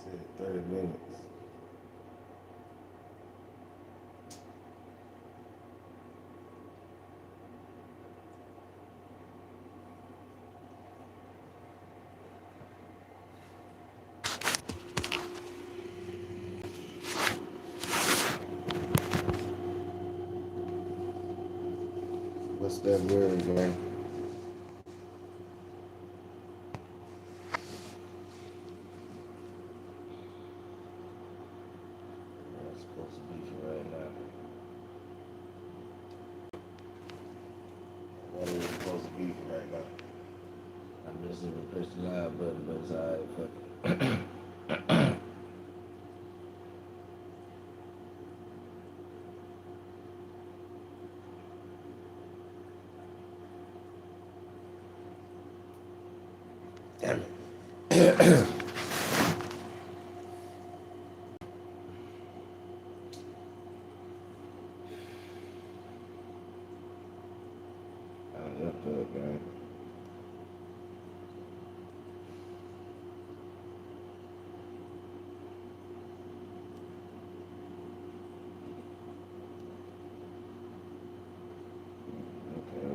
Said 30 minutes. What's that word, man? I'm supposed to be for right now. What are we supposed to be for right now? I missed the push the live button, but it's alright. Fuck it. Damn it. I left up, man. Okay.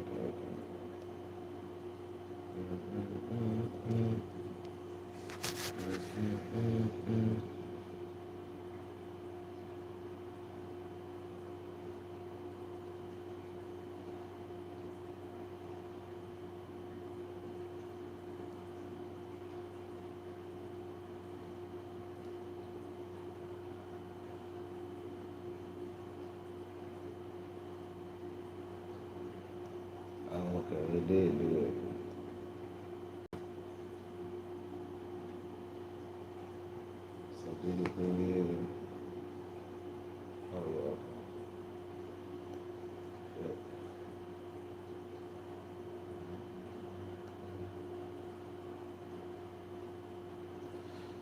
Oh, okay, it did do it. So did it do it? Oh, yeah. Yep.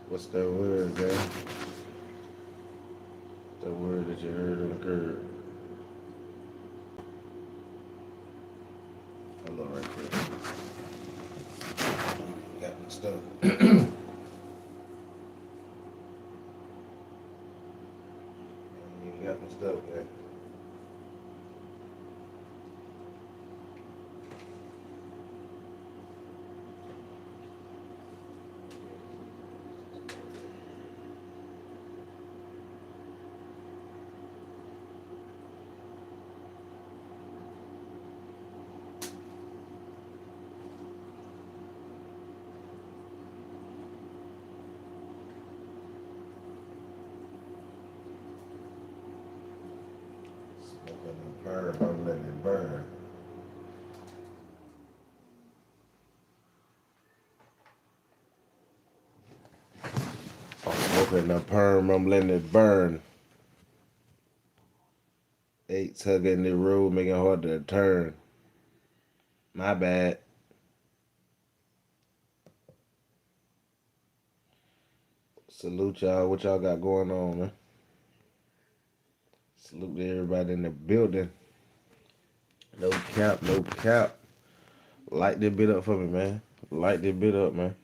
What's that word, man? The word that you heard on the curb. Hold on right quick. Got my stuff. Got my stuff, man. Smoking the perm, I'm letting it burn. I'm smoking the perm, I'm letting it burn. Eight tugging the road, making it hard to turn. My bad. Salute y'all. What y'all got going on, man? Salute to everybody in the building. No cap, no cap. Light this bit up for me, man. Light this bit up, man.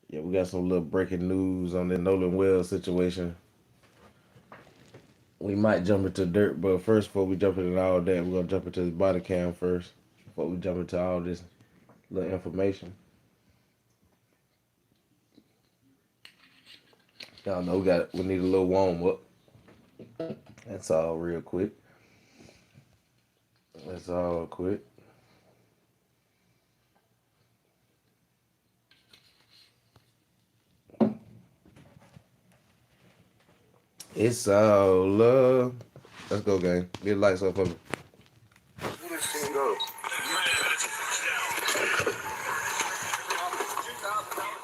Yeah, we got some little breaking news on the Nolan Wells situation. We might jump into dirt, but first, before we jump into all that, we're gonna jump into his body cam first. Before we jump into all this little information. Y'all know we need a little warm up. That's all real quick. That's all quick. It's all love. Let's go, gang. Get the lights up for me.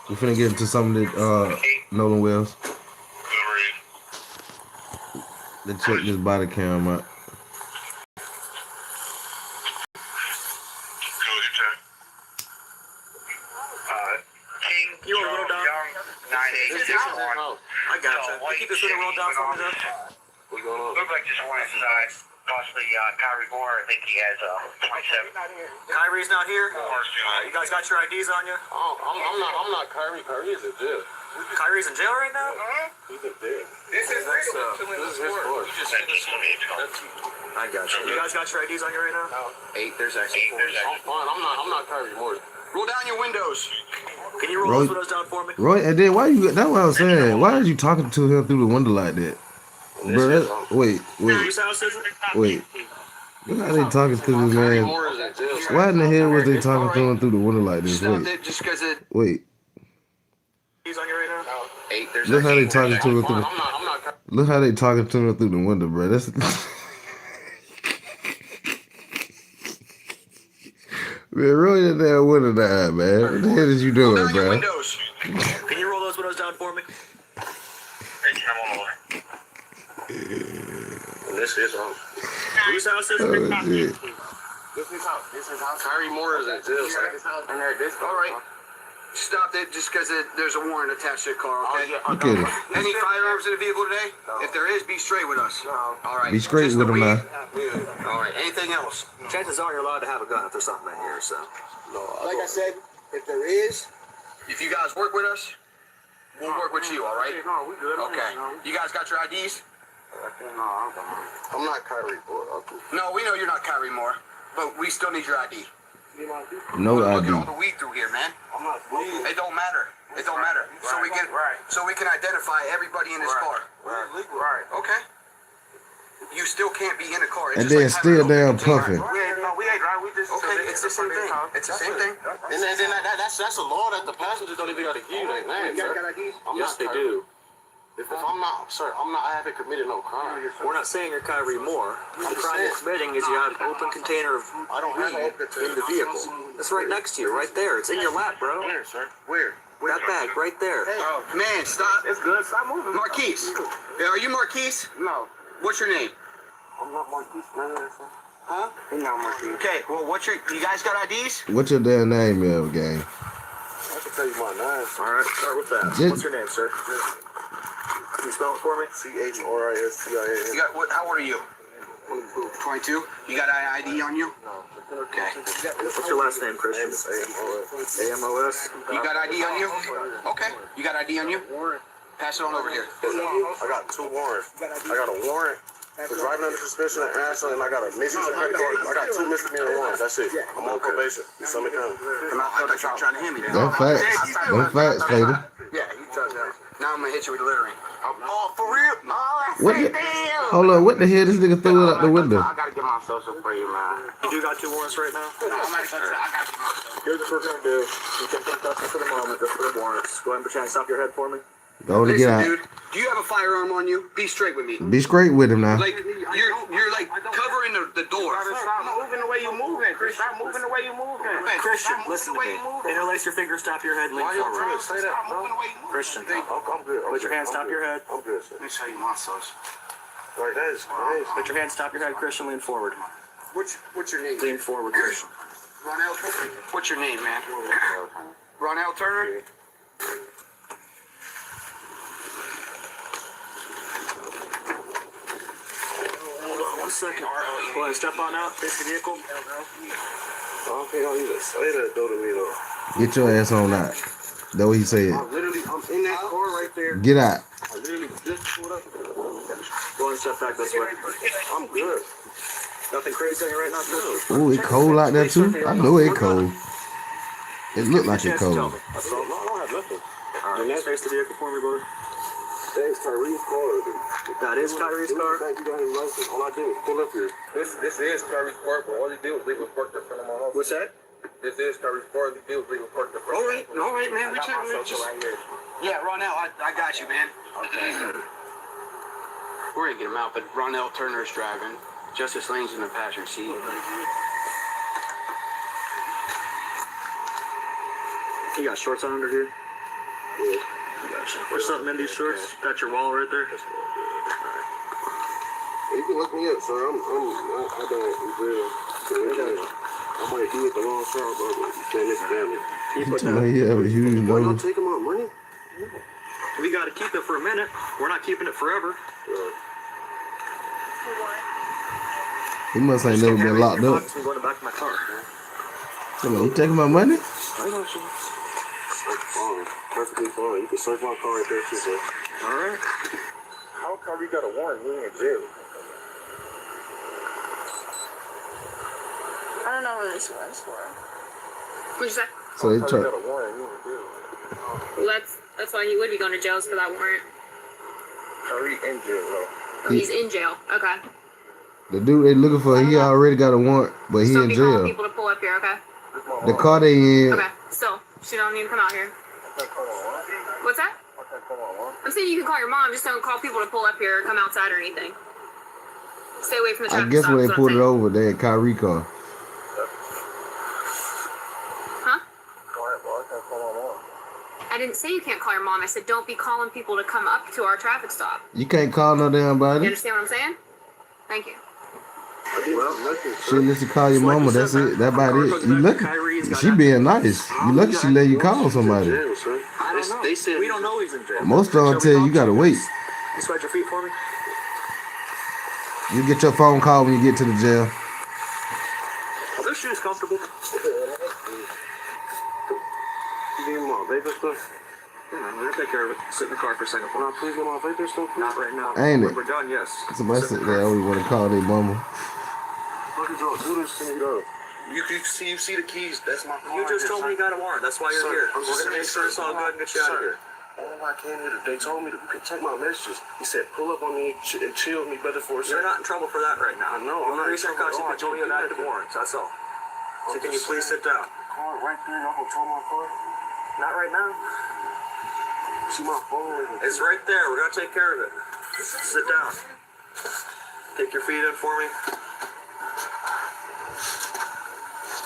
We finna get into something that Nolan Wells. Let's check this body cam out. You want to roll down? Young, 981. I got you. You keep this little roll down for me, though. What's going on? Look like just one inside. Possibly Kyrie Moore. I think he has 27. Kyrie's not here? You guys got your IDs on you? I'm not Kyrie. Kyrie is a jail. Kyrie's in jail right now? He's in jail. This is his floor. I got you. You guys got your IDs on you right now? No. 8, there's actually 4. I'm fine. I'm not Kyrie Moore. Roll down your windows. Can you roll those windows down for me? Roy, and then why you? That's what I was saying. Why are you talking to him through the window like that, bro? Wait. Whose house is it? Wait. Look how they talking to this Kyrie man. Moore is in jail. Why in the hell was they talking to him through the window like this? Stop Wait. it just because it. Wait. He's on you right now? 8, there's Look how they actually talking to him through the. I'm not Look how they talking to him through the window, bro. That's. Man, roll your damn window down, man. What the hell is you Roll doing, down your bro? windows. Can you roll those windows down for me? This is home. Whose house is Oh, it? shit. This is house. This is house. Kyrie Moore is in jail. And this. All right. Stop it just because there's a warrant attached to the car, okay? Look at it. Any firearms in the vehicle today? If there is, be straight with us. All right. Be straight Just with the him weed? now. All right. Anything else? Chances are you're allowed to have a gun if there's something in here, so. Like I said, if there is, if you guys work with us, we'll work with you, all right? No, we good. Okay. You guys got your IDs? No, I'm not Kyrie Moore. No, we know you're not Kyrie Moore, but we still need your ID. No Look at all ID. the weed through here, man. I'm not smoking. It don't matter. It don't matter. So we can identify everybody in this car. Right. Okay. You still can't be in a car. It's And just then like still having an damn open container. puffing. We ain't right. We just Okay, it's the same thing. It's the same thing. And then that's a law that the passengers don't even got to give you their name, sir. I'm Yes, not they Kyrie. do. If I'm not, sir, I haven't committed no crime. We're not saying you're Kyrie Moore. The crime you're committing is you have an open container of I don't have an open in the vehicle. It's right next to you, right there. It's in your lap, bro. Where, sir? Where? That bag, right there. Man, stop. It's good. Stop moving. Marquise. Are you Marquise? No, What's your name? I'm not Marquise. None of that, sir. Huh? I'm not Marquise. Okay, well, you guys got IDs? What's your damn name, yo, gang? I can tell you my name. All right, start with that. Yeah. What's your name, sir? Can you spell it for me? CHRISTIA. You got what? How old are you? 22. You got an ID on you? Okay. What's your last name, Christian? AMOS. You got ID on you? Okay. You got ID on you? Pass it on over here. I got 2 warrants. I got a warrant for driving under suspicion of arson, and I got a misuse of credit card. I got 2 misdemeanor warrants. That's it. I'm on probation. It's Summit County. I thought you were trying to hit me there. Them facts. Them facts, Fader. Yeah, you touched that. Now I'm gonna hit you with littering. Oh, for real? What the, hold on, what the hell? This nigga threw it out the window. I gotta get my social for you, man. You do got 2 warrants right now? I got you. Here's what we're going to do. You can take us for the moment, just for the warrants. Go ahead and put your hands top your head for me. Go to get Listen, out. dude, do you have a firearm on you? Be straight with me. Be straight with him now. Like, you're like covering the door. Stop moving the way you moving, Chris. Stop moving the way you moving. Christian, listen to me. Interlace your fingers top your head, lean Why you trying to forward. say that, bro? Christian, I'm good. put your hands top your head. I'm good, sir. Let me show you my social. Like, that is crazy. Put your hands top your head, Christian, lean forward. What's your name? Lean forward, Christian. Ronell Turner. What's your name, man? Ronell Turner? Hold on 1 second. Go ahead and step on out, face the vehicle. I don't think I'll even say that, though, to me, though. Get your ass on out. That's what he said. I'm in that car right there. Get out. I literally just pulled up. Go ahead and step back this way. I'm good. Nothing crazy on you right now, Christian? Ooh, it cold out there too. I know it cold. It look like it cold. No, I don't have nothing. All right, face the vehicle for me, brother. Thanks, Kyrie's car. That is Kyrie's car. Thank you, got his license. All I did was pull up here. This is Kyrie's car, but all he did was leave it parked in front of my house. What's that? This is Kyrie's car. All he did was leave it parked in front of my house. All right, man. Yeah, Ronell, I got you, man. We're gonna get him out, but Ronell Turner's driving. Justice Lane's in the passenger seat. You got shorts on under here? Yeah. Gotcha. There's something in these shorts. Got your wall right there. You can look me up, sir. I don't real. I might do it the wrong shot, but you can't miss family. You put Oh, that. yeah, but you Why know. not take him out money? We got to keep it for a minute. We're not keeping it forever. He must ain't never been locked up. I'm going back to my car. Come on, you taking my money? I know, sir. Fine. Perfectly fine. You can search my car right there, too, sir. Alright. How come you got a warrant? You in jail. I don't know what this was for. What'd you say? So they How you try. got a warrant? You in jail. Well, that's why he would be going to jail for that warrant. How you in jail, though? Oh, he's in jail. Okay. The dude they looking for, he already got a warrant, but he So in be calling jail. people to pull up here, okay? The car they in, Okay. So she don't need to come out here. What's that? I'm saying you can call your mom, just don't call people to pull up here or come outside or anything. Stay away from the I traffic guess stop, when is they what pulled I'm it saying. over, they in Kyrie car. Huh? I didn't say you can't call your mom. I said don't be calling people to come up to our traffic stop. You can't call no damn You body. understand what I'm saying? Thank you. Shit, let you call your mama. That's it. That about it. You lucky. She being nice. You lucky she let you call somebody. I don't know. They said we don't know he's in jail. Most of them tell you gotta wait. You spread your feet for me? You get your phone call when you get to the jail. Are those shoes comfortable? You need my vapor stuff? Yeah, I'm gonna take care of it. Sit in the car for a second. Can I please get my vapor stuff? Not right now. Ain't it? When we're done, yes. Somebody said they always want to call their mama. Look at y'all do this to me, though. You see the keys. That's my car. You just told me you got a warrant. That's why you're here. We're gonna make sure it's all good and get you out of here. All I came here, they told me to check my messages. He said, pull up on me and chill me better for a second. You're not in trouble for that right now. I know. I'm not reaching out to you an active warrant. That's all. So can you please sit down? Car right there. Y'all gonna tow my car? Not right now. See my phone? It's right there. We're gonna take care of it. Sit down. Take your feet in for me.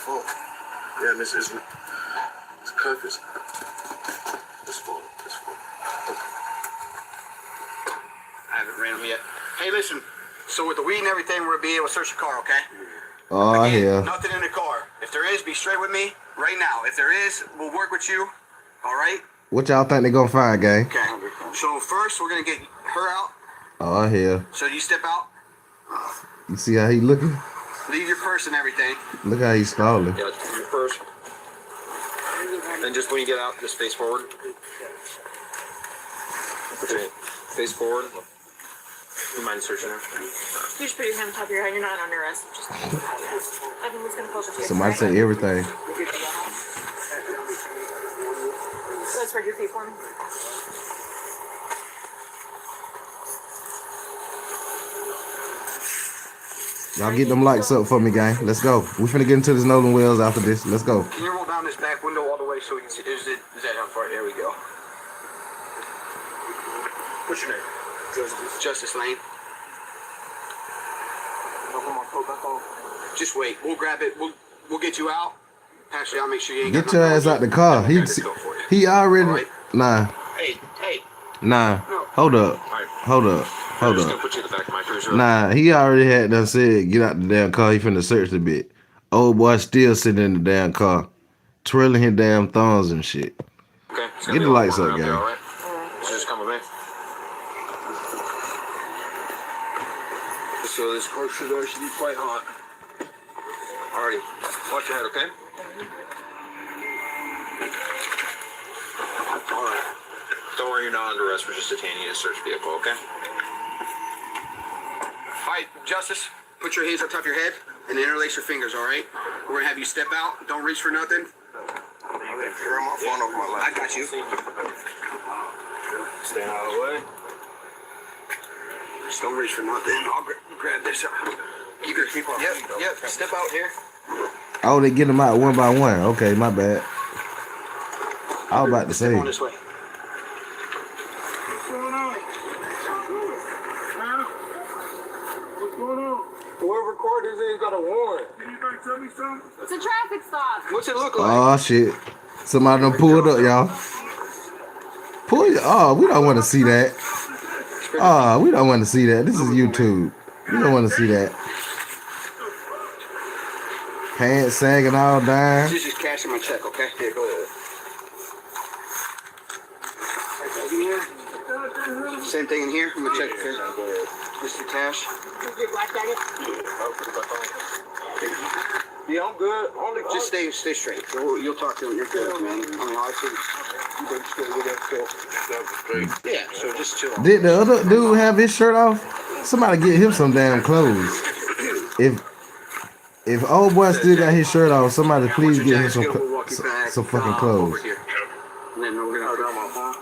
Oh, yeah, this is it's curtains. This phone. I haven't ran them yet. Hey, listen. So with the weed and everything, we'll be able to search your car, okay? Oh, Again, hell. nothing in the car. If there is, be straight with me right now. If there is, we'll work with you. All right? What y'all think they gonna find, gang? Okay. So first, we're gonna get her out. Oh, hell. So you step out, You see how he looking? leave your purse and everything. Look how he's stalling. Yeah, you first. And just when you get out, just face forward. Okay. Face forward. You mind searching her? You just put your hand on top of your head. You're not under arrest. Just everyone's gonna poke at you. Somebody say everything. Let's spread your feet for me. Y'all get them lights up for me, gang. Let's go. We finna get into this Nolan Wells after this. Let's go. Can you roll down this back window all the way so we can see? Is that how far? There we go. What's your name? Justice Lane. Just wait. We'll grab it. We'll get you out. Actually, I'll make sure you ain't Get got your nothing ass on out the you. car. Okay, let's go for it. He already. Alright. Nah. Hey. Nah. Hold up. Hold up. I'm Hold just gonna up. put you in the back of my cruiser. Nah, he already had done said, get out the damn car. He finna search the bit. Old boy still sitting in the damn car, twirling his damn thumbs and shit. Okay. It's Get gonna be the a lot lights more up, around there, gang. all right? So just come with me. So this car should actually be quite hot. Alrighty. Watch your head, okay? Alright. Don't worry, you're not under arrest. We're just detaining you to search vehicle, okay? All right, Justice. Put your hands on top of your head and interlace your fingers. All right. We're gonna have you step out. Don't reach for nothing. Grab my phone off my lap. I got you. Stay out of the way. Just don't reach for nothing. I'll grab this. Keep your feet. Yep. Step out here. Oh, they get them out one by one. Okay, my bad. I was about to Step say. on this way. Whoever recorded this got a warrant. It's a traffic stop. What's it look like? Oh shit! Somebody done pulled up, y'all. Pull it. Oh, we don't want to see that. Oh, we don't want to see that. This is YouTube. We don't want to see that. Pants sagging all down. Just cash in my check, okay? Here, go ahead. Same thing in here. I'm gonna check here. Mr. Cash. Your black jacket. Yeah, I'm good. Just stay straight. You'll talk to him. You're good, man. I mean, honestly, Yeah, so just chill. Did the other dude have his shirt off? Somebody get him some damn clothes. If old boy still got his shirt off, somebody please get him some fucking clothes. Over here. And then we're gonna.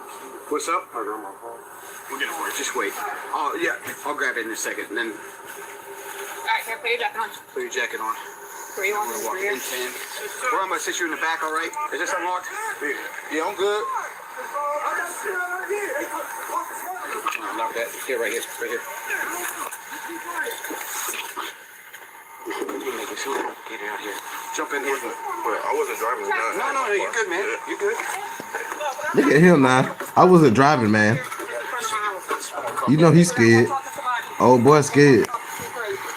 What's up? We'll get it for you. Just wait. Oh yeah, I'll grab it in a second. And then Alright, here, put your jacket on. put your jacket on. Where you I'm want gonna this? walk Over here? in 10. Well, I'm gonna sit you in the back. All right? Is this unlocked? Yeah, I'm good. Lock that. Here, right here. Right here. Get out here. Jump in here. But I wasn't driving. No, you're good, man. You're good. Look at him now. I wasn't driving, man. You know he's scared. Old boy scared.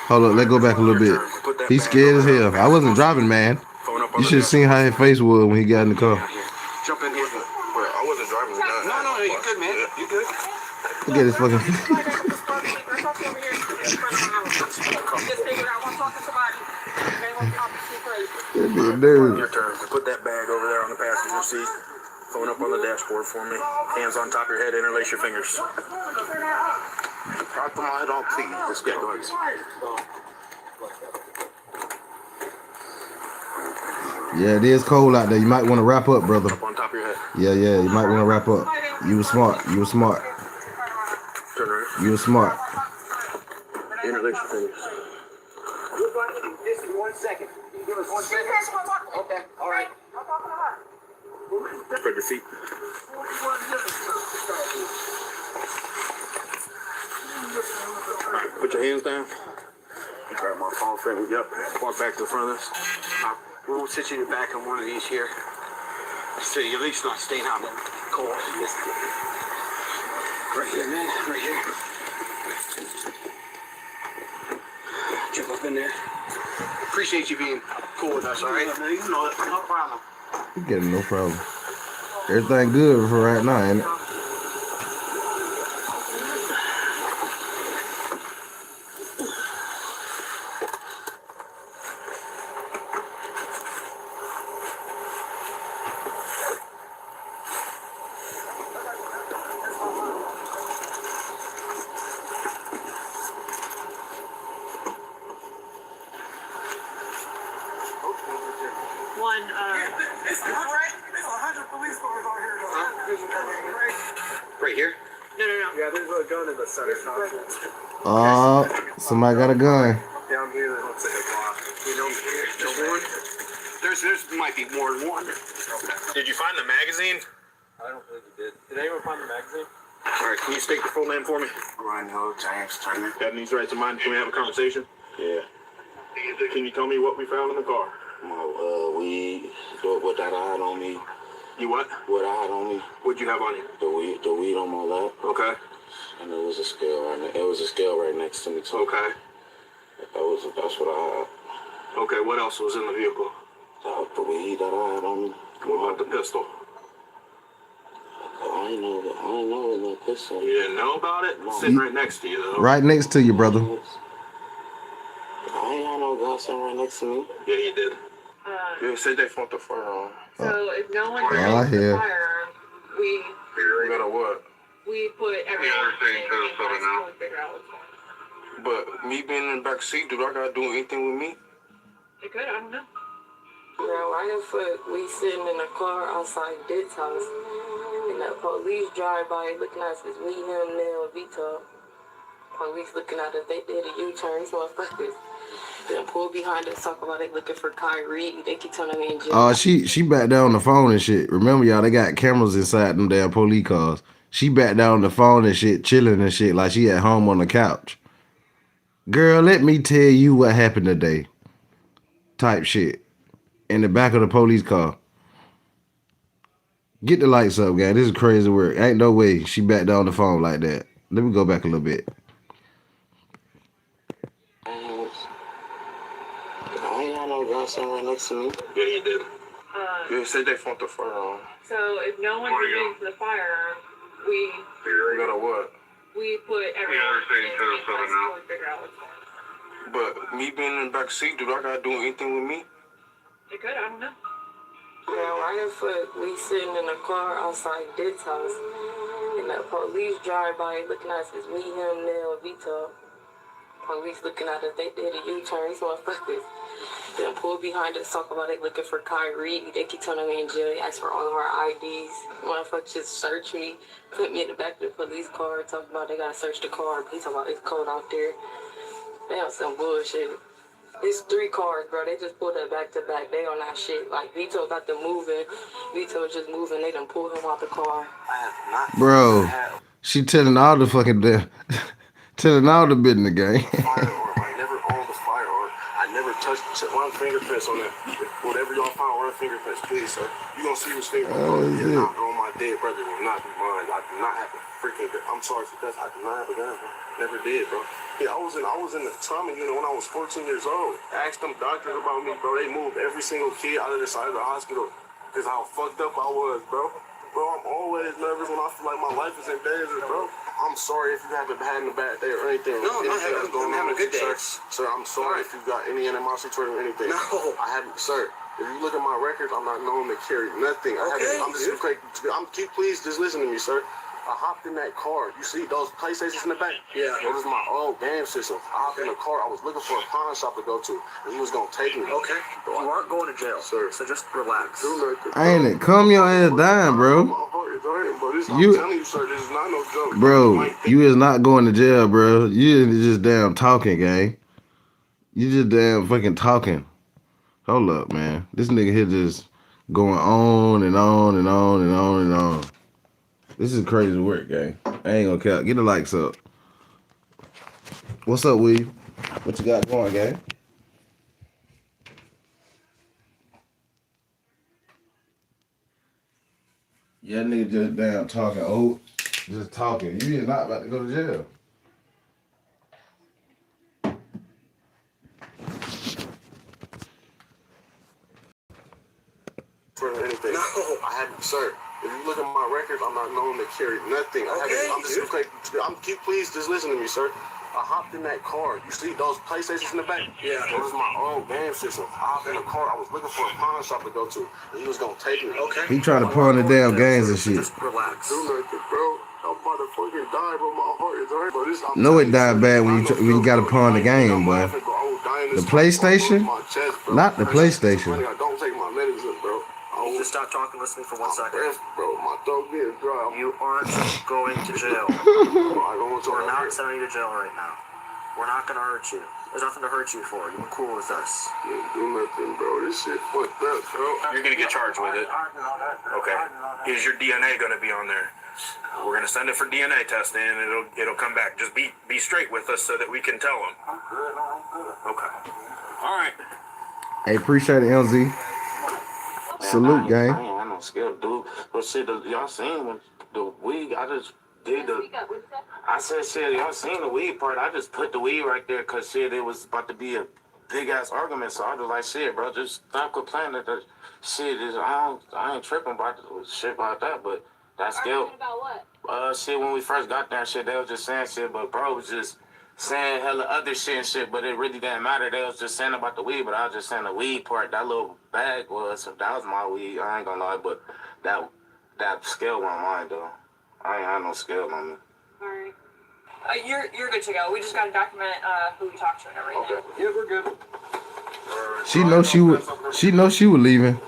Hold up, let's go back a little bit. He's scared as hell. I wasn't driving, man. You should have seen how his face was when he got in the car. Jump in here. But I wasn't driving. No, you're good, man. You're good. Look at his fucking face. Dude. Your turn. Put that bag over there on the passenger seat. Phone up on the dashboard for me. Hands on top of your head. Interlace your fingers. I'll put my head on, please. Just go ahead. Yeah, it is cold out there. You might want to wrap up, brother. Up on top of your head. Yeah, you might want to wrap up. You were smart. Turn around. You were smart. Interlace your fingers. This is 1 second. Give us 1 second. Okay. All right. Spread your feet. Put your hands down. Grab my phone frame. Yep. Walk back to the front of this. We'll sit you in the back on one of these here. So you're at least not staying out in the cold. Right here, man. Right here. Jump up in there. Appreciate you being cool with us, all right? You know it. No problem. You get it, no problem. Everything good for right now, ain't it? One, Right here? no. Yeah, there's a gun in the center console. Somebody got a gun. Down here, it looks like a block. You know, one? There's might be more than one. Did you find the magazine? I don't believe you did. Did anyone find the magazine? All right, can you state your full name for me? Ryan Hill, James Turner. Got any rights in mind? Can we have a conversation? Yeah. Can you tell me what we found in the car? My weed, what that I had on me. You what? What I had on me. What'd you have on you? The weed on my lap. Okay. And it was a scale right next to me too. Okay. That's what I Okay, what else was in the vehicle? had. The weed that I had on me. What about the pistol? I ain't know it no pistol. You didn't know about it? No. Sitting right next to you though. Right next to you, brother. I ain't had no gun sitting right next to me. Yeah, you did. Yeah, said they fought the firearm. So if no one I brings the hear. firearm, We got a what? we put everything everything to the in photo now. and figure out what's going on. But me being in the back seat, do I gotta do anything with me? It could, I don't know. Bro, why the fuck we sitting in a car outside Dick's house and the police drive by looking at us, it's me, him, Neil, Vito. Police looking at us, they did a U-turn, these motherfuckers. Then pull behind us, talk about they looking for Kyrie. They keep telling me in jail. She back down on the phone and shit. Remember, y'all, they got cameras inside them damn police cars. She back down on the phone and shit, chilling and shit, like she at home on the couch. Girl, let me tell you what happened today. Type shit. In the back of the police car. Get the lights up, guy. This is crazy work. Ain't no way she back down on the phone like that. Let me go back a little bit. I ain't had no gun sitting right next to me. Yeah, you did. Yeah, said they fought the firearm. So if no one brings the firearm, we We got a what? we put everything in and figure out what's going on. But me being in the back seat, do I gotta do anything with me? It could, I don't know. Bro, Now, why the fuck we sitting in a car outside Dit's house and the police drive by looking at us, it's me, him, Nell, Vito. Police looking at us, they did a U-turn. These motherfuckers then pull behind us, talk about it looking for Kyrie. They keep telling me in jail, they ask for all of our IDs. Motherfuckers just search me, put me in the back of the police car, talking about they gotta search the car. He talking about it's cold out there. They on some bullshit. It's 3 cars, bro. They just pulled that back to back. They on that shit. Like, Vito got them moving. Vito just moving. They done pulled him out the car. Bro, she telling all the fucking telling all the business, gang. Firearm. I never owned a firearm. I never touched one fingerprints on that. Whatever y'all find, run fingerprints, please, sir. You gonna see what's fingerprints on my dead brother will not be mine. I do not have a freaking gun. I'm sorry for that. I do not have a gun, bro. Never did, bro. Yeah, I was in the trauma unit when I was 14 years old. I asked them doctors about me, bro. They moved every single kid out of the side of the hospital because how fucked up I was, bro. Bro, I'm always nervous when I feel like my life is in danger, bro. I'm sorry if you haven't had a bad day or anything. No, I'm having a good day. Sir, I'm sorry if you got any animosity toward me or anything. No. I haven't, sir. If you look at my records, I'm not known to carry nothing. Please just listen to me, sir. I hopped in that car. You see those PlayStations in the back? Yeah. It was my old game system. I hopped in the car. I was looking for a pawn shop to go to, and he was gonna take me. Okay. You aren't going to jail, sir. So just relax. Ain't it? Calm your ass down, bro. I'm telling you, sir, this is not no joke. Bro, you is not going to jail, bro. You is just damn talking, gang. You just damn fucking talking. Hold up, man. This nigga here just going on and on and on and on and on. This is crazy work, gang. I ain't gonna count. Get the likes up. What's up, Weave? What you got going, gang? Yeah, nigga just damn talking. Oh, just talking. You is not about to go to jail. For anything. No. I haven't, sir. If you look at my records, I'm not known to carry nothing. Please just listen to me, sir. I hopped in that car. You see those PlayStations in the back? Yeah. It was my old game system. I hopped in the car. I was looking for a pawn shop to go to, and he was gonna take me. Okay. He trying to pawn the damn games and shit. Just relax. Do nothing, bro. I'm about to fucking die, bro. My heart is hurt, bro. No, it died bad when you got to pawn the game, boy. The PlayStation? Not the PlayStation. I don't take my medicine, bro. Just stop talking, listening for 1 second. Bro, my throat getting dry. You aren't going to jail. We're not sending you to jail right now. We're not going to hurt you. There's nothing to hurt you for. You're cool with us. Do nothing, bro. This shit fucked up, bro. You're gonna get charged with it. Okay. Is your DNA gonna be on there? We're gonna send it for DNA testing, and it'll come back. Just be straight with us so that we can tell them. I'm good. Okay. All right. Hey, appreciate it, LZ. Salute, gang. I ain't got no skill, dude. But shit, y'all seen the weed? I just did the. I said, shit, y'all seen the weed part? I just put the weed right there because shit, it was about to be a big ass argument. So I was like, shit, bro, just stop complaining that the shit is. I ain't tripping about the shit about that, but that skill. About what? Shit, when we first got there, shit, they was just saying shit, but bro was just saying hella other shit and shit, but it really didn't matter. They was just saying about the weed, but I was just saying the weed part, that little bag was, that was my weed, I ain't gonna lie, but that scale on mine, though. I ain't had no scale on me. Alright. You're good to go. We just gotta document who we talked to and everything. Okay. Yeah, we're good. She know she was leaving.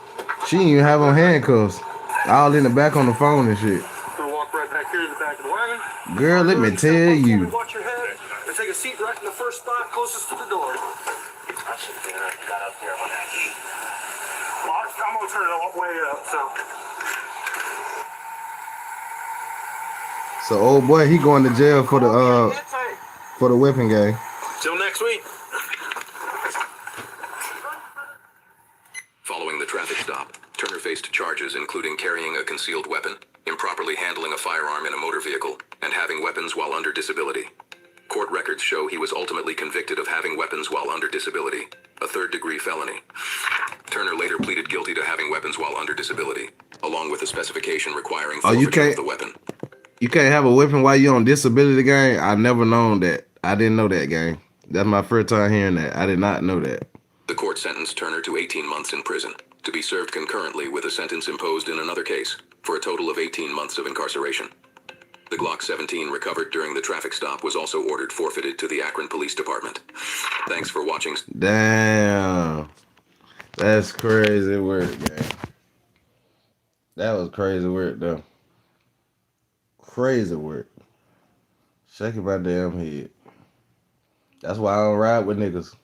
She didn't even have on handcuffs. All in the back on the phone and shit. We'll walk right back here to the back of the wagon. Girl, let me tell you. Watch your head and take a seat right in the first spot closest to the door. I should have got up there on that heat. Well, I'm gonna turn it all the way up, so. So old boy, he going to jail for the weapon gang. Till next week. Following the traffic stop, Turner faced charges including carrying a concealed weapon, improperly handling a firearm in a motor vehicle, and having weapons while under disability. Court records show he was ultimately convicted of having weapons while under disability, a third-degree felony. Turner later pleaded guilty to having weapons while under disability, along with a specification requiring forfeiture of the weapon. You can't have a weapon while you're on disability, gang? I never known that. I didn't know that, gang. That's my first time hearing that. I did not know that. The court sentenced Turner to 18 months in prison. to be served concurrently with a sentence imposed in another case, for a total of 18 months of incarceration. The Glock 17 recovered during the traffic stop was also ordered forfeited to the Akron Police Department. Thanks for watching. Damn. That's crazy work, gang. That was crazy work, though. Crazy work. Shaking my damn head. That's why I don't ride with niggas.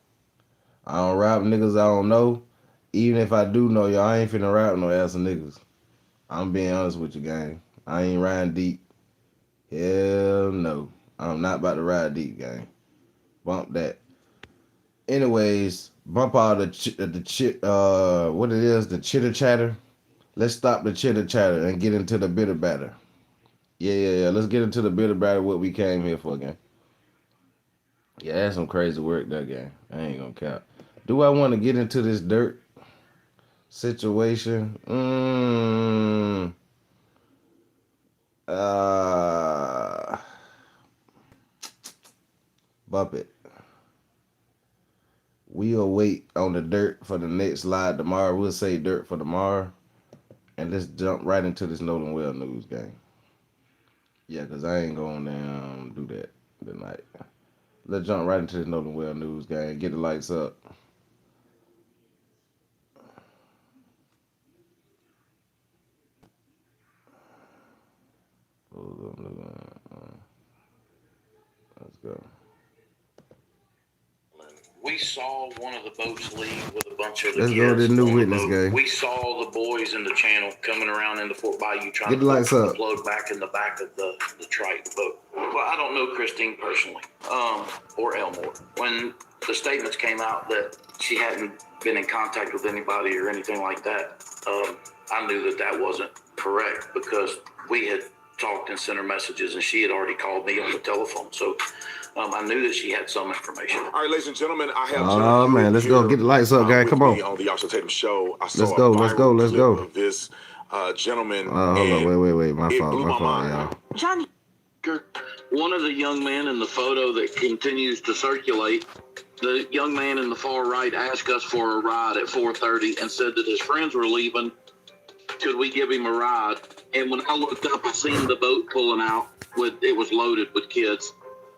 I don't ride with niggas I don't know. Even if I do know y'all, I ain't finna ride with no ass of niggas. I'm being honest with you, gang. I ain't riding deep. Hell no. I'm not about to ride deep, gang. Bump that. Anyways, bump all the what it is, the chitter chatter. Let's stop the chitter chatter and get into the bitter batter. Yeah. Let's get into the bitter batter, what we came here for, gang. Yeah, that's some crazy work, that gang. I ain't gonna count. Do I want to get into this dirt situation? Bump it. We'll wait on the dirt for the next slide tomorrow. We'll say dirt for tomorrow. And let's jump right into this Nolan Well news, gang. Yeah, because I ain't going to do that tonight. Let's jump right into this Nolan Well news, gang. Get the lights up. Let's go. We saw one of the boats leave with a bunch of the Let's kids. go to the new on witness, the boat. gang. We saw the boys in the channel coming around into Fort Bayou trying Get the to lights put up. the plug back in the back of the Triton boat. Well, I don't know Christine personally, or Elmore. When the statements came out that she hadn't been in contact with anybody or anything like that, I knew that that wasn't correct because we had talked and sent her messages and she had already called me on the telephone. So I knew that she had some information. All right, ladies and gentlemen, I have Oh, man, let's go. Get the lights up, guys. Come on. On the Yasha Tatum show. I saw Let's go. Let's go. Let's go. of this gentleman. Hold on. Wait. My fault, y'all. Johnny, one of the young men in the photo that continues to circulate, the young man in the far right asked us for a ride at 4:30 and said that his friends were leaving. Could we give him a ride? And when I looked up, I seen the boat pulling out. It was loaded with kids.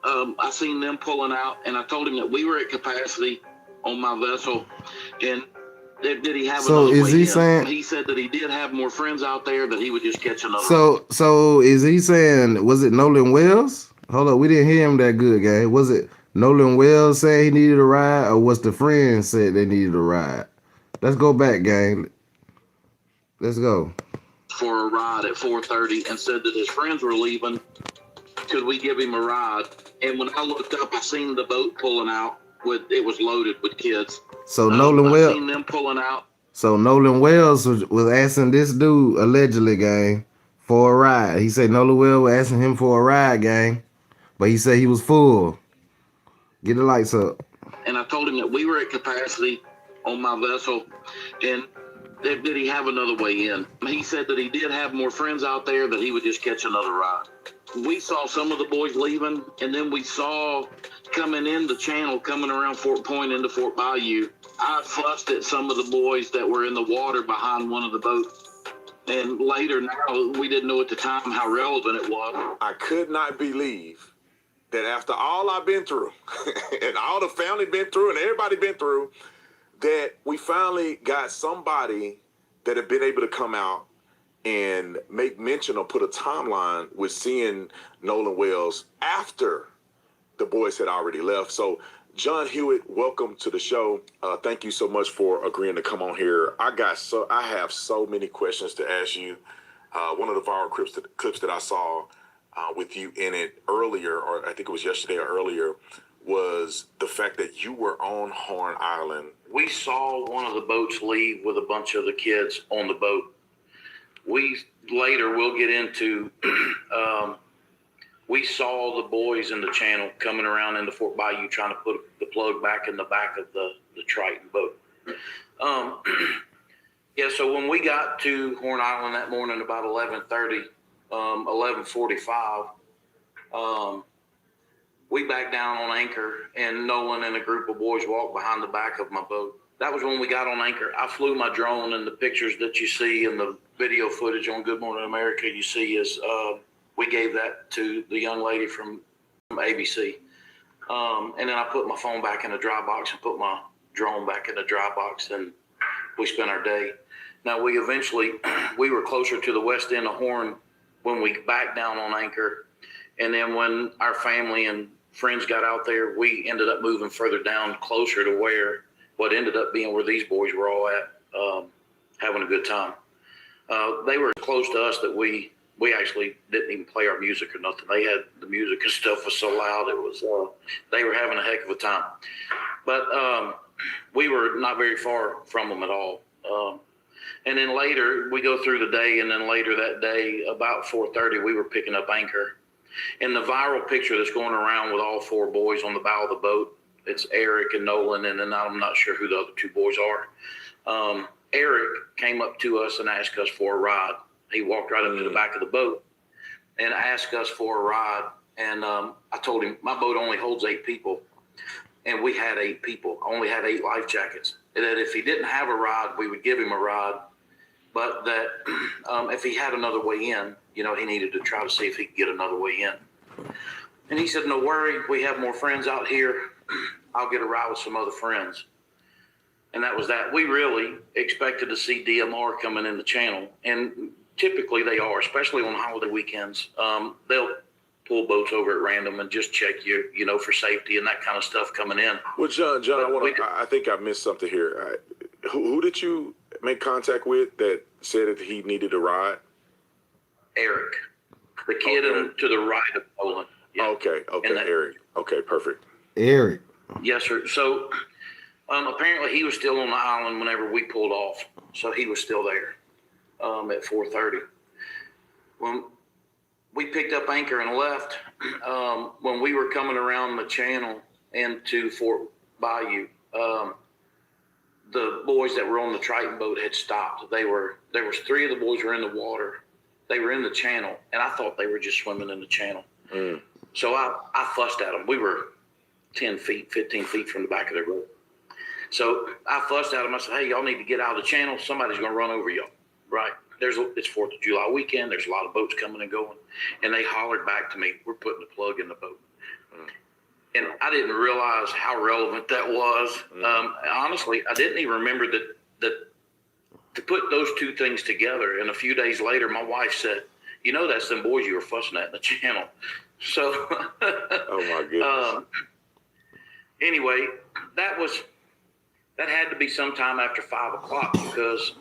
I seen them pulling out, and I told him that we were at capacity on my vessel, and did he have So another is way he in? saying? He said that he did have more friends out there, that he would just catch another. So is he saying? Was it Nolan Wells? Hold up, we didn't hear him that good, gang. Was it Nolan Wells saying he needed a ride, or was the friends said they needed a ride? Let's go back, gang. Let's go. For a ride at 4:30 and said that his friends were leaving. Could we give him a ride? And when I looked up, I seen the boat pulling out. It was loaded with kids. So Nolan Wells. I seen them pulling out. So Nolan Wells was asking this dude, allegedly, gang, for a ride. He said Nolan Wells was asking him for a ride, gang. But he said he was full. Get the lights up. And I told him that we were at capacity on my vessel. And did he have another way in? He said that he did have more friends out there, that he would just catch another ride. We saw some of the boys leaving, and then we saw coming in the channel, coming around Fort Point into Fort Bayou. I fussed at some of the boys that were in the water behind one of the boats. And later, now, we didn't know at the time how relevant it was. I could not believe that after all I've been through, and all the family been through, and everybody been through, that we finally got somebody that had been able to come out and make mention or put a timeline with seeing Nolan Wells after the boys had already left. So, John Hewitt, welcome to the show. Thank you so much for agreeing to come on here. I have so many questions to ask you. One of the viral clips that I saw with you in it earlier, or I think it was yesterday or earlier, was the fact that you were on Horn Island. We saw one of the boats leave with a bunch of the kids on the boat. We'll get into, we saw the boys in the channel coming around into Fort Bayou trying to put the plug back in the back of the Triton boat. So when we got to Horn Island that morning about 11:30, 11:45, we backed down on anchor, and Nolan and a group of boys walked behind the back of my boat. That was when we got on anchor. I flew my drone, and the pictures that you see and the video footage on Good Morning America you see is we gave that to the young lady from ABC. And then I put my phone back in the dry box and put my drone back in the dry box, and we spent our day. Now, we were closer to the west end of Horn when we backed down on anchor. And then when our family and friends got out there, we ended up moving further down closer to what ended up being where these boys were all at, having a good time. They were close to us that we actually didn't even play our music or nothing. They had the music and stuff was so loud. It was, they were having a heck of a time. But we were not very far from them at all. And then later we go through the day, and then later that day, about 4:30, we were picking up anchor. And the viral picture that's going around with all four boys on the bow of the boat, it's Eric and Nolan, and then I'm not sure who the other two boys are. Eric came up to us and asked us for a ride. He walked right up to the back of the boat and asked us for a ride. And I told him my boat only holds 8 people, and we had 8 people. I only had 8 life jackets. And that if he didn't have a ride, we would give him a ride. But that if he had another way in, he needed to try to see if he could get another way in. And he said, no worry, we have more friends out here. I'll get a ride with some other friends. And that was that. We really expected to see DMR coming in the channel. And typically they are, especially on holiday weekends. They'll pull boats over at random and just check you, for safety and that kind of stuff coming in. Well, John, I think I missed something here. Who did you make contact with that said that he needed a ride? Eric, the kid to the right of Nolan. Yeah. Okay, Eric. Okay, perfect. Eric. Yes, sir. So apparently he was still on the island whenever we pulled off. So he was still there at 4:30. When we picked up anchor and left, when we were coming around the channel into Fort Bayou, the boys that were on the Triton boat had stopped. There was 3 of the boys were in the water. They were in the channel, and I thought they were just swimming in the channel. So I fussed at them. We were 10 feet, 15 feet from the back of their boat. So I fussed at them. I said, hey, y'all need to get out of the channel. Somebody's going to run over y'all. Right. It's 4th of July weekend. There's a lot of boats coming and going. And they hollered back to me, we're putting the plug in the boat. And I didn't realize how relevant that was. Honestly, I didn't even remember that to put those two things together. And a few days later, my wife said, that's them boys you were fussing at in the channel. So, oh my goodness. Anyway, that had to be sometime after 5 o'clock because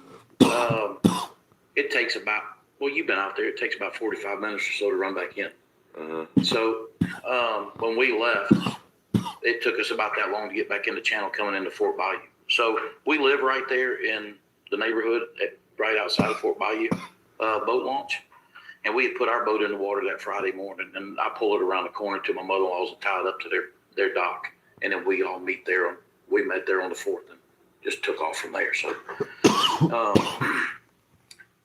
it takes you've been out there, it takes about 45 minutes or so to run back in. So when we left, it took us about that long to get back in the channel coming into Fort Bayou. So we live right there in the neighborhood right outside of Fort Bayou boat launch. And we had put our boat in the water that Friday morning, and I pulled it around the corner to my mother-in-law's and tied up to their dock. And then we all meet there. We met there on the 4th and just took off from there. So,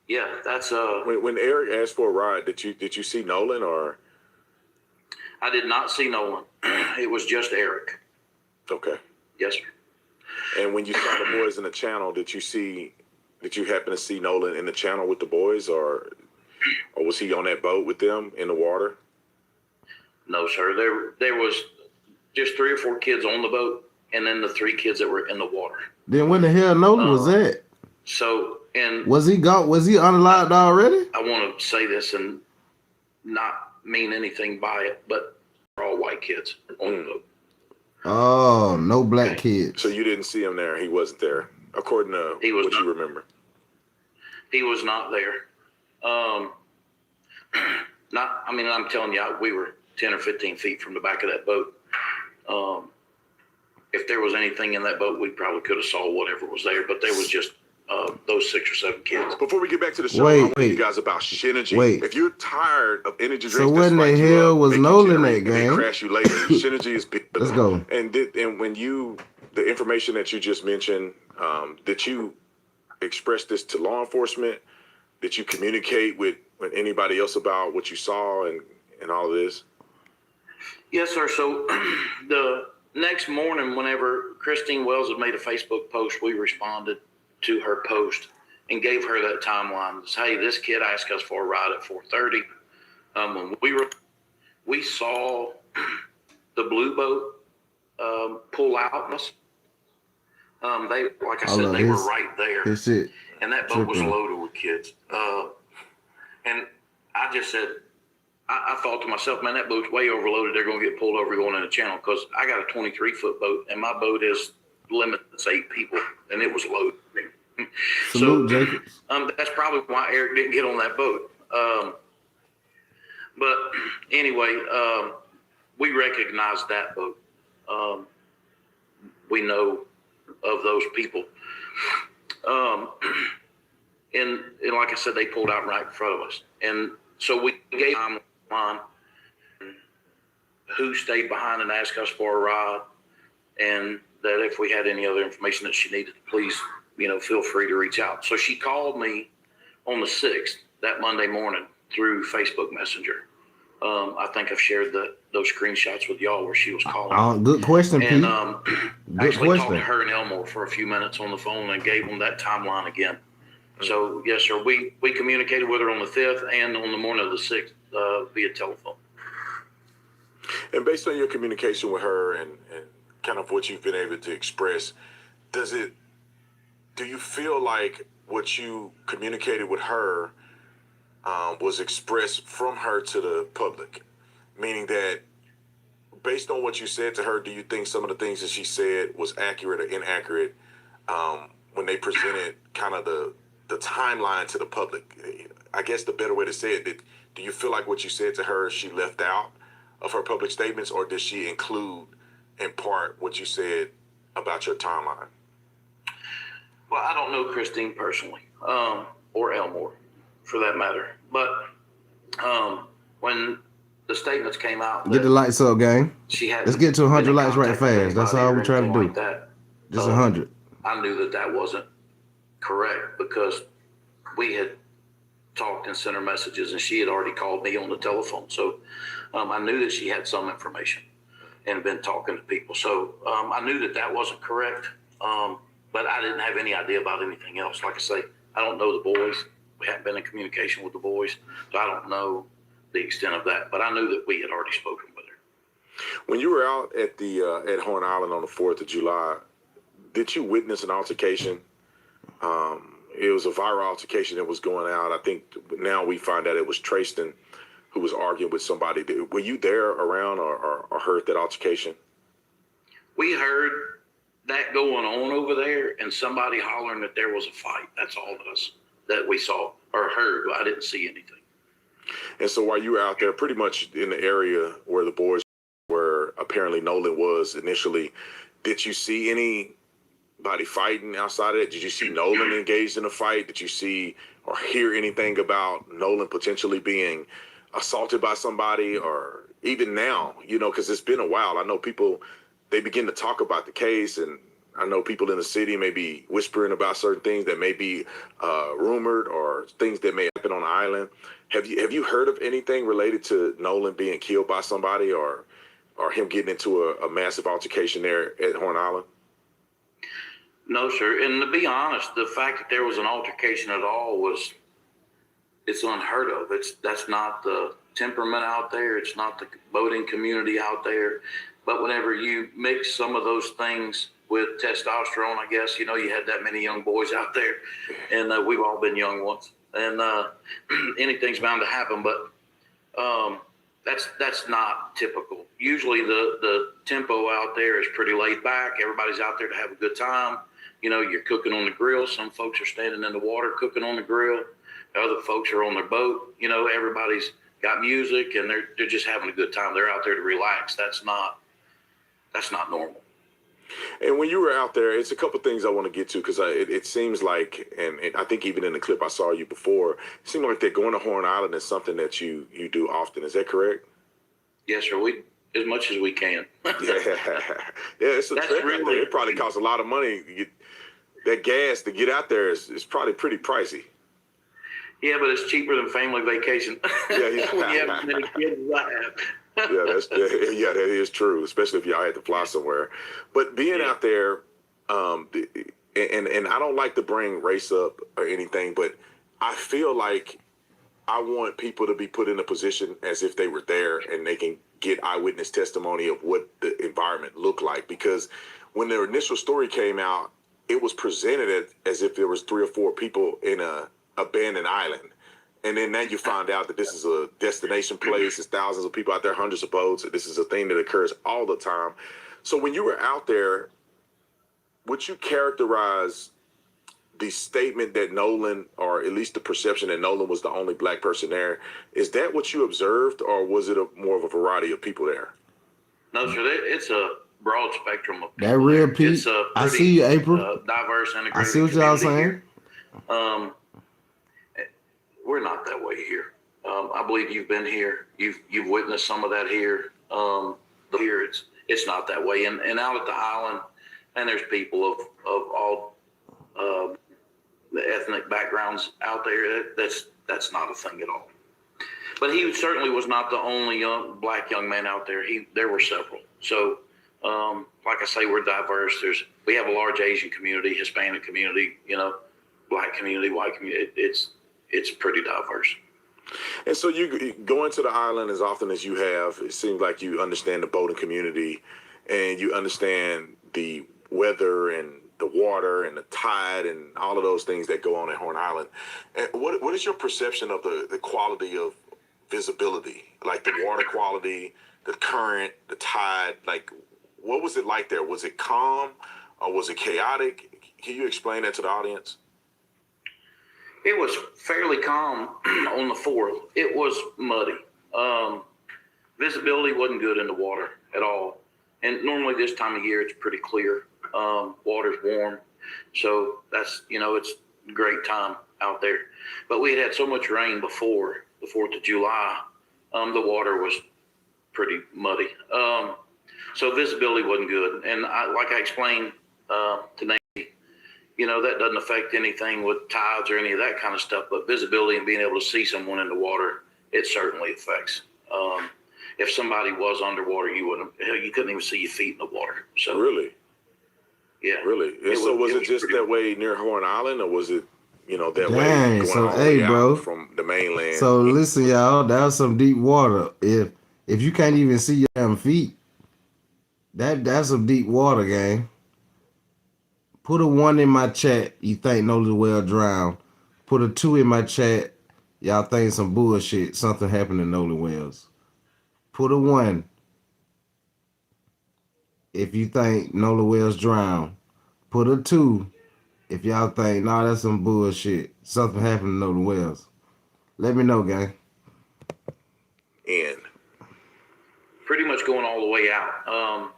yeah, that's When Eric asked for a ride, did you see Nolan or? I did not see Nolan. It was just Eric. Okay. Yes, sir. And when you saw the boys in the channel, did you happen to see Nolan in the channel with the boys, or was he on that boat with them in the water? No, sir. There was just 3 or 4 kids on the boat, and then the 3 kids that were in the water. Then when the hell Nolan was that? So, and was he unlocked already? I want to say this and not mean anything by it, but they're all white kids on the boat. Oh, no black kids. So you didn't see him there. He wasn't there, according to what you remember. He was not there. I'm telling you, we were 10 or 15 feet from the back of that boat. If there was anything in that boat, we probably could have saw whatever was there, but there was just those 6 or 7 kids. Before we get back to the show, I want you guys about Synergy. If you're tired of energy drinks, so when the hell was Nolan that game? Crash you later. Synergy is big. Let's go. And when the information that you just mentioned, did you express this to law enforcement? Did you communicate with anybody else about what you saw and all of this? Yes, sir. So the next morning, whenever Christine Wells had made a Facebook post, we responded to her post and gave her that timeline. Hey, this kid asked us for a ride at 4:30. When we saw the blue boat pull out. They, like I said, they were right there, and that boat was loaded with kids. And I just said, I thought to myself, man, that boat's way overloaded. They're going to get pulled over going in the channel, because I got a 23-foot boat, and my boat is limits 8 people, and it was loaded. Salute, Jacobs. That's probably why Eric didn't get on that boat. But anyway, we recognize that boat. We know of those people. And like I said, they pulled out right in front of us. And so we gave them on who stayed behind and asked us for a ride, and that if we had any other information that she needed, please, feel free to reach out. So she called me on the 6th, that Monday morning, through Facebook Messenger. I think I've shared those screenshots with y'all where she was calling. Good question, and, Pete. Actually talked to her and Elmore for a few minutes on the phone and gave them that timeline again. So, yes, sir, we communicated with her on the 5th and on the morning of the 6th via telephone. And based on your communication with her and kind of what you've been able to express, do you feel like what you communicated with her was expressed from her to the public? Meaning that based on what you said to her, do you think some of the things that she said was accurate or inaccurate when they presented kind of the timeline to the public? I guess the better way to say it, do you feel like what you said to her, she left out of her public statements, or did she include in part what you said about your timeline? Well, I don't know Christine personally, or Elmore for that matter. But when the statements came out, get the lights up, gang. Let's get to 100 likes right fast. That's all we're trying to do. Like just 100. I knew that wasn't correct, because we had talked and sent her messages, and she had already called me on the telephone. So I knew that she had some information and been talking to people. So I knew that wasn't correct, but I didn't have any idea about anything else. Like I say, I don't know the boys. We haven't been in communication with the boys, so I don't know the extent of that. But I knew that we had already spoken with her. When you were out at at Horn Island on the 4th of July, did you witness an altercation? It was a viral altercation that was going out. I think now we find out it was Tristan who was arguing with somebody. Were you there around or heard that altercation? We heard that going on over there, and somebody hollering that there was a fight. That's all that we saw or heard. I didn't see anything. And so while you were out there, pretty much in the area where the boys were, apparently Nolan was initially, did you see anybody fighting outside of it? Did you see Nolan engaged in a fight? Did you see or hear anything about Nolan potentially being assaulted by somebody? Or even now, because it's been a while. I know people, they begin to talk about the case, and I know people in the city may be whispering about certain things that may be rumored or things that may happen on the island. Have you heard of anything related to Nolan being killed by somebody or him getting into a massive altercation there at Horn Island? No, sir. And to be honest, the fact that there was an altercation at all it's unheard of. That's not the temperament out there. It's not the boating community out there. But whenever you mix some of those things with testosterone, I guess, you had that many young boys out there, and we've all been young once, and anything's bound to happen. But that's not typical. Usually the tempo out there is pretty laid back. Everybody's out there to have a good time. You're cooking on the grill. Some folks are standing in the water cooking on the grill. Other folks are on their boat. Everybody's got music, and they're just having a good time. They're out there to relax. That's not normal. And when you were out there, it's a couple things I want to get to, because it seems like, and I think even in the clip I saw you before, it seemed like that going to Horn Island is something that you do often. Is that correct? Yes, sir. We as much as we can. Yeah, it's a trip out there. It probably costs a lot of money. That gas to get out there is probably pretty pricey. Yeah, but it's cheaper than family vacation. Yeah. When you have as many kids as I have. Yeah, that is true, especially if y'all had to fly somewhere. But being out there, and I don't like to bring race up or anything, but I feel like I want people to be put in a position as if they were there and they can get eyewitness testimony of what the environment looked like. Because when the initial story came out, it was presented as if there was 3 or 4 people in a abandoned island. And then now you find out that this is a destination place. There's thousands of people out there, hundreds of boats. This is a thing that occurs all the time. So when you were out there, would you characterize the statement that Nolan, or at least the perception that Nolan was the only black person there, is that what you observed, or was it more of a variety of people there? No, sir. It's a broad spectrum of people. That real Pete. It's a pretty, I see you, April. Diverse, integrated I see what y'all saying. here. We're not that way here. I believe you've been here. You've witnessed some of that here. Here it's not that way. And out at the island, and there's people of all the ethnic backgrounds out there. That's not a thing at all. But he certainly was not the only black young man out there. There were several. So, like I say, we're diverse. We have a large Asian community, Hispanic community, black community, white community. It's pretty diverse. And so you going to the island as often as you have, it seems like you understand the boating community and you understand the weather and the water and the tide and all of those things that go on at Horn Island. And what is your perception of the quality of visibility, like the water quality, the current, the tide? Like, what was it like there? Was it calm or was it chaotic? Can you explain that to the audience? It was fairly calm on the 4th. It was muddy. Visibility wasn't good in the water at all. And normally this time of year, it's pretty clear. Water's warm. So that's, it's a great time out there. But we had so much rain before the 4th of July. The water was pretty muddy. So visibility wasn't good. And like I explained to Nate, that doesn't affect anything with tides or any of that kind of stuff, but visibility and being able to see someone in the water, it certainly affects. If somebody was underwater, you couldn't even see your feet in the water. So really? Yeah. Really? And so was it just that way near Horn Island, or was it, that way Dang, going so all the way bro. out from the mainland? So listen, y'all, that was some deep water. If you can't even see your damn feet, that's some deep water, gang. Put a 1 in my chat. You think Nolan well drowned. Put a 2 in my chat. Y'all think some bullshit. Something happened to Nolan Wells. Put a 1 if you think Nolan Wells drowned. Put a 2 if y'all think, nah, that's some bullshit. Something happened to Nolan Wells. Let me know, gang. And pretty much going all the way out.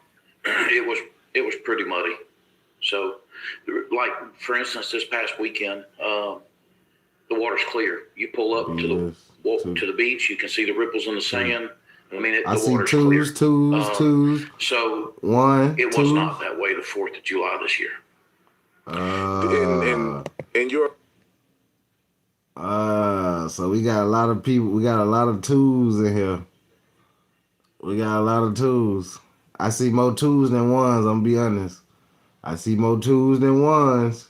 It was pretty muddy. So, like, for instance, this past weekend, the water's clear. You pull up to the beach, you can see the ripples in the sand. I mean, I the see water's twos. So 1, it 2. was not that way the 4th of July this year. And your so we got a lot of people. We got a lot of twos in here. We got a lot of twos. I see more twos than ones. I'm gonna be honest. I see more twos than ones.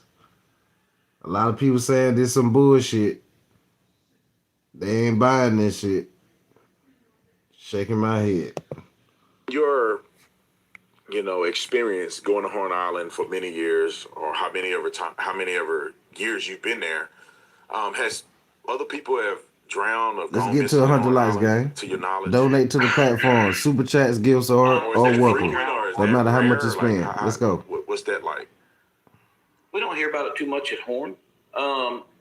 A lot of people saying this some bullshit. They ain't buying this shit. Shaking my head. Your experience going to Horn Island for many years, or how many ever years you've been there, has other people have drowned or Let's gone get missing to on 100 Horn likes, Island, gang. to your knowledge? Donate to the platform. Super chats, gifts, or is that welcome. frequent, or is No that matter how much rare? you spend. Like, Let's go. What's that like? We don't hear about it too much at Horn.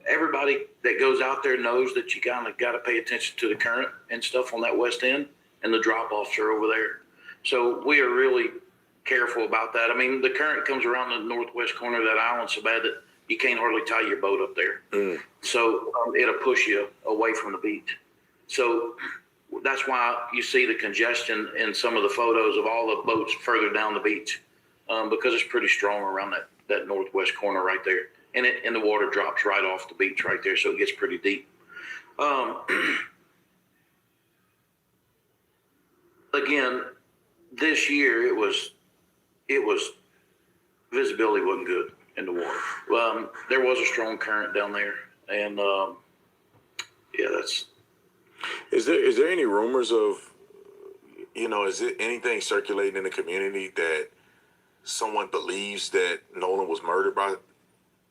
Everybody that goes out there knows that you kind of got to pay attention to the current and stuff on that west end, and the drop-offs are over there. So we are really careful about that. I mean, the current comes around the northwest corner of that island so bad that you can't hardly tie your boat up there. So it'll push you away from the beach. So that's why you see the congestion in some of the photos of all the boats further down the beach, because it's pretty strong around that northwest corner right there. And the water drops right off the beach right there, so it gets pretty deep. again, this year it was visibility wasn't good in the water. There was a strong current down there, and yeah, that's. Is there any rumors of, is it anything circulating in the community that someone believes that Nolan was murdered by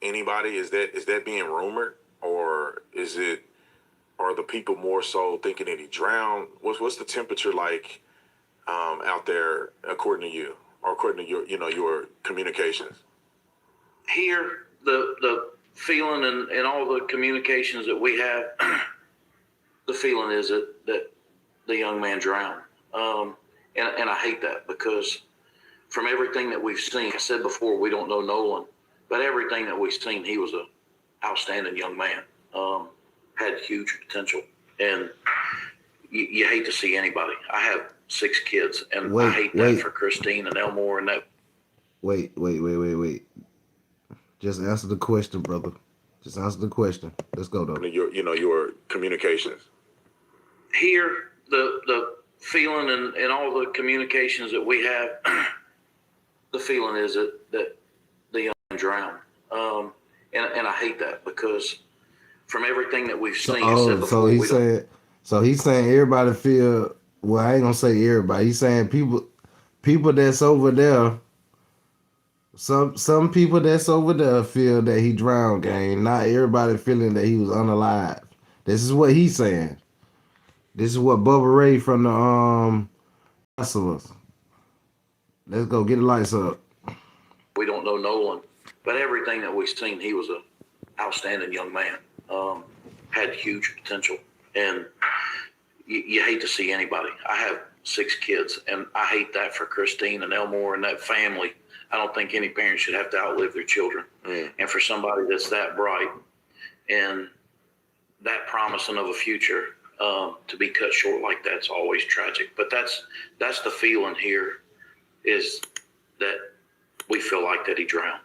anybody? Is that being rumored, or are the people more so thinking that he drowned? What's the temperature like out there, according to you, or according to your communications? Here, the feeling and all the communications that we have, the feeling is that the young man drowned. And I hate that, because from everything that we've seen, I said before, we don't know Nolan, but everything that we've seen, he was an outstanding young man, had huge potential. And you hate to see anybody. I have 6 kids, and I hate that for Christine and Elmore and that. Wait. Just answer the question, brother. Just answer the question. Let's go, though. Your communications. Here, the feeling and all the communications that we have, the feeling is that the young man drowned. And I hate that, because from everything that we've seen, I said before, so he's saying everybody feel. Well, I ain't gonna say everybody. He's saying people that's over there. Some people that's over there feel that he drowned, gang. Not everybody feeling that he was unalive. This is what he's saying. This is what Bubba Ray from the Hustlers. Let's go get the lights up. We don't know Nolan, but everything that we've seen, he was an outstanding young man. Had huge potential, and you hate to see anybody. I have 6 kids, and I hate that for Christine and Elmore and that family. I don't think any parent should have to outlive their children. And for somebody that's that bright and that promising of a future, to be cut short like that's always tragic. But that's the feeling here, is that we feel like that he drowned.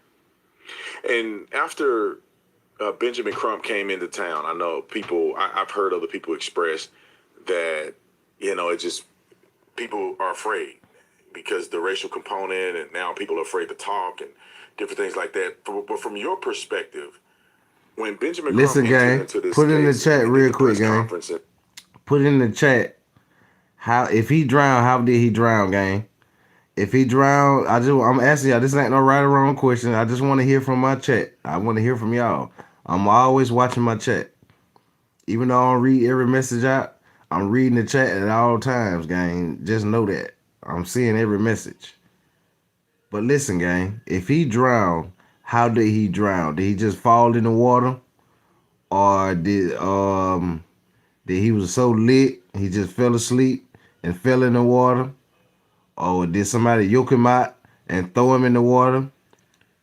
And after Benjamin Crump came into town, I know I've heard other people express that, it just, people are afraid because the racial component, and now people are afraid to talk and different things like that. But from your perspective, when Benjamin Crump entered into this put in the chat real quick, gang. Put in the chat if he drowned, how did he drown, gang? If he drowned, I'm asking y'all, this ain't no right or wrong question. I just want to hear from my chat. I want to hear from y'all. I'm always watching my chat. Even though I don't read every message out, I'm reading the chat at all times, gang. Just know that. I'm seeing every message. But listen, gang, if he drowned, how did he drown? Did he just fall in the water? Or did he was so lit, he just fell asleep and fell in the water? Or did somebody yoke him out and throw him in the water?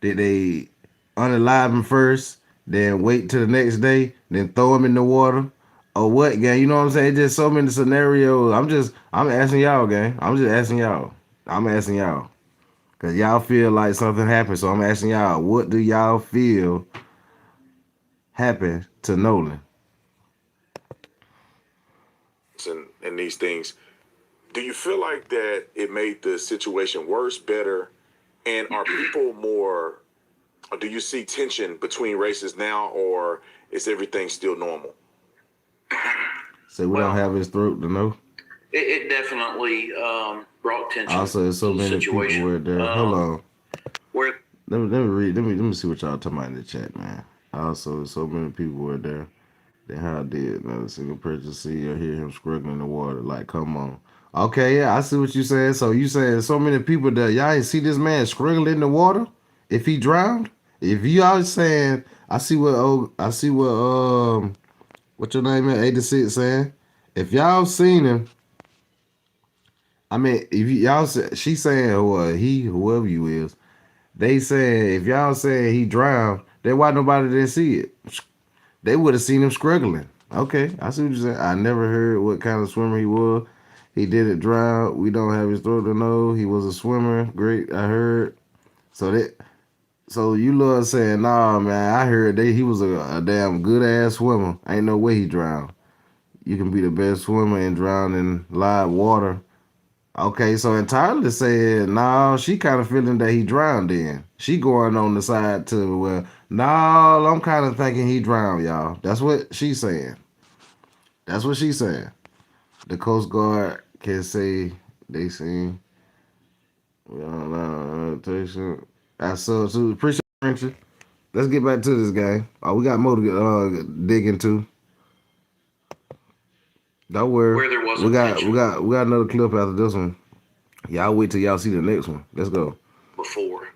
Did they unalive him first, then wait till the next day, then throw him in the water? Or what, gang? You know what I'm saying? Just so many scenarios. I'm asking y'all, gang. I'm just asking y'all. I'm asking y'all. Because y'all feel like something happened. So I'm asking y'all, what do y'all feel happened to Nolan? And these things, do you feel like that it made the situation worse, better? And are people more, or do you see tension between races now, or is everything still normal? So we don't have his throat to know? It definitely brought tension. Also, there's so many people were there. Hold on. Let me read. Let me see what y'all talking about in the chat, man. Also, so many people were there. Then how did not a single person see or hear him struggling in the water? Like, come on. Okay, yeah, I see what you saying. So you saying so many people there, y'all ain't see this man struggling in the water if he drowned? If y'all saying, I see what what your name is, 86 saying. If y'all seen him, I mean, if y'all she saying or he, whoever you is, they saying if y'all saying he drowned, then why nobody didn't see it? They would have seen him struggling. Okay, I see what you're saying. I never heard what kind of swimmer he was. He didn't drown. We don't have his throat to know. He was a swimmer. Great, I heard. So you love saying, nah, man, I heard he was a damn good ass swimmer. Ain't no way he drowned. You can be the best swimmer and drown in live water. Okay, so entirely said, no, she kind of feeling that he drowned in. She going on the side to, well, no, I'm kind of thinking he drowned, y'all. That's what she's saying. That's what she's saying. The Coast Guard can say they seen. I saw too. Appreciate it, Frenchie. Let's get back to this game. Oh, we got more to dig into. Don't worry. Where there wasn't we got tension. we got another clip after this one. Y'all wait till y'all see the next one. Let's go. Before.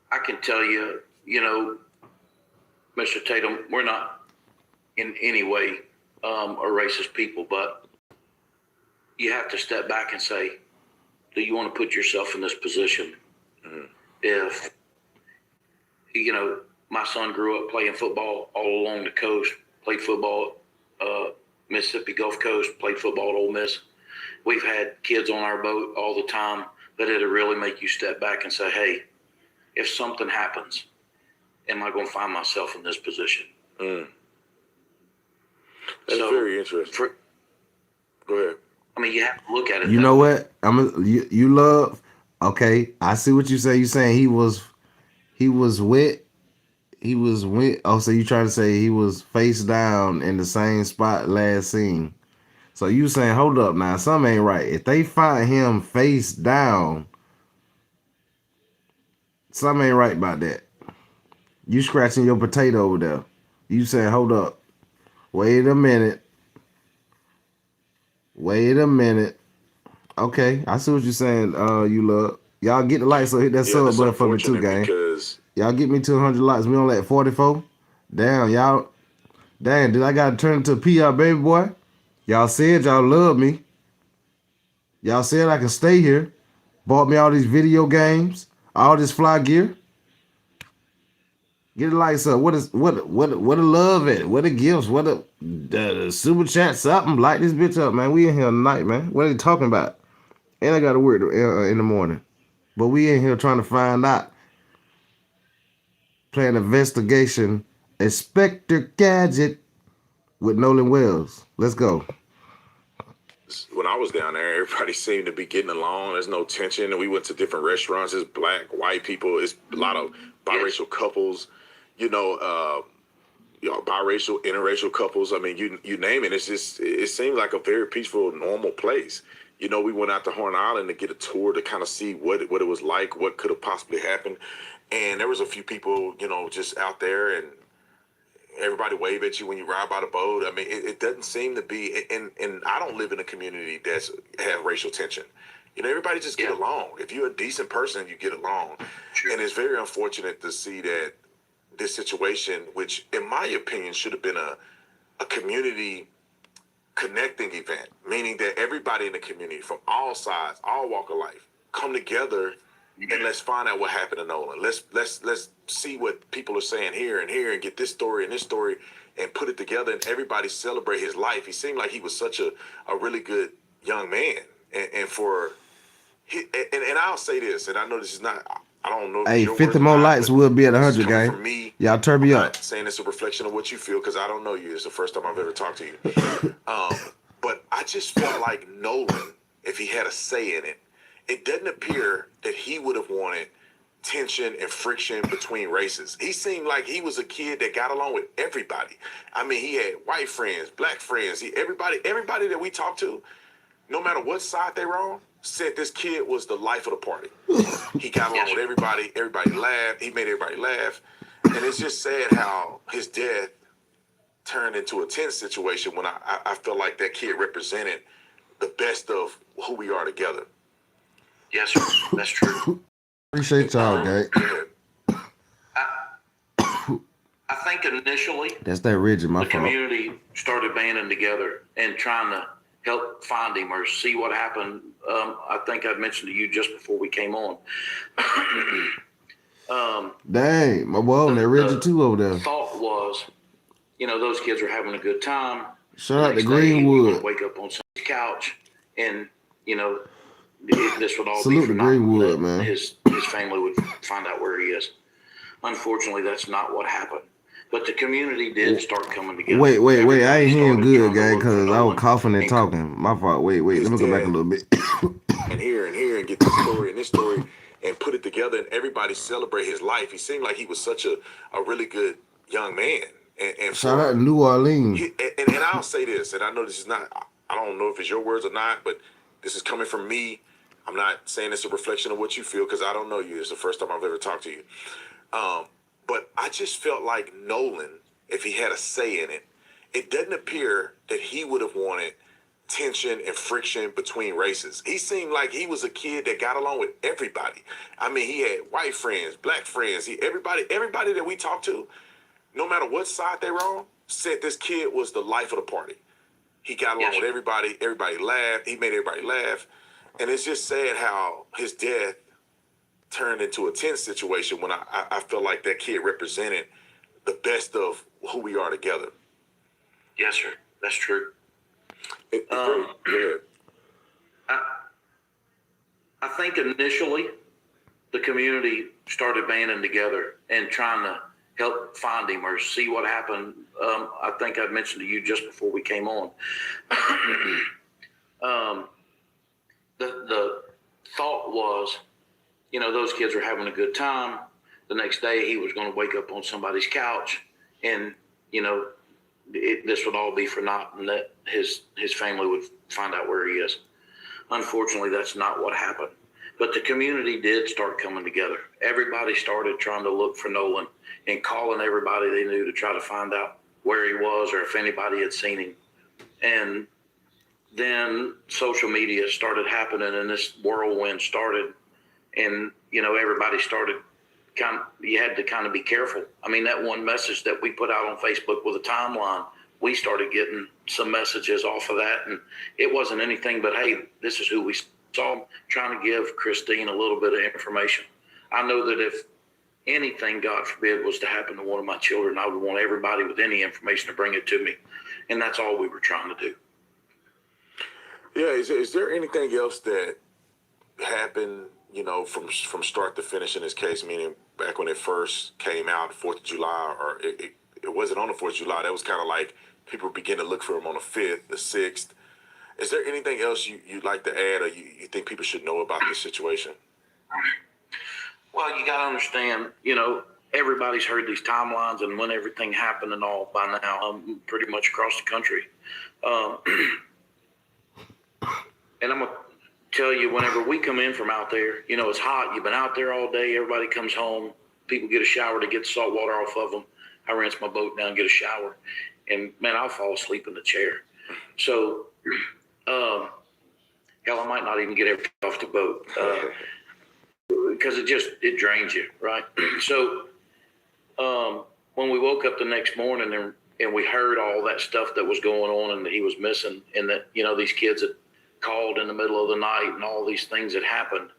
I can tell you, Mr. Tatum, we're not in any way a racist people, but you have to step back and say, do you want to put yourself in this position? Mm-hmm. If, my son grew up playing football all along the coast, played football Mississippi Gulf Coast, played football at Ole Miss. We've had kids on our boat all the time, but it'll really make you step back and say, hey, if something happens, am I going to find myself in this position? Mm. That's very interesting. Go ahead. I mean, you have to look at it. You know what? You love. Okay, I see what you say. You saying he was wet. He was wet. Oh, so you trying to say he was face down in the same spot last seen? So you saying, hold up now, something ain't right. If they find him face down, something ain't right about that. You scratching your potato over there. You saying, hold up. Wait a minute. Okay, I see what you're saying, you love. Y'all get the likes, so hit that sub button for me too, gang. Y'all get me to 100 likes. We only at 44. Damn, y'all. Damn, did I gotta turn into a PR baby boy? Y'all said y'all love me. Y'all said I can stay here. Bought me all these video games, all this fly gear. Get the likes up. What a love at? What a gifts? What a super chat? Something. Light this bitch up, man. We in here tonight, man. What are they talking about? And I got to work in the morning. But we in here trying to find out. Playing investigation. Inspector Gadget with Nolan Wells. Let's go. When I was down there, everybody seemed to be getting along. There's no tension. And we went to different restaurants. It's black, white people. It's a lot of biracial couples. Biracial, interracial couples. I mean, you name it. It's just, it seemed like a very peaceful, normal place. We went out to Horn Island to get a tour to kind of see what it was like, what could have possibly happened. And there was a few people, just out there, and everybody wave at you when you ride by the boat. I mean, it doesn't seem to be, and I don't live in a community that's have racial tension. Everybody just get along. If you're a decent person, you get along. Sure. And it's very unfortunate to see that this situation, which in my opinion should have been a community connecting event, meaning that everybody in the community from all sides, all walk of life, come together and let's find out what happened to Nolan. Let's see what people are saying here and get this story and this story and put it together and everybody celebrate his life. He seemed like he was such a really good young man. And I'll say this, and I know this is not, I don't know. Hey, 50 more likes, we'll be at 100, gang. Y'all turn me up. I'm not saying it's a reflection of what you feel because I don't know you. It's the first time I've ever talked to you. But I just felt like Nolan, if he had a say in it, it doesn't appear that he would have wanted tension and friction between races. He seemed like he was a kid that got along with everybody. I mean, he had white friends, black friends. Everybody that we talked to, no matter what side they were on, said this kid was the life of the party. He got along with everybody. Everybody laughed. He made everybody laugh. And it's just sad how his death turned into a tense situation when I felt like that kid represented the best of who we are together. Yes, sir. That's true. Appreciate y'all, gang. I think initially that's that rigid, my the fault. Community started banding together and trying to help find him or see what happened. I think I mentioned to you just before we came on. Dang, my boy, they're rigid too over there. The thought was, those kids are having a good time. Shout out to Greenwood. Wake up on some couch and, this would all salute be to Greenwood, man. His family would find out where he is. Unfortunately, that's not what happened. But the community did start coming together. Wait. I Everybody ain't hearing started good, trying to gang, look for because I was Nolan coughing and and talking. My fault. Wait. Let his me go back a dad little bit. and here and get this story and this story and put it together and everybody celebrate his life. He seemed like he was such a really good young man. And Shout out for to New Orleans. and I'll say this, and I know this is not, I don't know if it's your words or not, but this is coming from me. I'm not saying it's a reflection of what you feel because I don't know you. It's the first time I've ever talked to you. But I just felt like Nolan, if he had a say in it, it doesn't appear that he would have wanted tension and friction between races. He seemed like he was a kid that got along with everybody. I mean, he had white friends, black friends. Everybody that we talked to, no matter what side they were on, said this kid was the life of the party. He got along with everybody. Everybody laughed. He made everybody laugh. And it's just sad how his death turned into a tense situation when I felt like that kid represented the best of who we are together. yes, sir, that's true. Go ahead. I think initially the community started banding together and trying to help find him or see what happened. I think I mentioned to you just before we came on. The thought was, you know, those kids were having a good time. The next day he was going to wake up on somebody's couch and, you know, this would all be for naught and that his family would find out where he is. Unfortunately, that's not what happened. But the community did start coming together. Everybody started trying to look for Nolan and calling everybody they knew to try to find out where he was or if anybody had seen him. And then social media started happening and this whirlwind started. And, you know, everybody started you had to kind of be careful. I mean, that one message that we put out on Facebook with a timeline, we started getting some messages off of that. And it wasn't anything but, hey, this is who we saw, trying to give Christine a little bit of information. I know that if anything, God forbid, was to happen to one of my children, I would want everybody with any information to bring it to me. And that's all we were trying to do. Yeah, is there anything else that happened, you know, from start to finish in this case, meaning back when it first came out, 4th of July, or it wasn't on the 4th of July, that was kind of like people began to look for him on the 5th, the 6th. Is there anything else you'd like to add or you think people should know about this situation? Well, you got to understand, you know, everybody's heard these timelines and when everything happened and all by now, pretty much across the country. And I'm going to tell you, whenever we come in from out there, you know, it's hot. You've been out there all day. Everybody comes home. People get a shower to get the salt water off of them. I rinse my boat down, get a shower. And, man, I'll fall asleep in the chair. So, hell, I might not even get everything off the boat because it drains you, right? So when we woke up the next morning and we heard all that stuff that was going on and that he was missing and that, you know, these kids had called in the middle of the night and all these things had happened,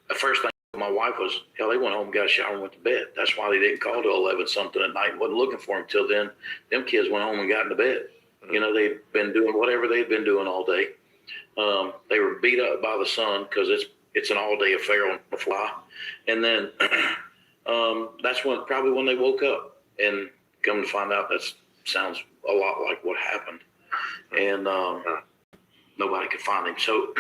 the first thing my wife was, hell, they went home, got a shower and went to bed. That's why they didn't call till 11 something at night and wasn't looking for him till then. Them kids went home and got into bed. You know, they'd been doing whatever they'd been doing all day. They were beat up by the sun because it's an all-day affair on the fly. And then that's probably when they woke up and come to find out that sounds a lot like what happened. And nobody could find him. So,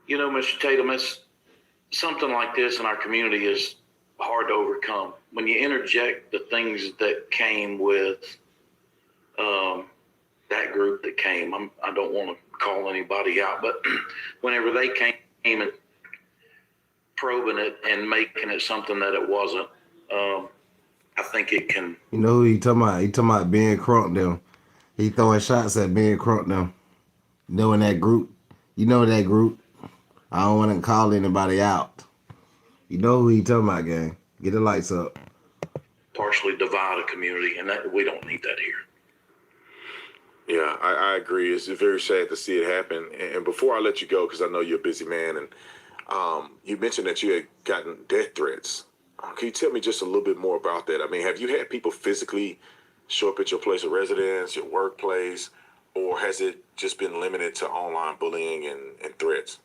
you know, Mr. Tatum, it's something like this in our community is hard to overcome. When you interject the things that came with that group that came, I don't want to call anybody out, but whenever they came and probing it and making it something that it wasn't, I think it can. You know who he talking about? He talking about Ben Crump them. He throwing shots at Ben Crump them. Knowing that group. You know that group. I don't want to call anybody out. You know who he talking about, gang. Get the lights up. Partially divide a community, and that we don't need that here. Yeah, I agree. It's very sad to see it happen. And before I let you go, because I know you're a busy man, and you mentioned that you had gotten death threats. Can you tell me just a little bit more about that? I mean, have you had people physically show up at your place of residence, your workplace, or has it just been limited to online bullying and threats?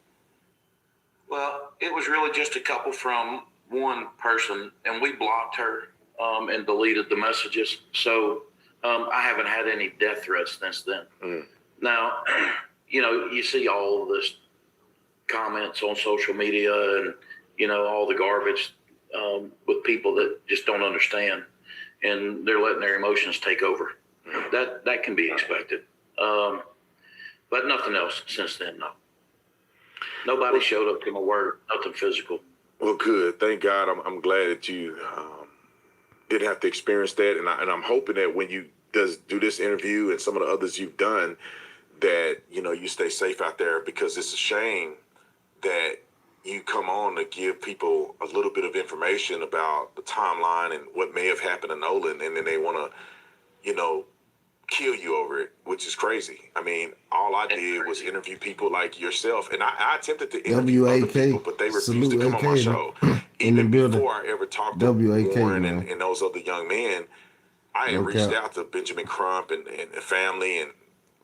Well, it was really just a couple from one person, and we blocked her. and deleted the messages. So I haven't had any death threats since then. Now, you see all of this comments on social media and, all the garbage with people that just don't understand, and they're letting their emotions take over. That can be expected. But nothing else since then, no. Nobody showed up to my work, nothing physical. Well, good. Thank God. I'm glad that you didn't have to experience that, and I'm hoping that when you do this interview and some of the others you've done, that you stay safe out there, because it's a shame that you come on to give people a little bit of information about the timeline and what may have happened to Nolan, and then they want to, kill you over it, which is crazy. I mean, all I did was interview people like yourself, and I attempted to interview other people, but they refused to come on my show. Even before I ever talked to Warren and those other young men, I had reached out to Benjamin Crump and the family, and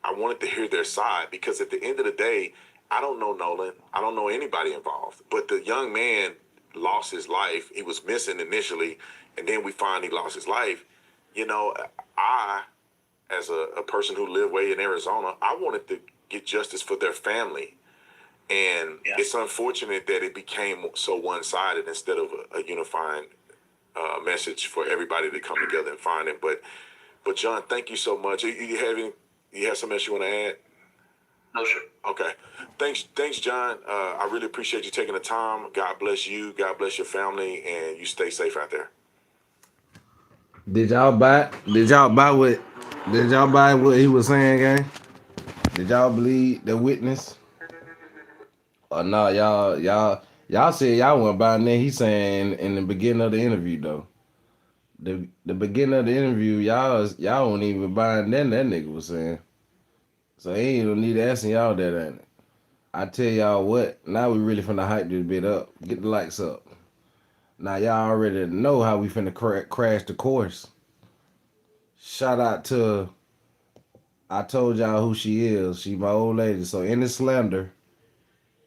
I wanted to hear their side, because at the end of the day, I don't know Nolan. I don't know anybody involved. But the young man lost his life. He was missing initially, and then we finally lost his life. I, as a person who lived way in Arizona, I wanted to get justice for their family. And it's unfortunate that it became so one-sided instead of a unifying message for everybody to come together and find him. But John, thank you so much. You have something else you want to add? No, sir. Okay. Thanks, John. I really appreciate you taking the time. God bless you. God bless your family, and you stay safe out there. Did y'all buy what he was saying, gang? Did y'all believe the witness? Or no, y'all said y'all weren't buying that. He saying in the beginning of the interview though. The beginning of the interview, y'all weren't even buying that nigga was saying. So he ain't no need asking y'all that, ain't it? I tell y'all what, now we really finna hype this bit up. Get the likes up. Now y'all already know how we finna crash the course. Shout out to, I told y'all who she is. She my old lady. So any slander,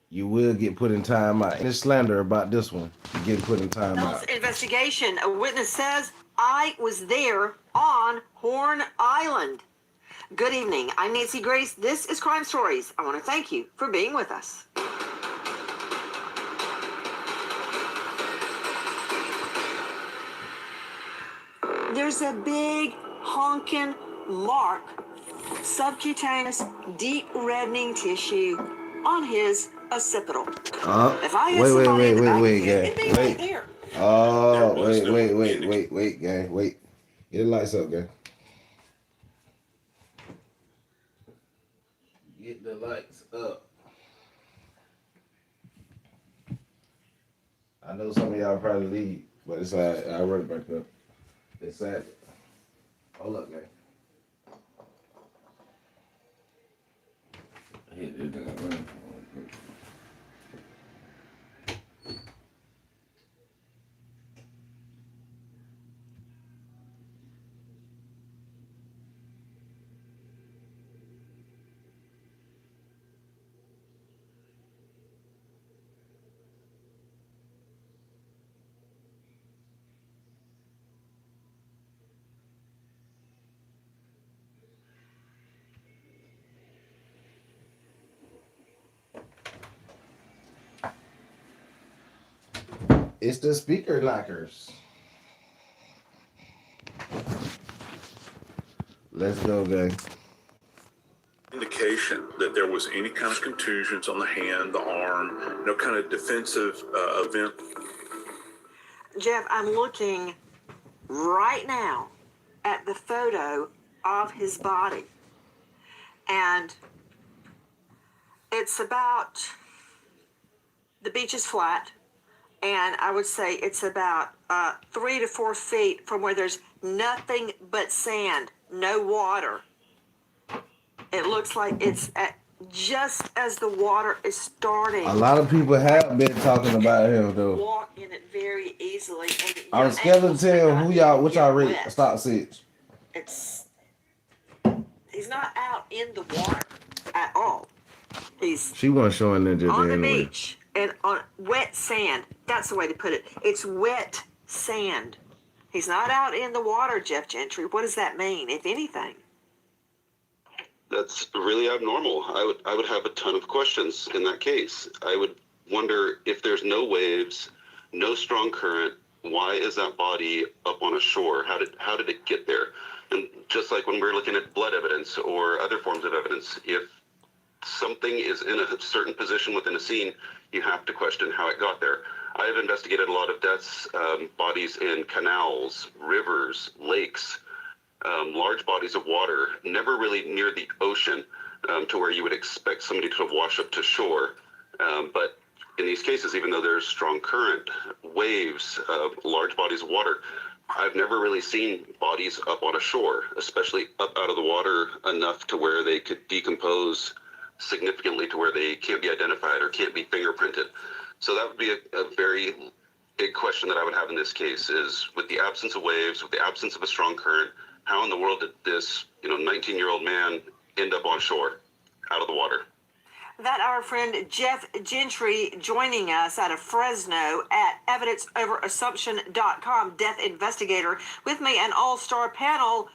you will get put in time out. Any slander about this one, you get put in time out. Investigation. A witness says, I was there on Horn Island. Good evening. I'm Nancy Grace. This is Crime Stories. I want to thank you for being with us. There's a big honking mark, subcutaneous deep reddening tissue on his occipital. If I had somebody in the back of the head, it'd be right there. Oh, wait, gang, wait. Get the lights up, gang. Get the lights up. I know some of y'all probably leave, but it's alright. I run it back up. It's sad. Hold up, gang. Hit it down. It's the speaker knockers. Let's go, gang. Indication that there was any kind of contusions on the hand, the arm, no kind of defensive event. Jeff, I'm looking right now at the photo of his body. And it's about, the beach is flat. And I would say it's about 3 to 4 feet from where there's nothing but sand, no water. It looks like it's just as the water is starting. A lot of people have been talking about him, though. Walk in it very easily. And I was scared to tell what y'all rate stock six. He's not out in the water at all. She wasn't showing that just on the anyway. Beach and on wet sand. That's the way to put it. It's wet sand. He's not out in the water, Jeff Gentry. What does that mean, if anything? That's really abnormal. I would have a ton of questions in that case. I would wonder if there's no waves, no strong current, why is that body up on a shore? How did it get there? And just like when we're looking at blood evidence or other forms of evidence, if something is in a certain position within a scene, you have to question how it got there. I have investigated a lot of deaths, bodies in canals, rivers, lakes, large bodies of water, never really near the ocean, to where you would expect somebody to wash up to shore. But in these cases, even though there's strong current, waves, large bodies of water, I've never really seen bodies up on a shore, especially up out of the water enough to where they could decompose significantly to where they can't be identified or can't be fingerprinted. So that would be a very big question that I would have in this case is, with the absence of waves, with the absence of a strong current, how in the world did this 19-year-old man end up on shore out of the water? That our friend Jeff Gentry joining us out of Fresno at evidenceoverassumption.com, death investigator, with me, an all-star panel.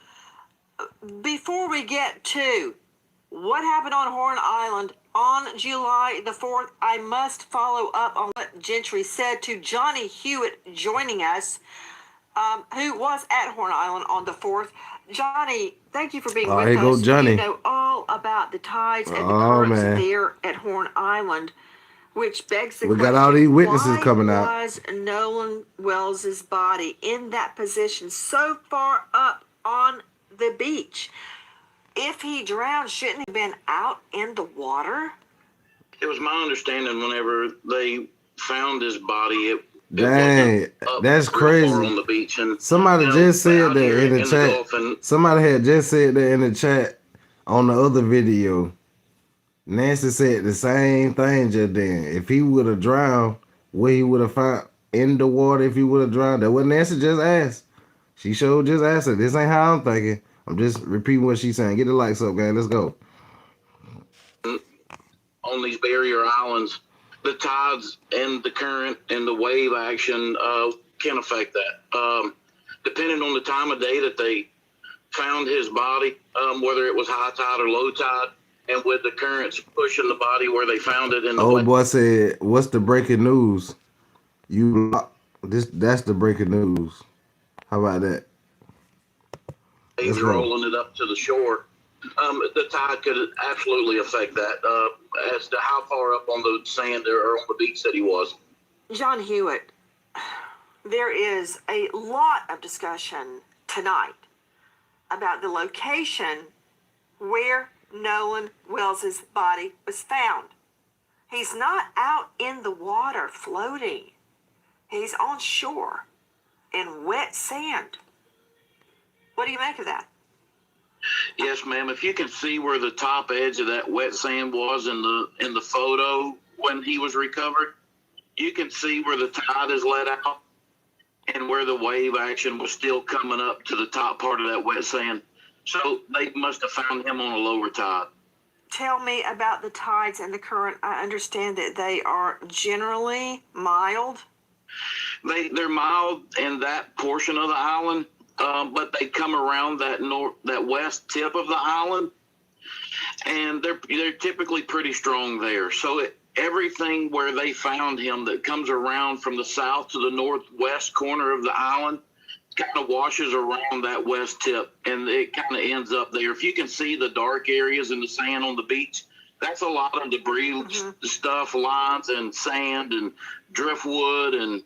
Before we get to what happened on Horn Island on July the 4th, I must follow up on what Gentry said to Johnny Hewitt joining us, who was at Horn Island on the 4th. Johnny, thank you for being with here us. go Johnny. You know all about the tides and the currents there at Horn Island, which begs the question, got all these witnesses why coming out. was Nolan Wells's body in that position so far up on the beach? If he drowned, shouldn't he have been out in the water? It was my understanding whenever they found his body, Dang, that's crazy. on the beach. And, somebody just said that in the chat. And Somebody had just said that in the chat on the other video. Nancy said the same thing just then. If he would have drowned, where he would have found in the water if he would have drowned. That what Nancy just asked. She sure just asked it. This ain't how I'm thinking. I'm just repeating what she's saying. Get the lights up, gang. Let's go. on these barrier islands, the tides and the current and the wave action can affect that. Depending on the time of day that they found his body, whether it was high tide or low tide, and with the currents pushing the body where they found it in the old boy said, "What's the breaking news?" That's the breaking news. How about that? Waves rolling it up to the shore. The tide could absolutely affect that as to how far up on the sand or on the beach that he was. John Hewitt, there is a lot of discussion tonight about the location where Nolan Wells's body was found. He's not out in the water floating. He's on shore in wet sand. What do you make of that? Yes, ma'am. If you can see where the top edge of that wet sand was in the photo when he was recovered, you can see where the tide is let out and where the wave action was still coming up to the top part of that wet sand. So they must have found him on a lower tide. Tell me about the tides and the current. I understand that they are generally mild. They're mild in that portion of the island, but they come around that west tip of the island, and they're typically pretty strong there. So everything where they found him that comes around from the south to the northwest corner of the island kind of washes around that west tip, and it kind of ends up there. If you can see the dark areas in the sand on the beach, that's a lot of debris stuff, lines and sand and driftwood and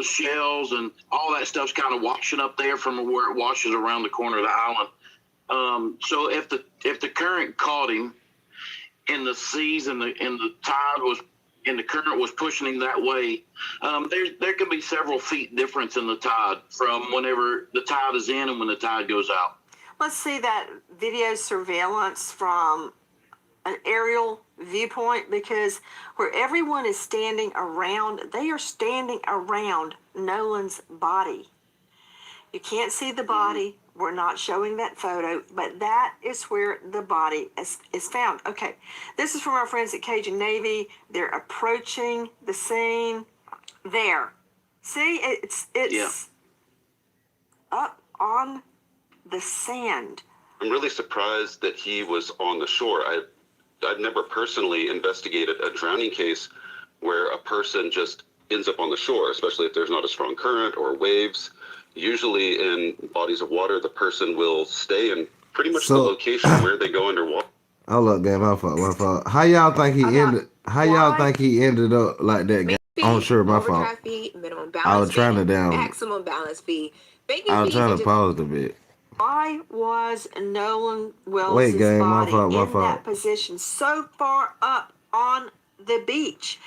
shells and all that stuff's kind of washing up there from where it washes around the corner of the island. So if the current caught him in the seas and the tide was and the current was pushing him that way, there could be several feet difference in the tide from whenever the tide is in and when the tide goes out. Let's see that video surveillance from an aerial viewpoint, because where everyone is standing around, they are standing around Nolan's body. You can't see the body. We're not showing that photo, but that is where the body is found. Okay, this is from our friends at Cajun Navy. They're approaching the scene there. See, it's up on the sand. I'm really surprised that he was on the shore. I've never personally investigated a drowning case where a person just ends up on the shore, especially if there's not a strong current or waves. Usually in bodies of water, the person will stay in pretty much the location where they go underwater. Hold up, game. My fault. How y'all think he ended? How y'all think he ended up like that? Game? I'm sure my fault. Overdraft fee, minimum balance I was trying to maximum balance fee. I was trying to pause a bit. Why was Nolan Wells' Wait, gang, my body fault. in that position so far up on the beach?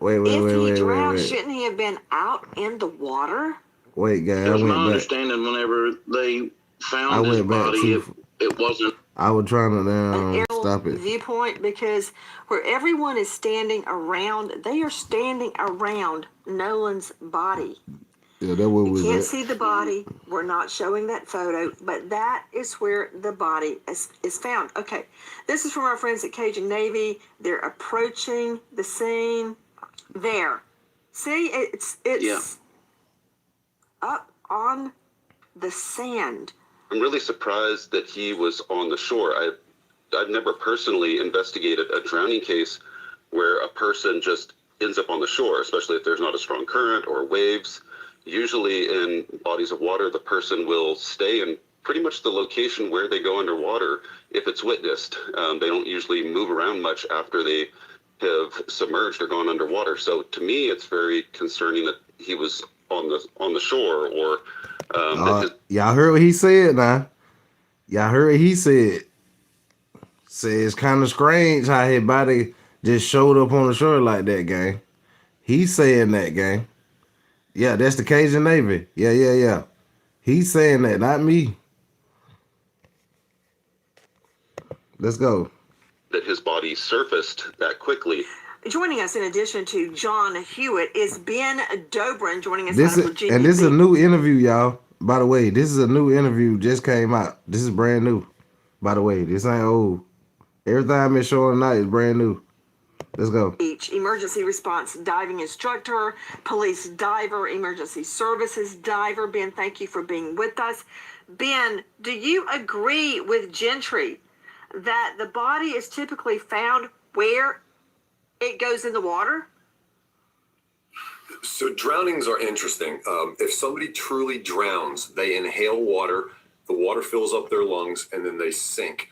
Wait. If he drowned, shouldn't he have been out in the water? Wait, gang. It was my understanding whenever they found his body, it wasn't. I was trying to stop it. Viewpoint, because where everyone is standing around, they are standing around Nolan's body. Yeah, that what you was can't at. see the body. We're not showing that photo, but that is where the body is found. Okay, this is from our friends at Cajun Navy. They're approaching the scene. There, see, it's up on the sand. I'm really surprised that he was on the shore. I've never personally investigated a drowning case where a person just ends up on the shore, especially if there's not a strong current or waves. Usually in bodies of water, the person will stay in pretty much the location where they go underwater if it's witnessed. They don't usually move around much after they have submerged or gone underwater. So to me, it's very concerning that he was on the shore, or y'all heard what he said now. Y'all heard what he said. Say it's kind of strange how his body just showed up on the shore like that, gang. He's saying that, gang. Yeah, that's the Cajun Navy. Yeah. He's saying that, not me. Let's go. That his body surfaced that quickly. Joining us in addition to John Hewitt is Ben Dobrin, joining us out of Virginia. And this is a new interview, y'all. By the way, this is a new interview, just came out. This is brand new. By the way, this ain't old. Everything I've been showing tonight is brand new. Let's go. Each emergency response diving instructor, police diver, emergency services diver. Ben, thank you for being with us. Ben, do you agree with Gentry that the body is typically found where it goes in the water? So drownings are interesting. If somebody truly drowns, they inhale water, the water fills up their lungs, and then they sink.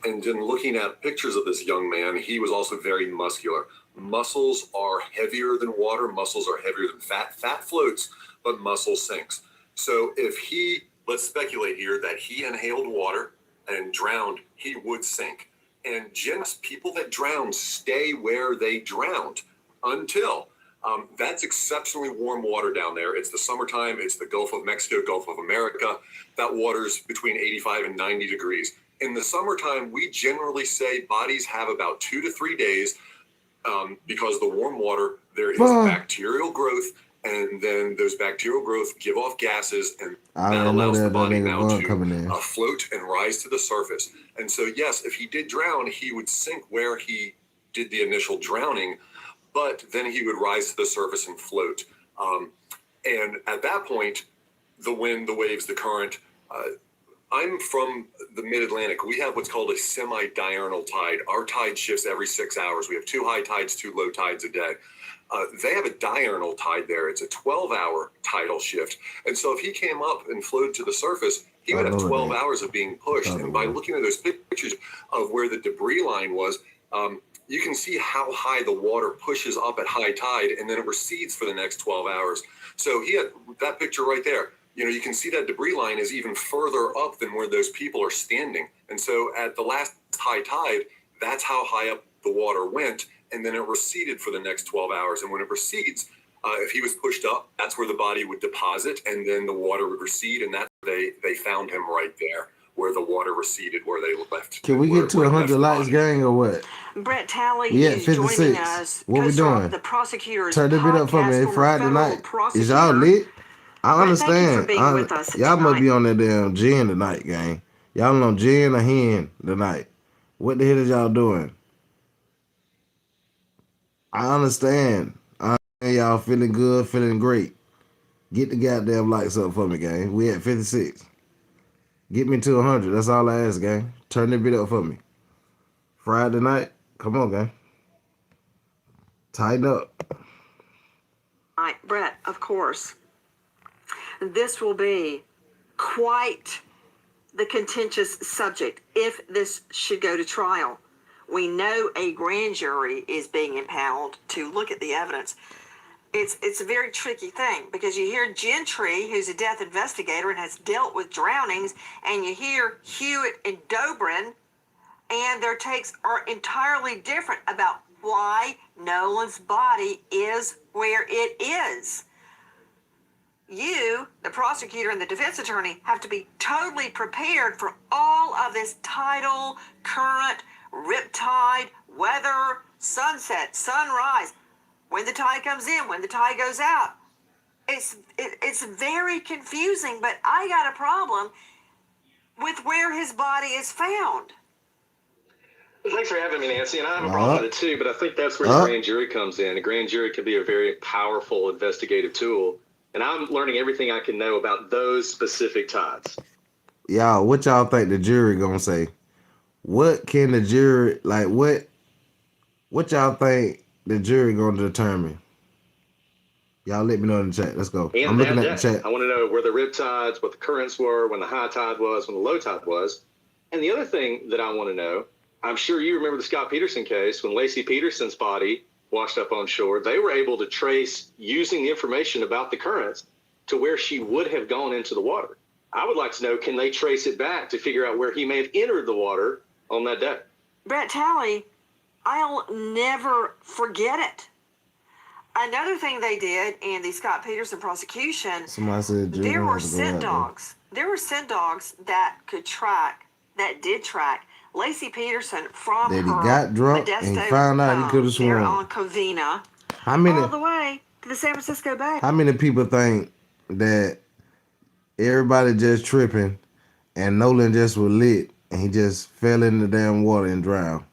And in looking at pictures of this young man, he was also very muscular. Muscles are heavier than water. Muscles are heavier than fat. Fat floats, but muscle sinks. So if he, let's speculate here, that he inhaled water and drowned, he would sink. And people that drown stay where they drowned until that's exceptionally warm water down there. It's the summertime. It's the Gulf of Mexico, Gulf of America. That water's between 85 and 90 degrees. In the summertime, we generally say bodies have about 2 to 3 days because the warm water, there is bacterial growth, and then those bacterial growth give off gases, and that allows the body now to float and rise to the surface. And so, yes, if he did drown, he would sink where he did the initial drowning, but then he would rise to the surface and float. And at that point, the wind, the waves, the current, I'm from the mid-Atlantic. We have what's called a semi-diurnal tide. Our tide shifts every 6 hours. We have 2 high tides, 2 low tides a day. They have a diurnal tide there. It's a 12-hour tidal shift. And so if he came up and floated to the surface, he would have 12 hours of being pushed. And by looking at those pictures of where the debris line was, you can see how high the water pushes up at high tide, and then it recedes for the next 12 hours. So he had that picture right there. You know, you can see that debris line is even further up than where those people are standing. And so at the last high tide, that's how high up the water went. And then it receded for the next 12 hours. And when it recedes, if he was pushed up, that's where the body would deposit, and then the water would recede. And that they found him right there where the water receded, where they left. Can we get to 100 likes, gang, or what? Brett Talley is 56. joining us. What we doing? The prosecutors Turn the bit up for me. It's Friday night. Is y'all lit? I understand. Y'all must be on that damn gin tonight, gang. Y'all on gin or hen tonight. What the hell is y'all doing? I understand. Y'all feeling good, feeling great. Get the goddamn likes up for me, gang. We at 56. Get me to 100. That's all I ask, gang. Turn the video up for me. Friday night. Come on, gang. Tighten up. All right, Brett, of course, this will be quite the contentious subject if this should go to trial. We know a grand jury is being impaneled to look at the evidence. It's a very tricky thing because you hear Gentry, who's a death investigator and has dealt with drownings, and you hear Hewitt and Dobrin, and their takes are entirely different about why Nolan's body is where it is. You, the prosecutor and the defense attorney, have to be totally prepared for all of this tidal, current, riptide, weather, sunset, sunrise, when the tide comes in, when the tide goes out. It's very confusing, but I got a problem with where his body is found. Thanks for having me, Nancy, and I have a problem with it too, but I think that's where the grand jury comes in. The grand jury can be a very powerful investigative tool, and I'm learning everything I can know about those specific tides. Y'all, what y'all think the jury gonna say? What can the jury, like, what y'all think the jury gonna determine? Y'all let me know in the chat. Let's go. And I'm looking at the day, chat. I want to know where the rip tides, what the currents were, when the high tide was, when the low tide was. And the other thing that I want to know, I'm sure you remember the Scott Peterson case, when Lacey Peterson's body washed up on shore, they were able to trace, using the information about the currents, to where she would have gone into the water. I would like to know, can they trace it back to figure out where he may have entered the water on that day? Brett Talley, I'll never forget it. Another thing they did in the Scott Peterson prosecution, Somebody said there were scent dogs. There were scent dogs that could track, that did track Lacey Peterson from that he her got drunk Modesto, and found out he could have there sworn. on Covina, How many? all the way to the San Francisco Bay. How many people think that everybody just tripping and Nolan just was lit and he just fell in the damn water and drowned?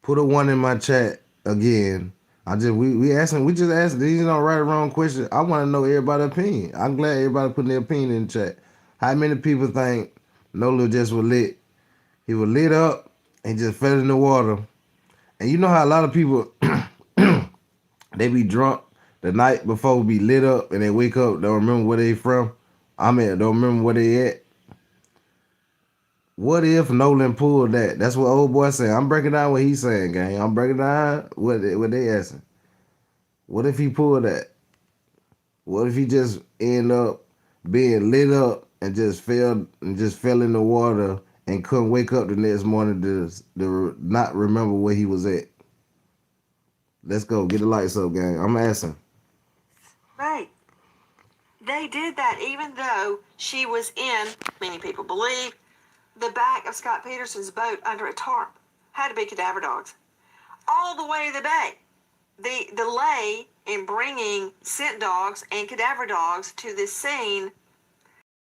Put a 1 in my chat again. We just asking these don't right or wrong questions. I want to know everybody's opinion. I'm glad everybody putting their opinion in the chat. How many people think Nolan just was lit? He was lit up and just fell in the water. And you know how a lot of people they be drunk the night before, be lit up, and they wake up, don't remember where they from. Don't remember where they at. What if Nolan pulled that? That's what old boy saying. I'm breaking down what he's saying, gang. I'm breaking down what they asking. What if he pulled that? What if he just end up being lit up and just fell in the water and couldn't wake up the next morning to not remember where he was at? Let's go. Get the lights up, gang. I'm asking. Right. They did that even though she was in, many people believe, the back of Scott Peterson's boat under a tarp. Had to be cadaver dogs. All the way to the bay. The delay in bringing scent dogs and cadaver dogs to this scene,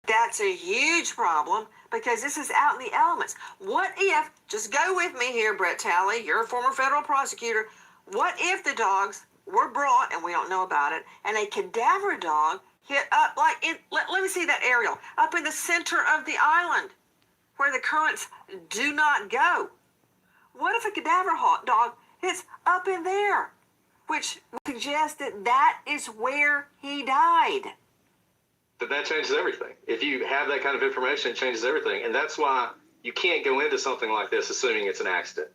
that's a huge problem because this is out in the elements. What if, just go with me here, Brett Talley, you're a former federal prosecutor, what if the dogs were brought, and we don't know about it, and a cadaver dog hit up, like, let me see that aerial, up in the center of the island where the currents do not go? What if a cadaver dog hits up in there, which suggests that is where he died? But that changes everything. If you have that kind of information, it changes everything. And that's why you can't go into something like this assuming it's an accident.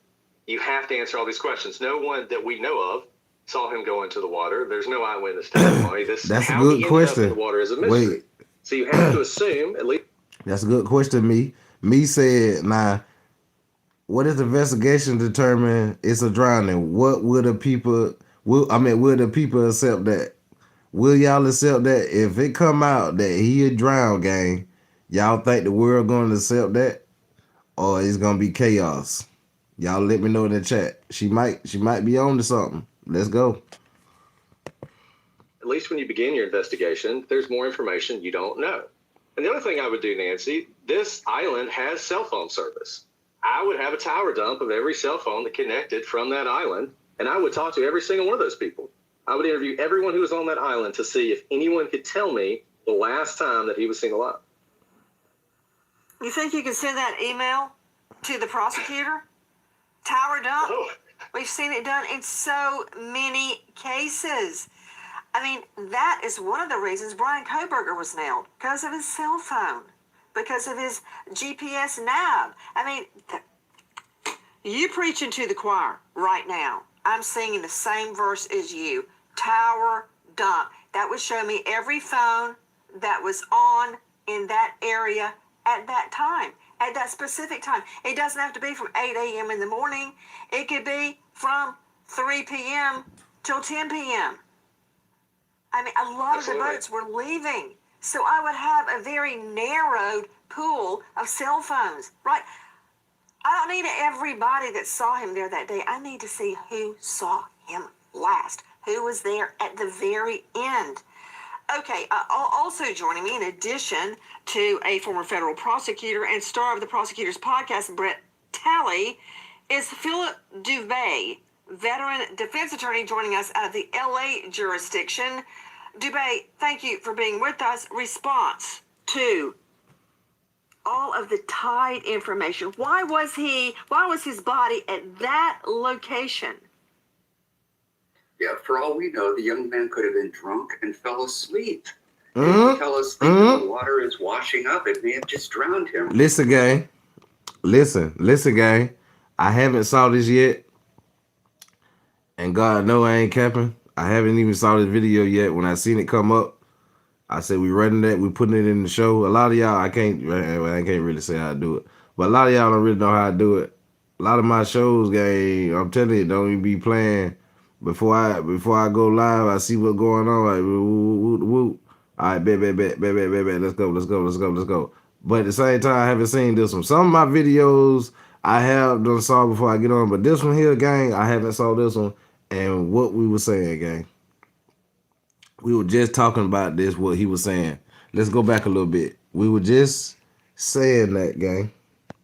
You have to answer all these questions. No one that we know of saw him go into the water. There's no eyewitness testimony. That's a how good he ended question. up in the water is a mystery. Wait. So you have to assume, at least. That's a good question, me. Me said, now, what if the investigation determine it's a drowning? What would the people, will the people accept that? Will y'all accept that? If it come out that he a drowned, gang, y'all think the world gonna accept that? Or it's gonna be chaos? Y'all let me know in the chat. She might be on to something. Let's go. At least when you begin your investigation, there's more information you don't know. And the other thing I would do, Nancy, this island has cell phone service. I would have a tower dump of every cell phone that connected from that island, and I would talk to every single one of those people. I would interview everyone who was on that island to see if anyone could tell me the last time that he was seen alive. You think you can send that email to the prosecutor? Tower dump? Oh. We've seen it done in so many cases. I mean, that is one of the reasons Brian Kohberger was nailed, because of his cell phone, because of his GPS nav. I mean, you preaching to the choir right now. I'm singing the same verse as you. Tower dump. That would show me every phone that was on in that area at that time, at that specific time. It doesn't have to be from 8 a.m. in the morning. It could be from 3 p.m. till 10 p.m. I mean, a lot of the boats were leaving. So I would have a very narrowed pool of cell phones, right? I don't need everybody that saw him there that day. I need to see who saw him last, who was there at the very end. Okay, also joining me, in addition to a former federal prosecutor and star of the Prosecutors Podcast, Brett Talley, is Philip Dubé, veteran defense attorney joining us out of the LA jurisdiction. Dubé, thank you for being with us. Response to all of the tied information. Why was his body at that location? Yeah, for all we know, the young man could have been drunk and fell asleep. And if he fell asleep and the water is washing up, it may have just drowned him. Listen, gang. Listen, gang. I haven't saw this yet. And God know I ain't capping. I haven't even saw this video yet. When I seen it come up, I said we running that, we putting it in the show. A lot of y'all, I can't really say how to do it. But a lot of y'all don't really know how to do it. A lot of my shows, gang, I'm telling you, don't even be playing. Before I go live, I see what's going on. Like, woo. All right, bet. Let's go. But at the same time, I haven't seen this one. Some of my videos I have done saw before I get on. But this one here, gang, I haven't saw this one. And what we were saying, gang. We were just talking about this, what he was saying. Let's go back a little bit. We were just saying that, gang.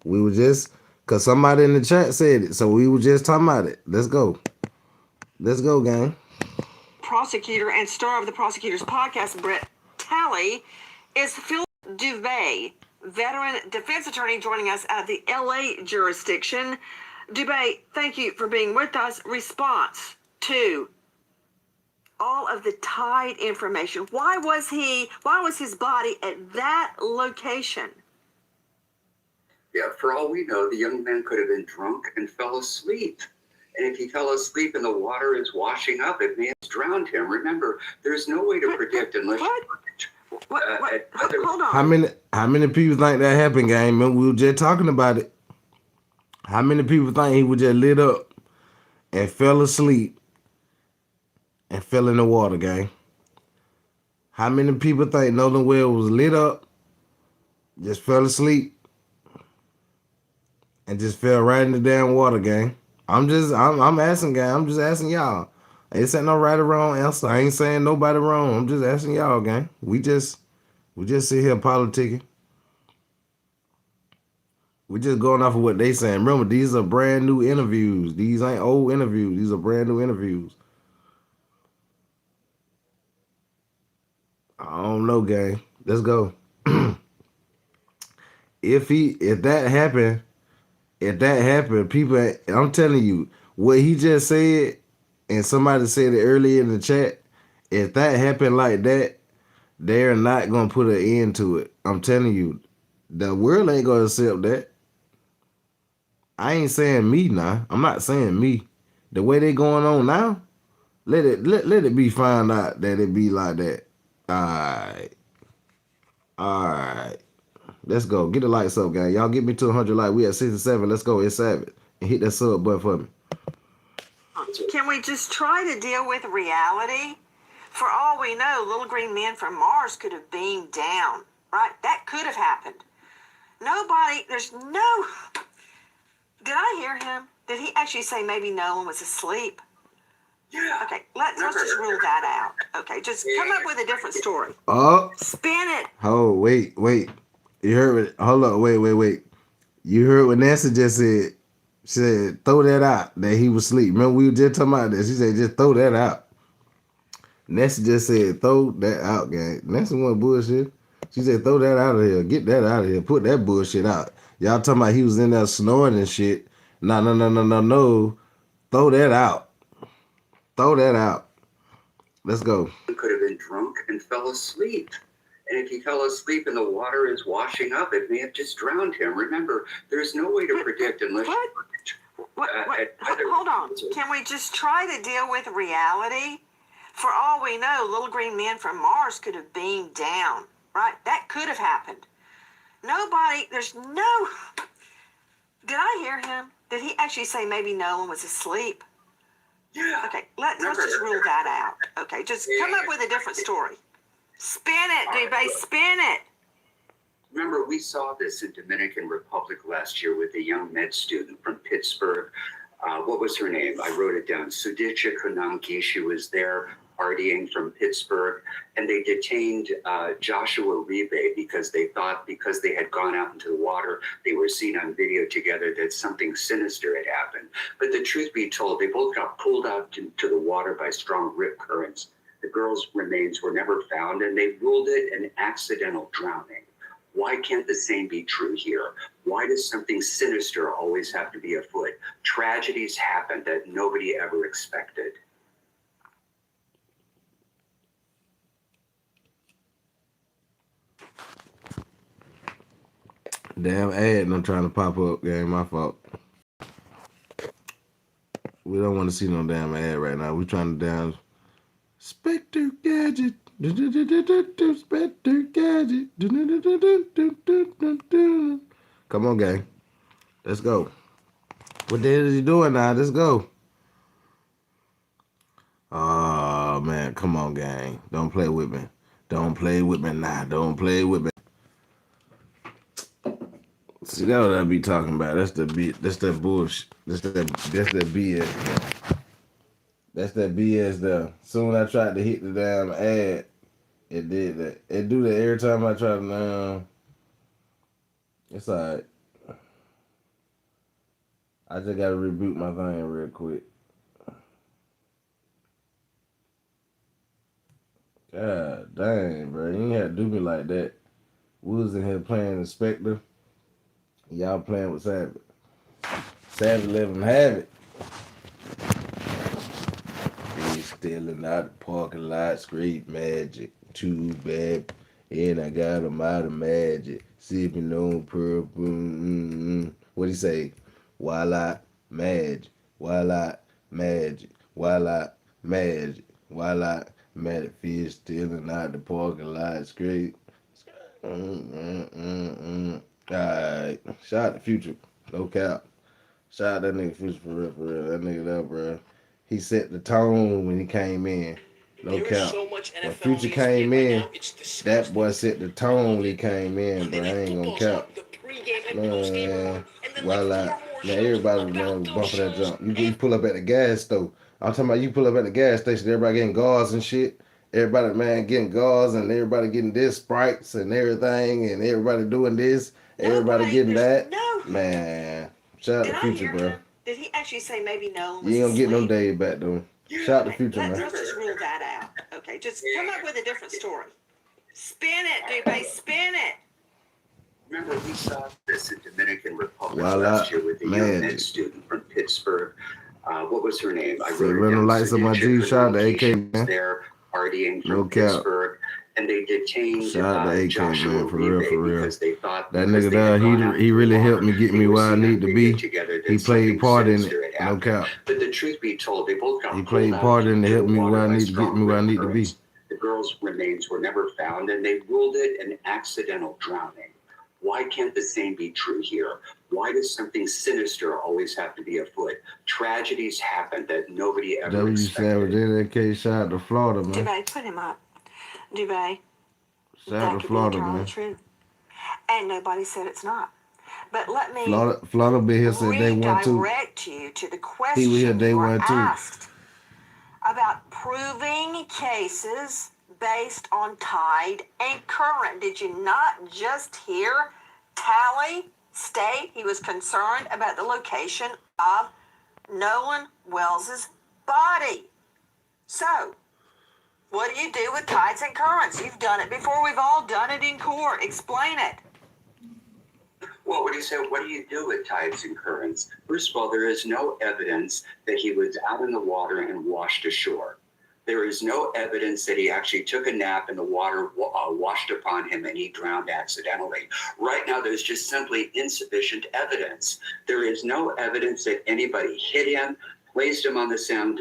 We were just, because somebody in the chat said it. So we were just talking about it. Let's go. Let's go, gang. Prosecutor and star of the Prosecutors Podcast, Brett Talley, is Philip Dubé, veteran defense attorney joining us out of the LA jurisdiction. Dubé, thank you for being with us. Response to all of the tied information. Why was his body at that location? Yeah, for all we know, the young man could have been drunk and fell asleep. And if he fell asleep and the water is washing up, it may have drowned him. Remember, there's no way to predict unless Hold on. How many people think that happened, gang? Remember, we were just talking about it. How many people think he was just lit up and fell asleep and fell in the water, gang? How many people think Nolan Well was lit up, just fell asleep, and just fell right in the damn water, gang? I'm asking, gang. I'm just asking y'all. It's ain't no right or wrong answer. I ain't saying nobody wrong. I'm just asking y'all, gang. We just sit here politicking. We just going off of what they saying. Remember, these are brand new interviews. These ain't old interviews. These are brand new interviews. I don't know, gang. Let's go. If that happened, people, I'm telling you, what he just said, and somebody said it earlier in the chat, if that happened like that, they're not going to put an end to it. I'm telling you, the world ain't going to accept that. I ain't saying me now. I'm not saying me. The way they going on now, let it be found out that it be like that. All right. Let's go. Get the lights up, gang. Y'all get me to 100 likes. We at 67. Let's go. It's Savage. And hit that sub button for me. Can we just try to deal with reality? For all we know, little green men from Mars could have beamed down, right? That could have happened. Did I hear him? Did he actually say maybe Nolan was asleep? Yeah. Okay, let's just rule that out. Okay, just come up with a different story. Oh. Spin it. Oh, wait. You heard it. Hold up. Wait. You heard what Nancy just said. She said, throw that out, that he was asleep. Remember, we were just talking about this. She said, just throw that out. Nancy just said, throw that out, gang. Nancy want bullshit. She said, throw that out of here. Get that out of here. Put that bullshit out. Y'all talking about he was in there snoring and shit. No. Throw that out. Throw that out. Let's go. He could have been drunk and fell asleep. And if he fell asleep and the water is washing up, it may have just drowned him. Remember, there's no way to predict unless What? Hold on. Can we just try to deal with reality? For all we know, little green men from Mars could have beamed down, right? That could have happened. There's no... Did I hear him? Did he actually say maybe Nolan was asleep? Yeah. Okay, let's just rule that out. Okay, just come up with a different story. Spin it, Dubé, spin it. Remember, we saw this in Dominican Republic last year with a young med student from Pittsburgh. What was her name? I wrote it down. Sudicha Konanki. She was there partying from Pittsburgh. And they detained Joshua Ribe because they thought because they had gone out into the water, they were seen on video together, that something sinister had happened. But the truth be told, they both got pulled out into the water by strong rip currents. The girl's remains were never found, and they ruled it an accidental drowning. Why can't the same be true here? Why does something sinister always have to be afoot? Tragedies happen that nobody ever expected. Damn ad I'm trying to pop up, gang. My fault. We don't want to see no damn ad right now. We trying to down Spectre Gadget. Spectre Gadget. Come on, gang. Let's go. What the hell is he doing now? Let's go. Oh, man. Come on, gang. Don't play with me. Don't play with me now. Don't play with me. See, that's what I be talking about. That's that bullshit. That's that BS. That's that BS there. Soon I tried to hit the damn ad, it did that. It do that every time I try to it's alright. I just gotta reboot my thing real quick. God dang, bro. You ain't had to do me like that. We was in here playing Inspector. Y'all playing with Savage. Savage let him have it. He's stealing out the parking lot, street magic. Too bad. And I got him out of magic. Sipping on purple. What'd he say? Voila, magic. Voila, magic. Voila, magic. Voila, magic. Fish stealing out the parking lot, street. Alright. Shout out to Future. No cap. Shout out that nigga Future for real, for real. That nigga there, bro. He set the tone when he came in. No cap. When Future came in, that boy set the tone when he came in, bro. I ain't gonna cap. Man, voila. Man, everybody man was bumping that jump. You pull up at the gas store. I'm talking about you pull up at the gas station, everybody getting gauze and shit. Everybody, man, getting gauze and everybody getting this Sprites and everything and everybody doing this. Everybody getting that. Man, shout out to Future, bro. Did he actually say maybe Nolan was You ain't gonna get no asleep? day back, though. Shout out to Future, man. Let's just rule that out. Okay, just come up with a different story. Spin it, Dubé, spin it. Remember, we saw this in Dominican Republic last year with a young med student from Pittsburgh. What was her name? I wrote it down. Lights on my G. Shout out to AK, man. There partying from Pittsburgh, and they detained Joshua man, for real, for real. because they thought that nigga there, he really helped me get me where I need to be. He played part in it, no cap. But the truth be told, they both got he played part in it to help me where I need to get me where I need to be. The girl's remains were never found, and they ruled it an accidental drowning. Why can't the same be true here? Why does something sinister always have to be afoot? Tragedies happen that nobody ever expected. WC shout out to Florida, man. Dubé, put him up. Dubé. Shout out to Florida, man. True. And nobody said it's not. But let me Florida be here since day one, too. Redirect you to the question he was here day you were one, asked about proving cases based on tide and current. Did you not just hear Tally state he was concerned about the location of Nolan Wells's body? So, What do you do with tides and currents? You've done it before. We've all done it in court. Explain it. Well, what do you do with tides and currents? First of all, there is no evidence that he was out in the water and washed ashore. There is no evidence that he actually took a nap and the water washed upon him and he drowned accidentally. Right now, there's just simply insufficient evidence. There is no evidence that anybody hit him, placed him on the sand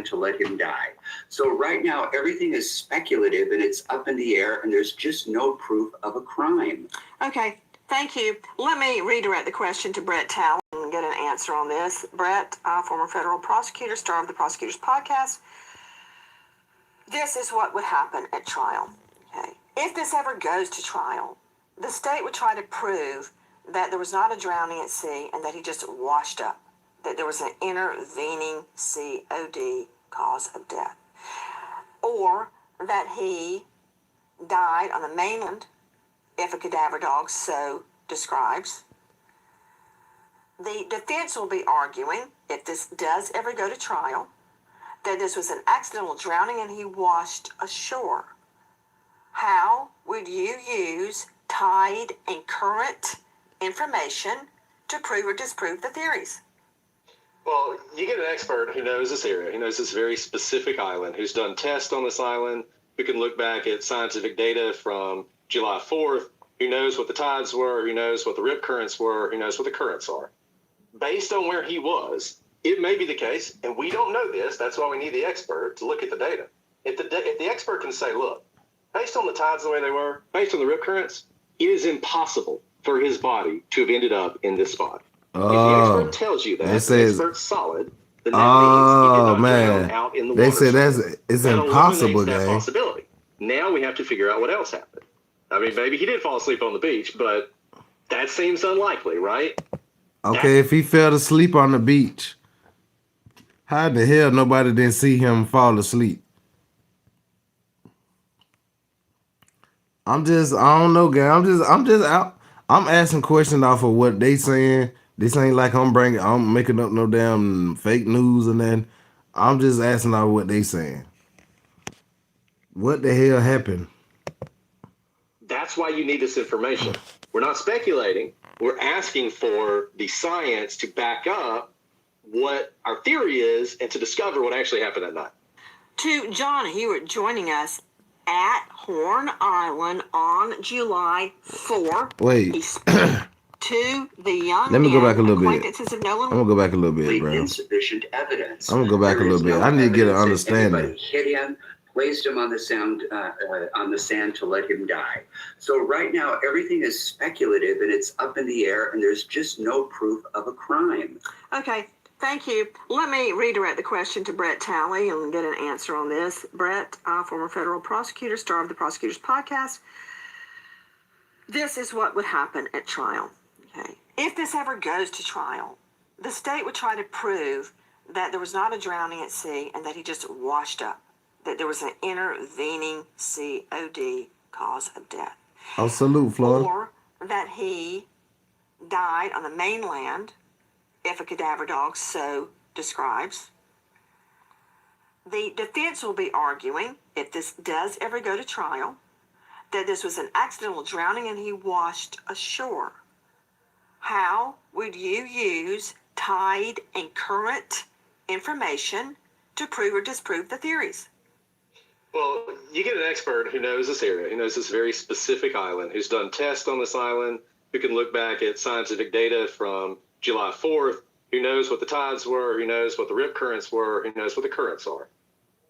to let him die. So right now, everything is speculative and it's up in the air, and there's just no proof of a crime. Okay, thank you. Let me redirect the question to Brett Talley and get an answer on this. Brett, former federal prosecutor, star of the Prosecutor's Podcast. This is what would happen at trial. Okay, if this ever goes to trial, the state would try to prove that there was not a drowning at sea and that he just washed up, that there was an intervening COD, cause of death, or that he died on the mainland, if a cadaver dog so describes. The defense will be arguing, if this does ever go to trial, that this was an accidental drowning and he washed ashore. How would you use tide and current information to prove or disprove the theories? Well, you get an expert who knows this area, who knows this very specific island, who's done tests on this island, who can look back at scientific data from July 4th, who knows what the tides were, who knows what the rip currents were, who knows what the currents are. Based on where he was, it may be the case, and we don't know this, that's why we need the expert to look at the data. If the expert can say, look, based on the tides the way they were, based on the rip currents, it is impossible for his body to have ended up in this spot. If the expert tells you that, the expert's solid, then that means he did not drown out in the water. They said it's impossible, that possibility. Now we have to figure out what else happened. I mean, maybe he did fall asleep on the beach, but that seems unlikely, right? Okay, if he fell asleep on the beach, how the hell nobody didn't see him fall asleep? I don't know, guy. I'm just out. I'm asking questions off of what they saying. This ain't like I'm making up no damn fake news and then I'm just asking off what they saying. What the hell happened? That's why you need this information. We're not speculating. We're asking for the science to back up what our theory is and to discover what actually happened that night. To John Hewitt joining us at Horn Island on July 4. Wait. He spoke to the young Let me go back a little bit. acquaintances of Nolan. I'm gonna go back a little bit, bro. Insufficient evidence. I'm gonna go back a little bit. I need to get an understanding. Anybody hit him, placed him on the sand to let him die. So right now, everything is speculative and it's up in the air, and there's just no proof of a crime. Okay, thank you. Let me redirect the question to Brett Talley and get an answer on this. Brett, former federal prosecutor, star of the Prosecutor's Podcast. This is what would happen at trial. Okay, if this ever goes to trial, the state would try to prove that there was not a drowning at sea and that he just washed up, that there was an intervening COD, cause of death. Oh, salute, Florida. Or that he died on the mainland, if a cadaver dog so describes. The defense will be arguing, if this does ever go to trial, that this was an accidental drowning and he washed ashore. How would you use tide and current information to prove or disprove the theories? Well, you get an expert who knows this area, who knows this very specific island, who's done tests on this island, who can look back at scientific data from July 4th, who knows what the tides were, who knows what the rip currents were, who knows what the currents are.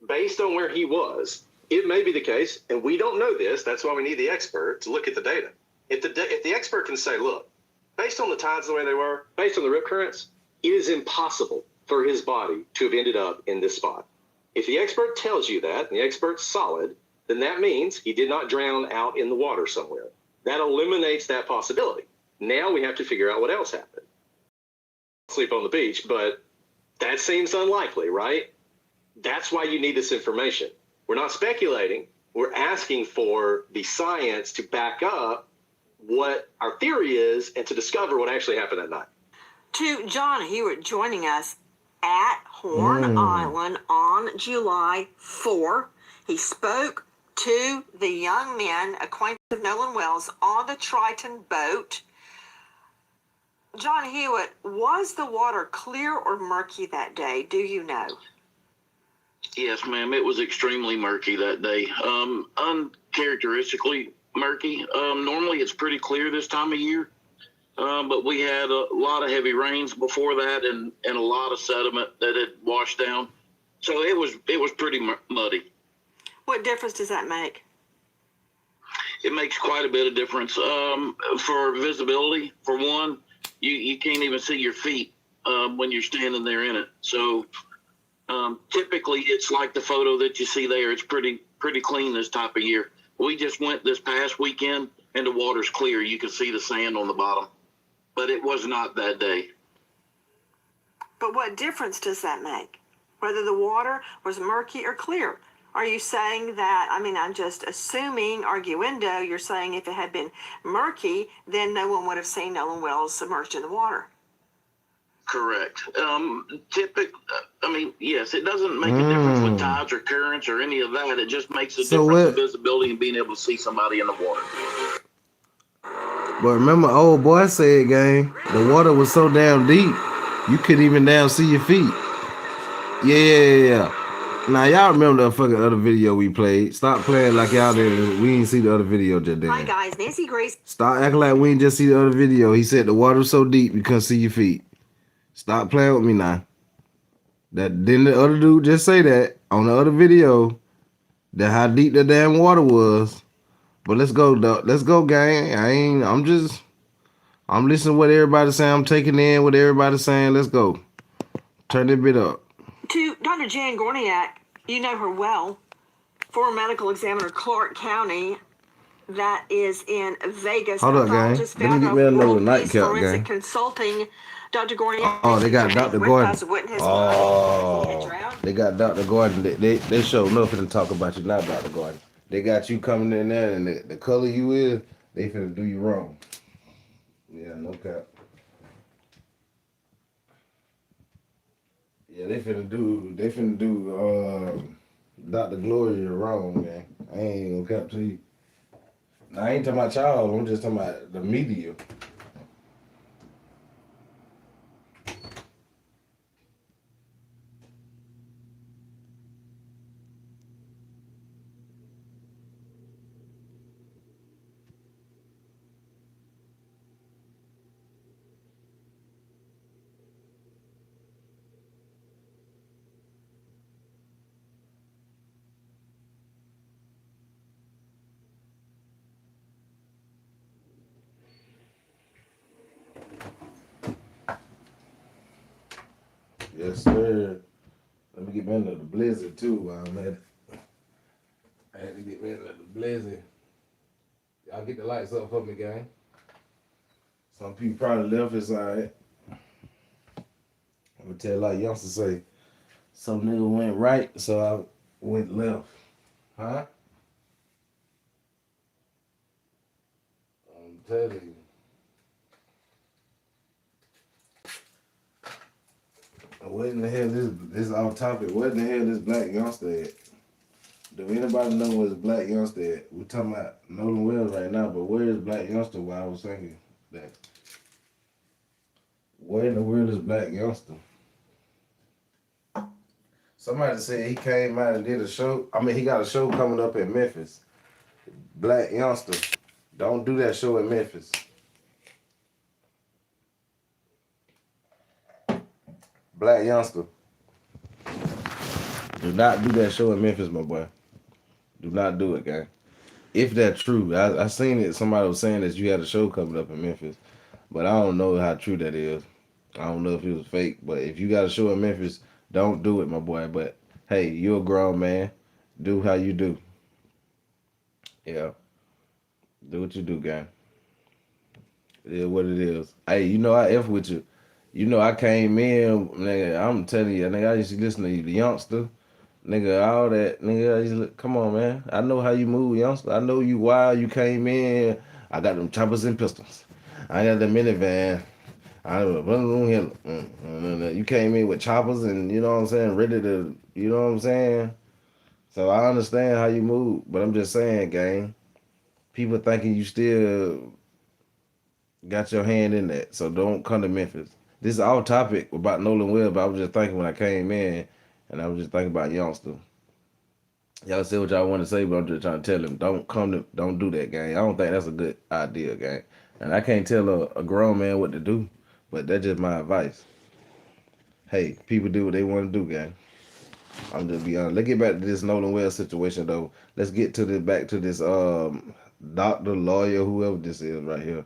Based on where he was, it may be the case, and we don't know this, that's why we need the expert to look at the data. If the expert can say, look, based on the tides the way they were, based on the rip currents, it is impossible for his body to have ended up in this spot. If the expert tells you that, and the expert's solid, then that means he did not drown out in the water somewhere. That eliminates that possibility. Now we have to figure out what else happened. Sleep on the beach, but that seems unlikely, right? That's why you need this information. We're not speculating. We're asking for the science to back up what our theory is and to discover what actually happened that night. To John Hewitt joining us at Horn Island on July 4. He spoke to the young men acquainted with Nolan Wells on the Triton boat. John Hewitt, was the water clear or murky that day? Do you know? Yes, ma'am. It was extremely murky that day. Uncharacteristically murky. Normally it's pretty clear this time of year. But we had a lot of heavy rains before that and a lot of sediment that had washed down. So it was pretty muddy. What difference does that make? It makes quite a bit of difference. For visibility, for one, you can't even see your feet when you're standing there in it. So typically it's like the photo that you see there. It's pretty clean this type of year. We just went this past weekend and the water's clear. You can see the sand on the bottom. But it was not that day. But what difference does that make? Whether the water was murky or clear? Are you saying that, I mean, I'm just assuming, arguendo, you're saying if it had been murky, then no one would have seen Nolan Wells submerged in the water? Correct. Yes, it doesn't make a difference with tides or currents or any of that. It just makes a difference in visibility and being able to see somebody in the water. But remember, old boy said, gang, the water was so damn deep, you couldn't even damn see your feet. Yeah. Now, y'all remember the fucking other video we played. Stop playing like y'all didn't. We didn't see the other video just then. Hi, guys. Nancy Grace. Stop acting like we didn't just see the other video. He said the water was so deep, you couldn't see your feet. Stop playing with me now. Didn't the other dude just say that on the other video, that how deep the damn water was. But let's go, dog. Let's go, gang. I'm listening to what everybody's saying. I'm taking in what everybody's saying. Let's go. Turn that bit up. To Dr. Jan Gorniak, you know her well, former medical examiner, Clark County, that is in Vegas. Hold up, gang. Let me get me another nightcap, gang. Consulting, Dr. Gorniak. Oh, they got Dr. Gordon. They got Dr. Gordon. They show nothing to talk about you, not Dr. Gordon. They got you coming in there, and the color you is, they finna do you wrong. Yeah, no cap. Yeah, they finna do Dr. Gloria wrong, man. I ain't gonna cap to you. Now, I ain't talking about y'all, I'm just talking about the media. Yes, sir. Let me get me into the blizzard too while I'm at it. I had to get me into the blizzard. Y'all get the lights up for me, gang. Some people probably left, it's alright. I'm gonna tell like youngsters say, some nigga went right, so I went left. Huh? I'm telling you. What in the hell this off topic? What in the hell this black youngster at? Do anybody know where this black youngster at? We're talking about Nolan Wells right now, but where is black youngster while I was thinking that? Where in the world is black youngster? Somebody said he came out and did a show. I mean, he got a show coming up in Memphis. Black youngster. Don't do that show in Memphis. Black youngster. Do not do that show in Memphis, my boy. Do not do it, gang. If that's true, I seen it. Somebody was saying that you had a show coming up in Memphis, but I don't know how true that is. I don't know if it was fake, but if you got a show in Memphis, don't do it, my boy. But hey, you're a grown man. Do how you do. Yeah. Do what you do, gang. It is what it is. Hey, you know I F with you. You know I came in, nigga, I'm telling you, nigga, I used to listen to you, the youngster. Nigga, all that, nigga, I used to, come on, man. I know how you move, youngster. I know you wild. You came in. I got them choppers and pistols. I got the minivan. You came in with choppers and you know what I'm saying, ready to, you know what I'm saying. So I understand how you move, but I'm just saying, gang. People thinking you still got your hand in that, so don't come to Memphis. This is all topic about Nolan Webb, but I was just thinking when I came in, and I was just thinking about youngster. Y'all say what y'all want to say, but I'm just trying to tell them, don't do that, gang. I don't think that's a good idea, gang. And I can't tell a grown man what to do, but that's just my advice. Hey, people do what they want to do, gang. I'm just be honest. Let's get back to this Nolan Wells situation, though. Let's get to back to this doctor, lawyer, whoever this is right here.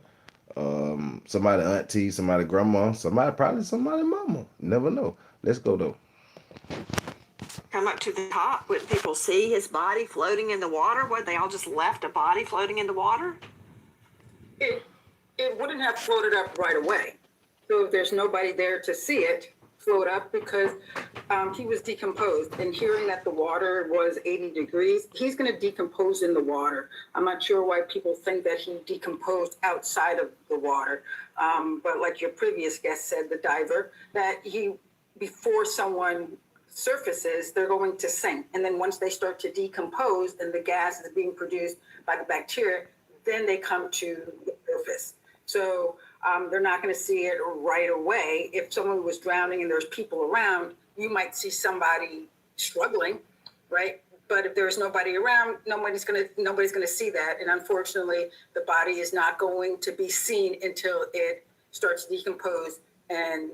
Somebody auntie, somebody grandma, probably somebody mama. Never know. Let's go though. Come up to the top, would people see his body floating in the water? What, they all just left a body floating in the water? It wouldn't have floated up right away. So if there's nobody there to see it float up, because he was decomposed, and hearing that the water was 80 degrees, he's going to decompose in the water. I'm not sure why people think that he decomposed outside of the water. But like your previous guest said, the diver, that before someone surfaces, they're going to sink. And then once they start to decompose and the gas is being produced by the bacteria, then they come to the surface. So they're not going to see it right away. If someone was drowning and there's people around, you might see somebody struggling, right? But if there's nobody around, nobody's going to see that. And unfortunately, the body is not going to be seen until it starts to decompose and,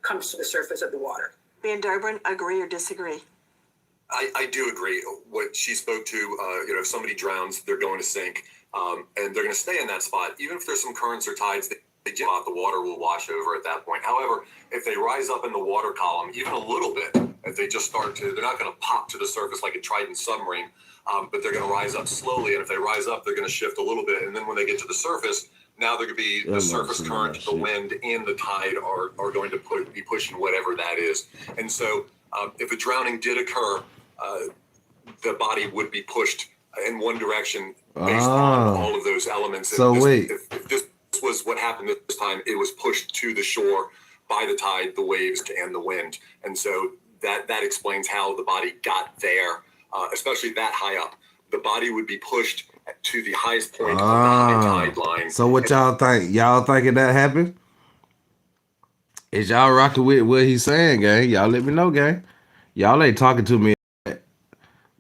comes to the surface of the water. Van Dobrin, agree or disagree? I do agree. What she spoke to, if somebody drowns, they're going to sink, and they're going to stay in that spot. Even if there's some currents or tides, they jump out, the water will wash over at that point. However, if they rise up in the water column, even a little bit, if they just start to, they're not going to pop to the surface like a Trident submarine, but they're going to rise up slowly. And if they rise up, they're going to shift a little bit. And then when they get to the surface, now there could be the surface current, the wind, and the tide are going to be pushing whatever that is. And so if a drowning did occur, the body would be pushed in one direction based on all of those elements. So if this was what happened this time, it was pushed to the shore by the tide, the waves, and the wind. And so that explains how the body got there, especially that high up. The body would be pushed to the highest point of the high tide line. So what y'all think? Y'all thinking that happened? Is y'all rocking with what he's saying, gang? Y'all let me know, gang. Y'all ain't talking to me.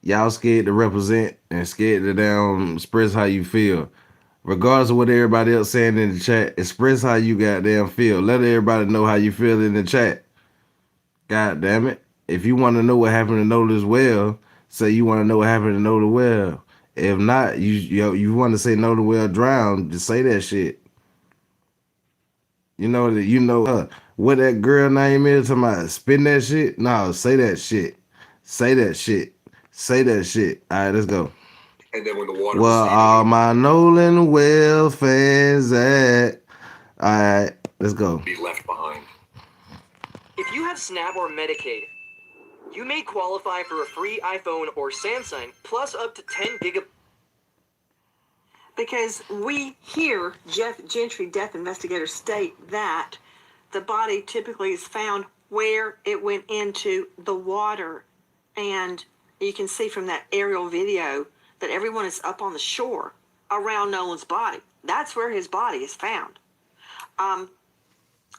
Y'all scared to represent and scared to express how you feel. Regardless of what everybody else saying in the chat, express how you goddamn feel. Let everybody know how you feel in the chat. God damn it. If you want to know what happened to Nolan Well, say you want to know what happened to Nolan Well. If not, you want to say Nolan Well drowned, just say that shit. What that girl name is, talking about spin that shit? No, say that shit. Say that shit. Say that shit. All right, let's go. And then when the water well, all my Nolan Well fans at. All right, let's go. Be left behind. If you have Snap or Medicaid, you may qualify for a free iPhone or Samsung plus up to 10 gigabytes. Because we hear Jeff Gentry, death investigators, state that the body typically is found where it went into the water. And you can see from that aerial video that everyone is up on the shore around Nolan's body. That's where his body is found.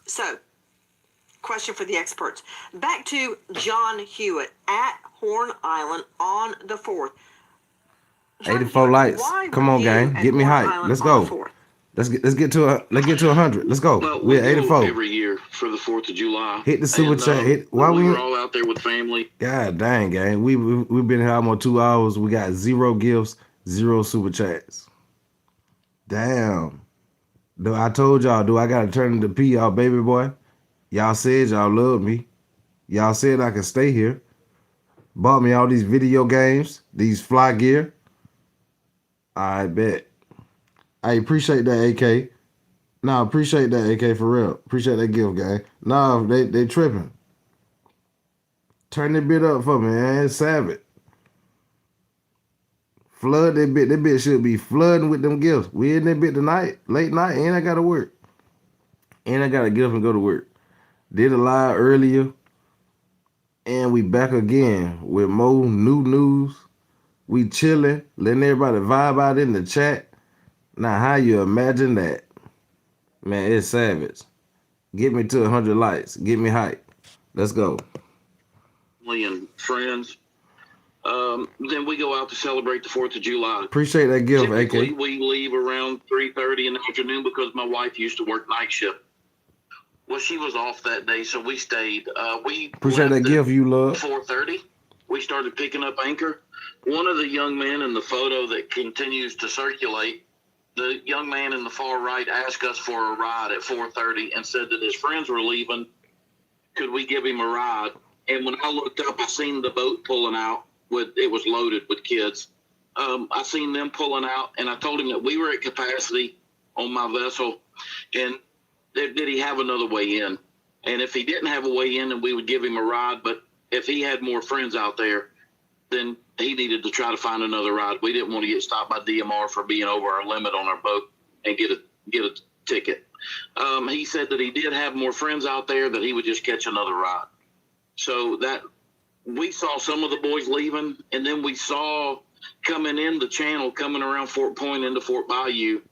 So, question for the experts. Back to John Hewitt at Horn Island on the 4th. 84 lights. Come on, gang. Get me hype. Let's go. Let's get to 100. Let's go. Well, We're 84 every year for the 4th of July. Hit the super chat. Why we're all out there with family. God dang, gang. We've been here almost 2 hours. We got 0 gifts, 0 super chats. Damn. I told y'all, do I gotta turn into P, y'all baby boy? Y'all said y'all love me. Y'all said I could stay here. Bought me all these video games, these fly gear. I bet. I appreciate that, AK. Nah, appreciate that, AK, for real. Appreciate that gift, gang. Nah, they tripping. Turn that bit up for me, man. Savage. Flood that bit. That bit should be flooding with them gifts. We in that bit tonight, late night, and I gotta work. And I gotta get up and go to work. Did a live earlier. And we back again with more new news. We chilling, letting everybody vibe out in the chat. Now, how you imagine that? Man, it's savage. Get me to 100 likes. Get me hype. Let's go. And friends. Then we go out to celebrate the 4th of July. Appreciate that gift, Typically, AK. we leave around 3:30 in the afternoon because my wife used to work night shift. Well, she was off that day, so we stayed. We Appreciate that gift, you love. 4:30. We started picking up anchor. One of the young men in the photo that continues to circulate, the young man in the far right asked us for a ride at 4:30 and said that his friends were leaving. Could we give him a ride? And when I looked up, I seen the boat pulling out. It was loaded with kids. I seen them pulling out, and I told him that we were at capacity on my vessel, and did he have another way in? And if he didn't have a way in, then we would give him a ride. But if he had more friends out there, then he needed to try to find another ride. We didn't want to get stopped by DMR for being over our limit on our boat and get a ticket. He said that he did have more friends out there, that he would just catch another ride. So that we saw some of the boys leaving, and then we saw coming in the channel, coming around Fort Point into Fort Bayou.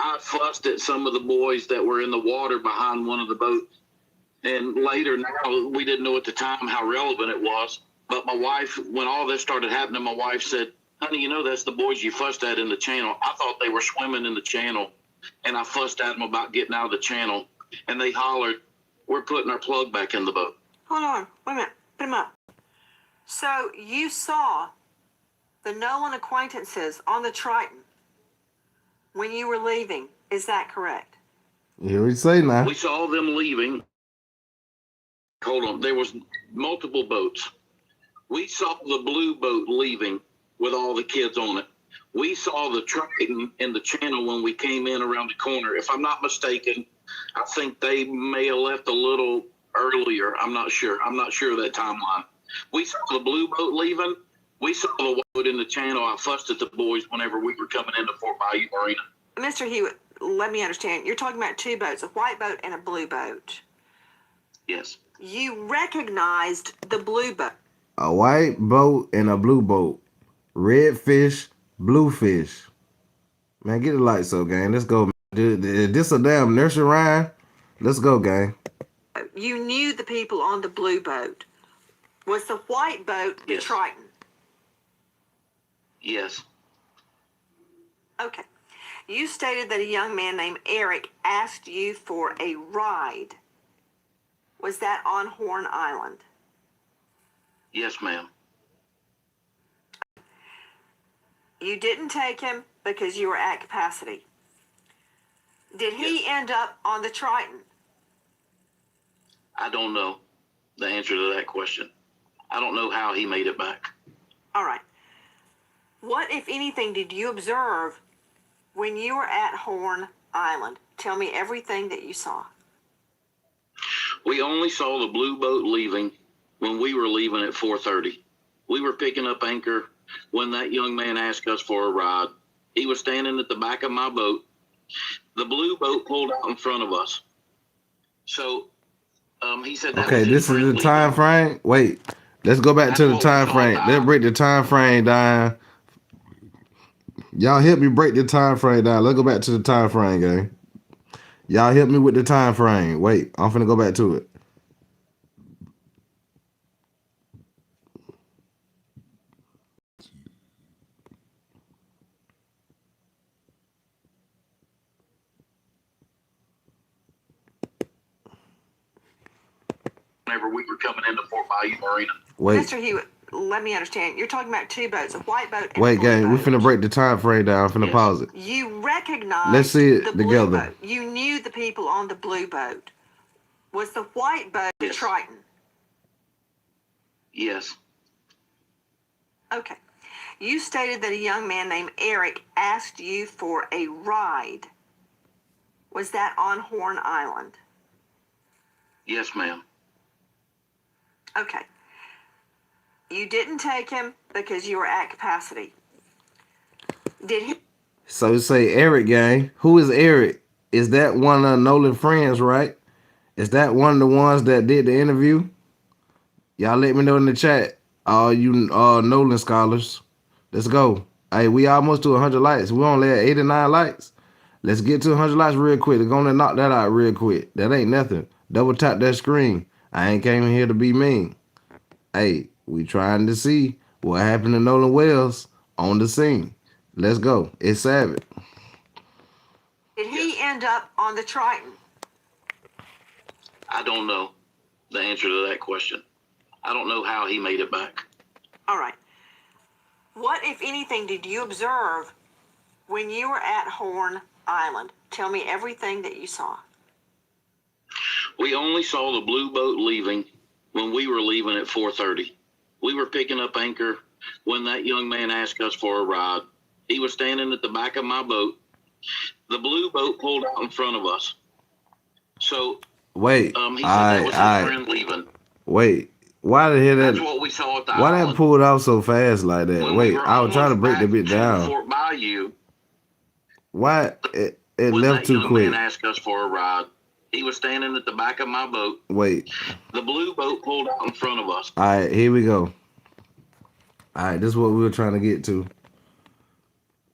I fussed at some of the boys that were in the water behind one of the boats. And later, now, we didn't know at the time how relevant it was. But my wife, when all this started happening, my wife said, honey, that's the boys you fussed at in the channel. I thought they were swimming in the channel. And I fussed at them about getting out of the channel. And they hollered, we're putting our plug back in the boat. Hold on. Wait a minute. Put him up. So you saw the Nolan acquaintances on the Triton when you were leaving. Is that correct? Here we say now. We saw them leaving. Hold on. There was multiple boats. We saw the blue boat leaving with all the kids on it. We saw the Triton in the channel when we came in around the corner. If I'm not mistaken, I think they may have left a little earlier. I'm not sure. I'm not sure of that timeline. We saw the blue boat leaving. We saw the boat in the channel. I fussed at the boys whenever we were coming into Fort Bayou Marina. Mr. Hewitt, let me understand. You're talking about two boats, a white boat and a blue boat. Yes. You recognized the blue boat. A white boat and a blue boat. Red fish, blue fish. Man, get the lights up, gang. Let's go. This a damn nursery rhyme? Let's go, gang. You knew the people on the blue boat. Was the white boat the Triton? Yes. Okay. You stated that a young man named Eric asked you for a ride. Was that on Horn Island? Yes, ma'am. You didn't take him because you were at capacity. Did he end up on the Triton? I don't know the answer to that question. I don't know how he made it back. All right. What, if anything, did you observe when you were at Horn Island? Tell me everything that you saw. We only saw the blue boat leaving when we were leaving at 4:30. We were picking up anchor when that young man asked us for a ride. He was standing at the back of my boat. The blue boat pulled out in front of us. So he said that Okay, was this is the time frame. Wait, let's go back to the time frame. Let's break the time frame down. Y'all help me break the time frame down. Let's go back to the time frame, gang. Y'all help me with the time frame. Wait, I'm finna go back to it. Whenever we were coming into Fort Bayou Marina. Wait. Mr. Hewitt, let me understand. You're talking about two boats, a white boat and Wait, a blue gang, we boat. finna break the time frame down. I'm finna pause it. You recognized Let's see it the blue together. boat. You knew the people on the blue boat. Was the white boat the Triton? Yes. Okay. You stated that a young man named Eric asked you for a ride. Was that on Horn Island? Yes, ma'am. Okay. You didn't take him because you were at capacity. Did he? So say Eric, gang. Who is Eric? Is that one of Nolan friends, right? Is that one of the ones that did the interview? Y'all let me know in the chat. All you Nolan scholars. Let's go. Hey, we almost to 100 likes. We only at 89 likes. Let's get to 100 likes real quick. They're gonna knock that out real quick. That ain't nothing. Double tap that screen. I ain't came here to be mean. Hey, we trying to see what happened to Nolan Wells on the scene. Let's go. It's Savage. Did he end up on the Triton? I don't know the answer to that question. I don't know how he made it back. All right. What, if anything, did you observe when you were at Horn Island? Tell me everything that you saw. We only saw the blue boat leaving when we were leaving at 4:30. We were picking up anchor when that young man asked us for a ride. He was standing at the back of my boat. The blue boat pulled out in front of us. So Wait. he said that was his friend leaving. Wait. Why the hell that? That's what we saw at the Why island. that pulled out so fast like that? When Wait, we were I was trying to break the bit to down. Fort Bayou, Why it when left that too young quick? man asked us for a ride, he was standing at the back of my boat. Wait. The blue boat pulled out in front of us. All right, here we go. All right, this is what we were trying to get to.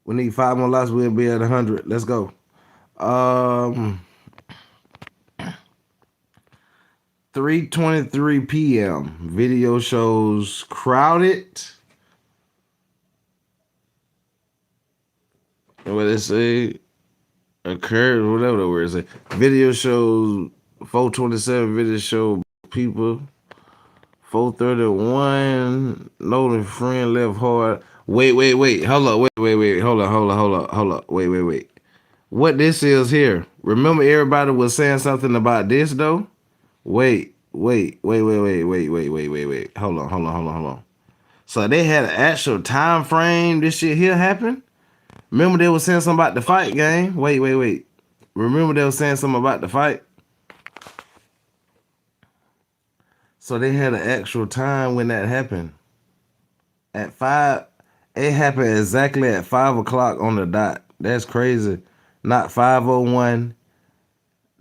We need 5 more likes. We'll be at 100. Let's go. 3:23 p.m. Video shows crowded. What they say occurred, whatever the word is. Video shows 4:27. Video show people. 4:31. Nolan friend left hard. Wait. Hold up. Wait. Hold up. Wait. What this is here? Remember everybody was saying something about this though? Wait. Hold on. So they had an actual time frame this shit here happened? Remember they were saying something about the fight game? Wait. Remember they were saying something about the fight? So they had an actual time when that happened. At 5, it happened exactly at 5 o'clock on the dot. That's crazy. Not 5:01,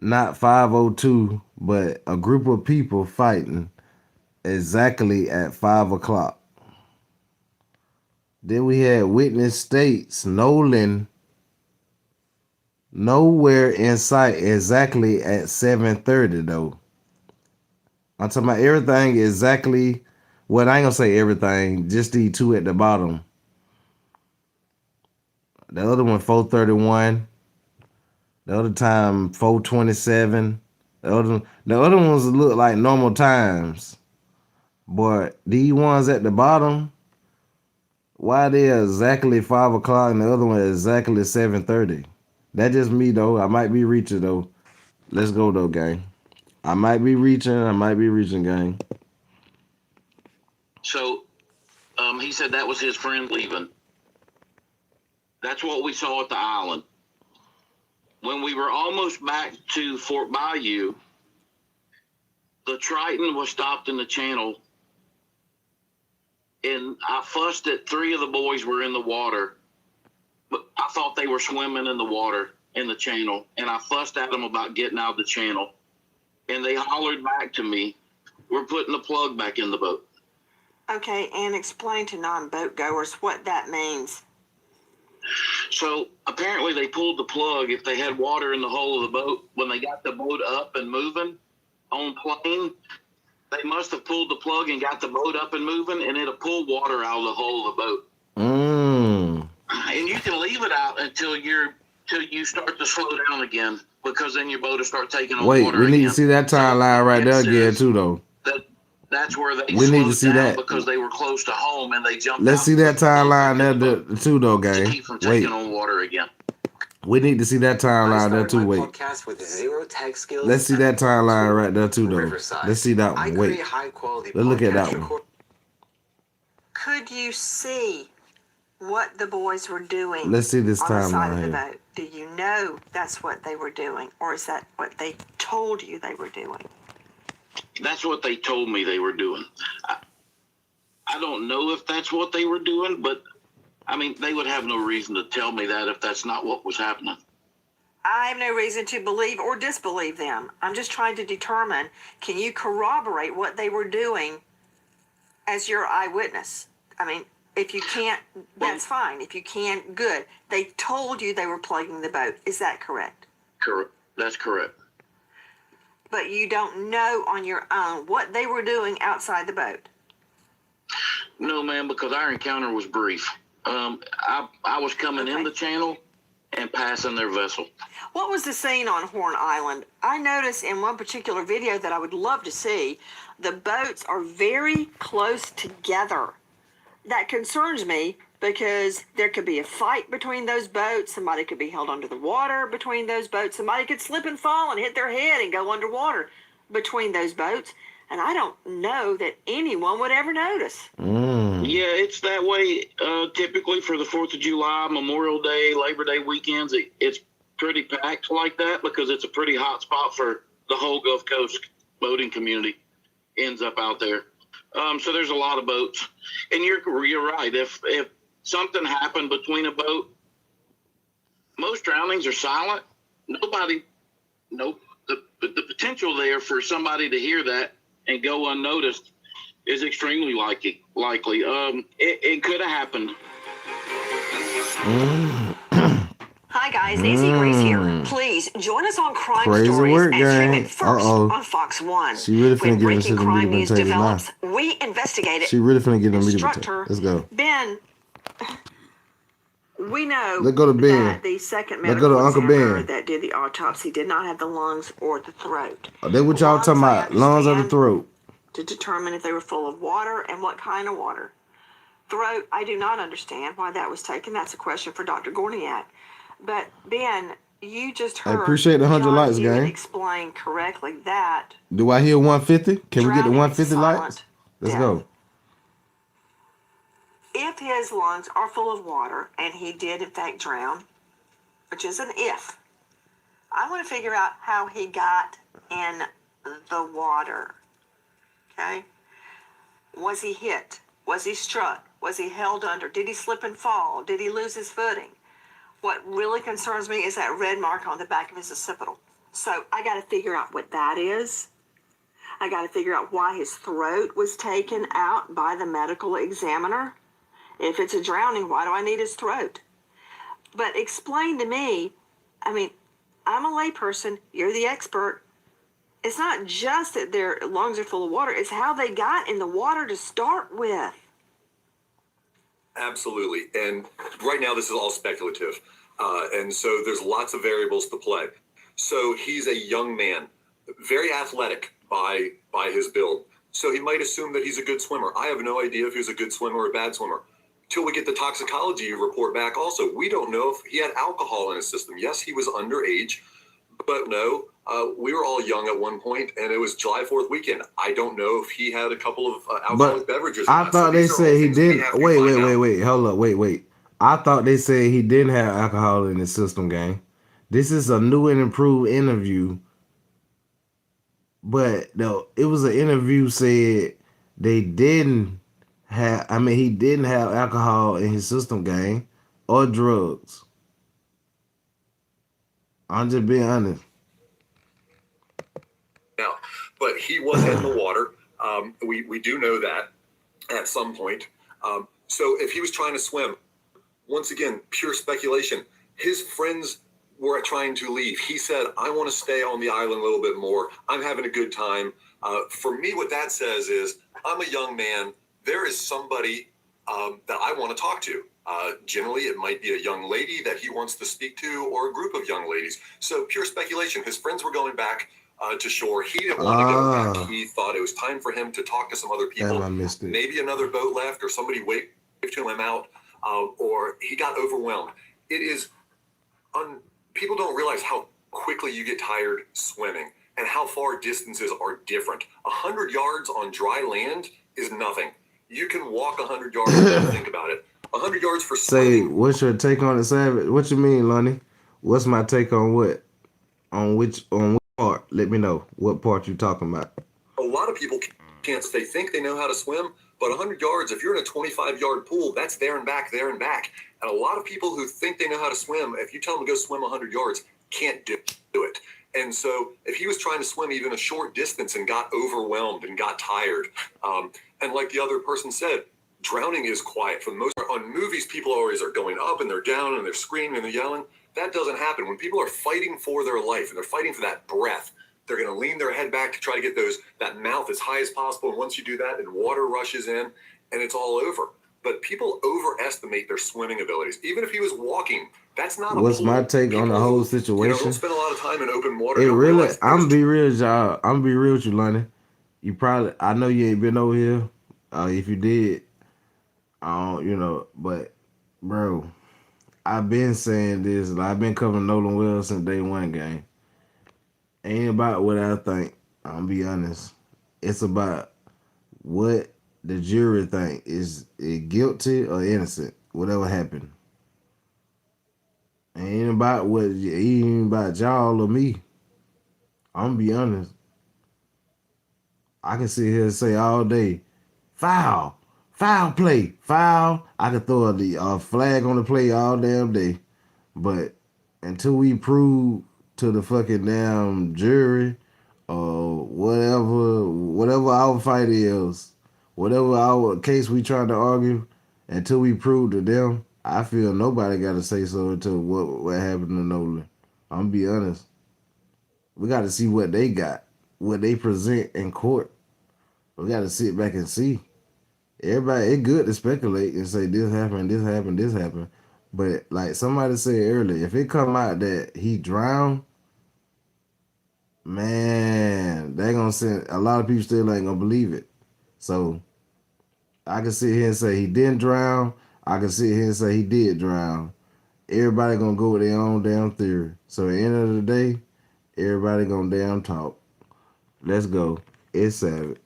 not 5:02, but a group of people fighting exactly at 5 o'clock. Then we had witness states Nolan nowhere in sight exactly at 7:30 though. I'm talking about everything exactly. Well, I ain't gonna say everything, just the two at the bottom. The other one 4:31. The other time 4:27. The other ones look like normal times. But these ones at the bottom, why they exactly 5 o'clock and the other one exactly 7:30? That just me though. I might be reaching though. Let's go though, gang. I might be reaching, gang. So he said that was his friend leaving. That's what we saw at the island. When we were almost back to Fort Bayou, the Triton was stopped in the channel, and I fussed at 3 of the boys were in the water, but I thought they were swimming in the water in the channel, and I fussed at them about getting out of the channel, and they hollered back to me, "We're putting the plug back in the boat." Okay, and explain to non-boat goers what that means. So apparently they pulled the plug if they had water in the hull of the boat. When they got the boat up and moving on plane, they must have pulled the plug and got the boat up and moving, and it'll pull water out of the hull of the boat. And you can leave it out until you start to slow down again, because then your boat will start taking on water. Wait, we need to see that timeline right there again too though. That's where they We need to slowed see down that. because they were close to home and they jumped Let's out see that timeline there too though, gang. to keep from taking on water again. We need to see that timeline there too. Wait. Podcast with zero tech skills. Let's see that timeline right there too though. Riverside. Let's see that I one. create Wait. high quality Let's look at that podcast one. Could you see what the boys were doing? Let's see this on the side timeline of the here. boat? Do you know that's what they were doing, or is that what they told you they were doing? That's what they told me they were doing. I don't know if that's what they were doing, but I mean, they would have no reason to tell me that if that's not what was happening. I have no reason to believe or disbelieve them. I'm just trying to determine, can you corroborate what they were doing as your eyewitness? I mean, if you can't, that's fine. If you can't, good. They told you they were plugging the boat. Is that correct? Correct. That's correct. But you don't know on your own what they were doing outside the boat. No, ma'am, because our encounter was brief. I was coming in the channel and passing their vessel. What was the scene on Horn Island? I noticed in one particular video that I would love to see, the boats are very close together. That concerns me because there could be a fight between those boats. Somebody could be held under the water between those boats. Somebody could slip and fall and hit their head and go underwater between those boats. And I don't know that anyone would ever notice. Yeah, it's that way typically for the 4th of July, Memorial Day, Labor Day weekends. It's pretty packed like that because it's a pretty hot spot for the whole Gulf Coast boating community ends up out there. So there's a lot of boats. And you're right. If something happened between a boat, most drownings are silent. The potential there for somebody to hear that and go unnoticed is extremely likely. It could have happened. Hi guys, Nancy Grace here. Please join us on Crime Crazy Stories work, and stream gang. it first on Fox 1. She really finna When get them breaking shit on crime media news tape now. develops, we investigate it. She really finna get them media Instruct tape. her. Let's go. Ben, we know Let's go to Ben. that the second Let's go to medical Uncle examiner Ben. that did the autopsy did not have the lungs or the throat. Oh, they what y'all talking about? Lungs or the throat? To determine if they were full of water and what kind of water. Throat, I do not understand why that was taken. That's a question for Dr. Gorniak. But Ben, you just heard I appreciate the 100 John likes, Hewitt gang. explain correctly that Do I hear 150? Can we get the drowning 150 is silent likes? Let's death. go. If his lungs are full of water and he did in fact drown, which is an if, I want to figure out how he got in the water. Okay? Was he hit? Was he struck? Was he held under? Did he slip and fall? Did he lose his footing? What really concerns me is that red mark on the back of his occipital. So I got to figure out what that is. I got to figure out why his throat was taken out by the medical examiner. If it's a drowning, why do I need his throat? But explain to me, I mean, I'm a layperson, you're the expert. It's not just that their lungs are full of water, it's how they got in the water to start with. Absolutely. And right now, this is all speculative. And so there's lots of variables to play. So he's a young man, very athletic by his build. So he might assume that he's a good swimmer. I have no idea if he's a good swimmer or a bad swimmer. Till we get the toxicology report back also. We don't know if he had alcohol in his system. Yes, he was underage, but no, we were all young at one point, and it was July 4th weekend. I don't know if he had a couple of alcoholic beverages. I thought they said he didn't. Wait. Hold up. Wait. I thought they said he didn't have alcohol in his system, gang. This is a new and improved interview. But no, it was an interview said they didn't have, he didn't have alcohol in his system, gang, or drugs. I'm just being honest. Now, but he was in the water. We do know that at some point. So if he was trying to swim, once again, pure speculation. His friends were trying to leave. He said, I want to stay on the island a little bit more. I'm having a good time. For me, what that says is I'm a young man. There is somebody that I want to talk to. Generally, it might be a young lady that he wants to speak to or a group of young ladies. So pure speculation. His friends were going back to shore. He didn't want to go back. He thought it was time for him to talk to some other people. Damn, I missed it. Maybe another boat left or somebody waved to him out, or he got overwhelmed. It is, people don't realize how quickly you get tired swimming and how far distances are different. 100 yards on dry land is nothing. You can walk 100 yards and not think about it. 100 yards for swimming. Say, what's your take on it, Savage? What you mean, Lonnie? What's my take on what? On which part? Let me know what part you talking about. A lot of people can't. They think they know how to swim, but 100 yards, if you're in a 25-yard pool, that's there and back, there and back. And a lot of people who think they know how to swim, if you tell them to go swim 100 yards, can't do it. And so if he was trying to swim even a short distance and got overwhelmed and got tired, and like the other person said, drowning is quiet. For the most part, on movies, people always are going up and they're down and they're screaming and they're yelling. That doesn't happen. When people are fighting for their life and they're fighting for that breath, they're going to lean their head back to try to get that mouth as high as possible. And once you do that, then water rushes in and it's all over. But people overestimate their swimming abilities. Even if he was walking, that's not What's my take on the whole situation? Don't spend a lot of time in open water. It really, I'm be real, y'all. I'm be real with you, Lonnie. You probably, I know you ain't been over here. If you did, I don't, but bro, I've been saying this. I've been covering Nolan Wells since day one game. Ain't about what I think. I'll be honest. It's about what the jury think. Is it guilty or innocent? Whatever happened. Ain't about ain't about y'all or me. I'm be honest. I can sit here and say all day, foul play, foul. I could throw a flag on the play all damn day. But until we prove to the fucking damn jury or whatever our fight is, whatever our case we trying to argue, until we prove to them, I feel nobody got to say so until what happened to Nolan. I'm be honest. We got to see what they got, what they present in court. We got to sit back and see. Everybody, it's good to speculate and say this happened, this happened, this happened. But like somebody said earlier, if it come out that he drowned, man, they gonna send a lot of people still ain't gonna believe it. So I can sit here and say he didn't drown. I can sit here and say he did drown. Everybody gonna go with their own damn theory. So at the end of the day, everybody gonna damn talk. Let's go. It's Savage.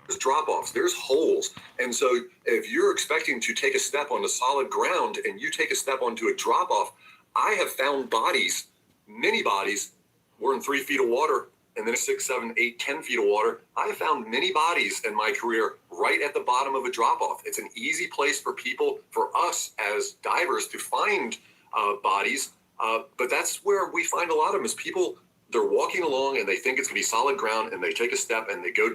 There's drop-offs, there's holes. And so if you're expecting to take a step onto solid ground and you take a step onto a drop-off, I have found bodies, many bodies, were in 3 feet of water and then 6, 7, 8, 10 feet of water. I have found many bodies in my career right at the bottom of a drop-off. It's an easy place for people, for us as divers, to find bodies. But that's where we find a lot of them is people, they're walking along and they think it's going to be solid ground and they take a step and they go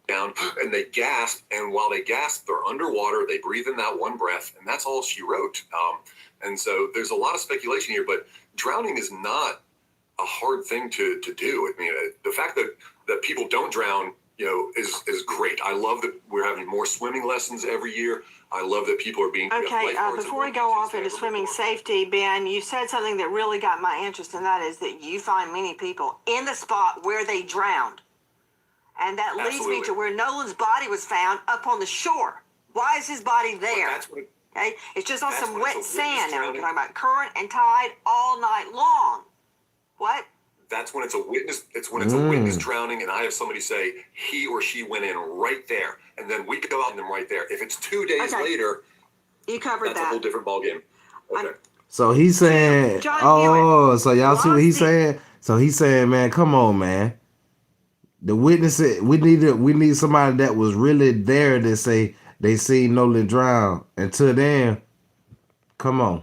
down and they gasp, and while they gasp, they're underwater. They breathe in that one breath, and that's all she wrote. And so there's a lot of speculation here, but drowning is not a hard thing to do. I mean, the fact that people don't drown, is great. I love that we're having more swimming lessons every year. I love that people are being okay. Before we go off into swimming safety, Ben, you said something that really got my interest, and that is that you find many people in the spot where they drowned. And that leads me to where Nolan's body was found up on the shore. Why is his body there? Okay, it's just on some wet sand. Now we're talking about current and tide all night long. What? That's when it's a witness. It's when it's a witness drowning, and I have somebody say he or she went in right there, and then we go out and them right there. If it's 2 days later, you covered that's a whole different ballgame. Okay. So he's saying, so y'all see what he's saying? So he's saying, man, come on, man. The witnesses, we need somebody that was really there to say they seen Nolan drown. Until then, come on.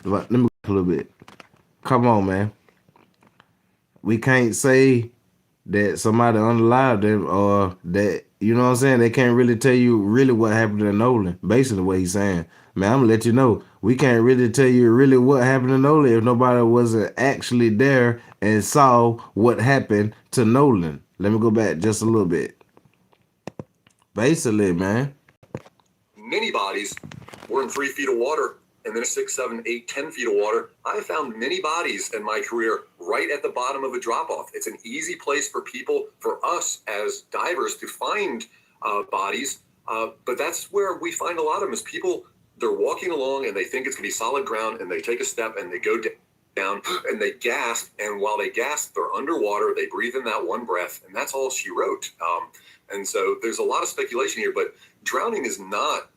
Let me a little bit. Come on, man. We can't say that somebody unalived them or that, you know what I'm saying? They can't really tell you really what happened to Nolan. Basically what he's saying. Man, I'm gonna let you know. We can't really tell you really what happened to Nolan if nobody wasn't actually there and saw what happened to Nolan. Let me go back just a little bit. Basically, man. Many bodies were in 3 feet of water and then 6, 7, 8, 10 feet of water. I have found many bodies in my career right at the bottom of a drop-off. It's an easy place for people, for us as divers, to find bodies. But that's where we find a lot of them is people, they're walking along and they think it's going to be solid ground and they take a step and they go down and they gasp. And while they gasp, they're underwater. They breathe in that one breath, and that's all she wrote. And so there's a lot of speculation here, but drowning is not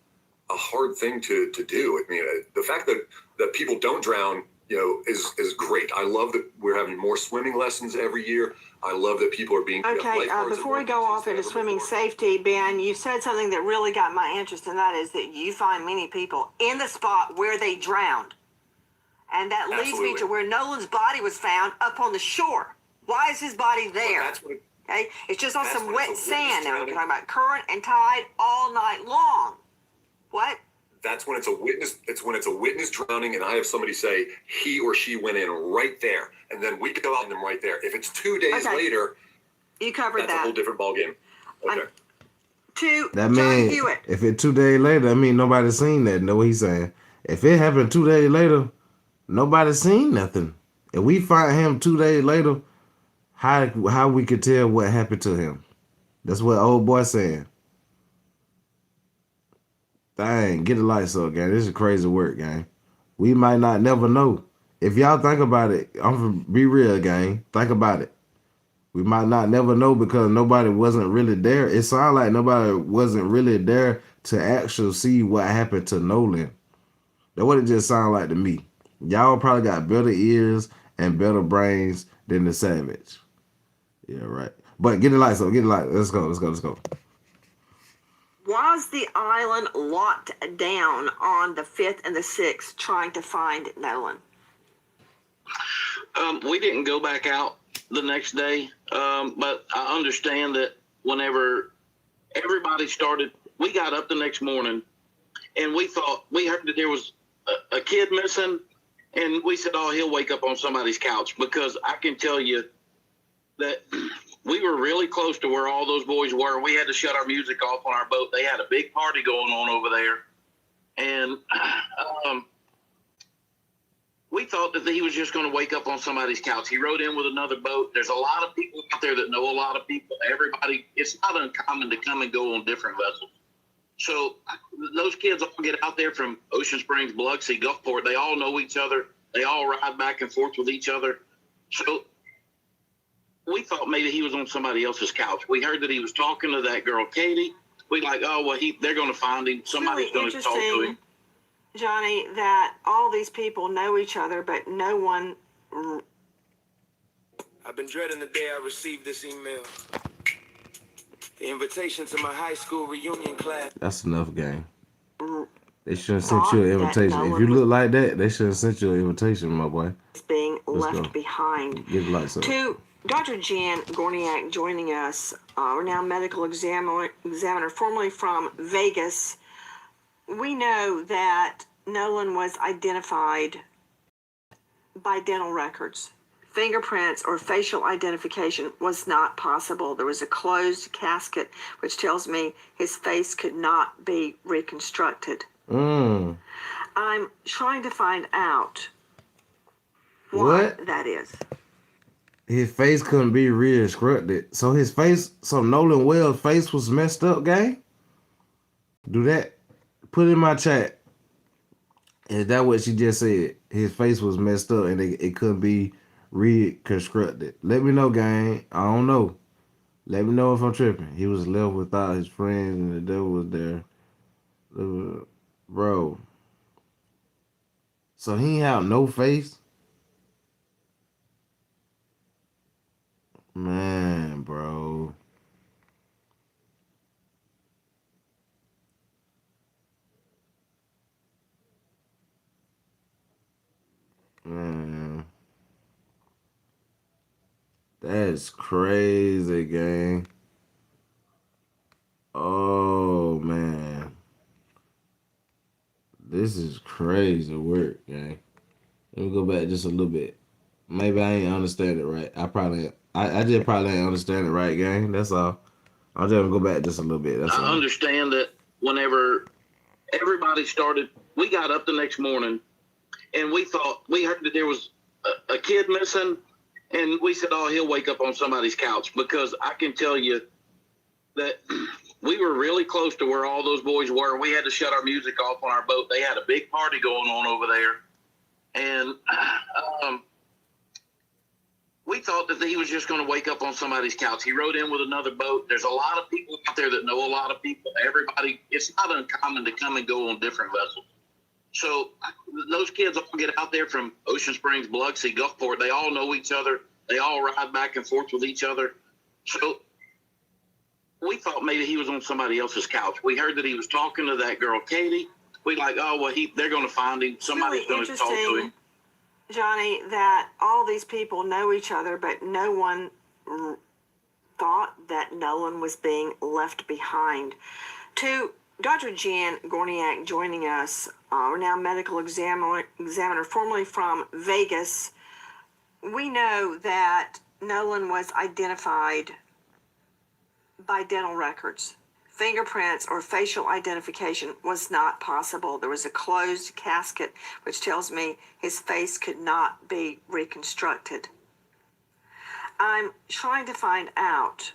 a hard thing to do. I mean, the fact that people don't drown, is great. I love that we're having more swimming lessons every year. I love that people are being before we go off into swimming safety, Ben, you said something that really got my interest, and that is that you find many people in the spot where they drowned. And that leads me Absolutely. to where Nolan's body was found up on the shore. Why is his body there? That's what Okay, it's just on that's some when wet it's a witness sand. Now we're drowning. talking about current and tide all night long. What? That's when it's a witness. It's when it's a witness drowning, and I have somebody say he or she went in right there, and then we go out and them right there. If it's 2 days Okay. later, You covered that's that. a whole different ballgame. Okay. To That John mean Hewitt. if it 2 days later, I mean nobody seen that. Know what he's saying? If it happened 2 days later, nobody seen nothing. If we find him 2 days later, how we could tell what happened to him? That's what old boy saying. Dang, get the lights up, gang. This is crazy work, gang. We might not never know. If y'all think about it, I'm for be real, gang. Think about it. We might not never know because nobody wasn't really there. It sounds like nobody wasn't really there to actually see what happened to Nolan. That's what it just sounded like to me. Y'all probably got better ears and better brains than the savage. Yeah, right. But get the lights up. Get the lights. Let's go. Let's go. Let's go. Was the island locked down on the 5th and the 6th trying to find Nolan? We didn't go back out the next day, but I understand that whenever everybody started, we got up the next morning and we heard that there was a kid missing, and we said, oh, he'll wake up on somebody's couch, because I can tell you that we were really close to where all those boys were. We had to shut our music off on our boat. They had a big party going on over there, and we thought that he was just going to wake up on somebody's couch. He rode in with another boat. There's a lot of people out there that know a lot of people. Everybody, it's not uncommon to come and go on different vessels. So those kids all get out there from Ocean Springs, Biloxi, Gulfport. They all know each other. They all ride back and forth with each other. So we thought maybe he was on somebody else's couch. We heard that he was talking to that girl, Katie. We like, oh, well, they're going to find him. Somebody's going to talk to him. Johnny, that all these people know each other, but no one. I've been dreading the day I received this email. The invitation to my high school reunion class. That's enough, gang. They should have sent you an invitation. If you look like that, they should have sent you an invitation, my boy. Being Let's left go. behind. Get the lights up. To Dr. Jan Gorniak joining us, renowned medical examiner, formerly from Vegas. We know that Nolan was identified by dental records. Fingerprints or facial identification was not possible. There was a closed casket, which tells me his face could not be reconstructed. I'm trying to find out what that is. His face couldn't be reconstructed. So Nolan Wells' face was messed up, gang? Do that. Put in my chat. Is that what she just said? His face was messed up and it couldn't be reconstructed. Let me know, gang. I don't know. Let me know if I'm tripping. He was left without his friends and the devil was there. Bro. So he ain't have no face? Man, bro. Man. That's crazy, gang. Oh, man. This is crazy work, gang. Let me go back just a little bit. Maybe I ain't understand it right. I just probably ain't understand it right, gang. That's all. I'll just go back just a little bit. That's all. I understand that whenever everybody started, we got up the next morning and we heard that there was a kid missing, and we said, oh, he'll wake up on somebody's couch, because I can tell you that we were really close to where all those boys were. We had to shut our music off on our boat. They had a big party going on over there. And we thought that he was just going to wake up on somebody's couch. He rode in with another boat. There's a lot of people out there that know a lot of people. Everybody, it's not uncommon to come and go on different vessels. So those kids all get out there from Ocean Springs, Biloxi, Gulfport. They all know each other. They all ride back and forth with each other. So we thought maybe he was on somebody else's couch. We heard that he was talking to that girl, Katie. We like, oh, well, they're going to find him. Somebody's going to talk to him. Johnny, that all these people know each other, but no one thought that Nolan was being left behind. To Dr. Jan Gorniak joining us, renowned medical examiner formerly from Vegas, we know that Nolan was identified by dental records. Fingerprints or facial identification was not possible. There was a closed casket, which tells me his face could not be reconstructed. I'm trying to find out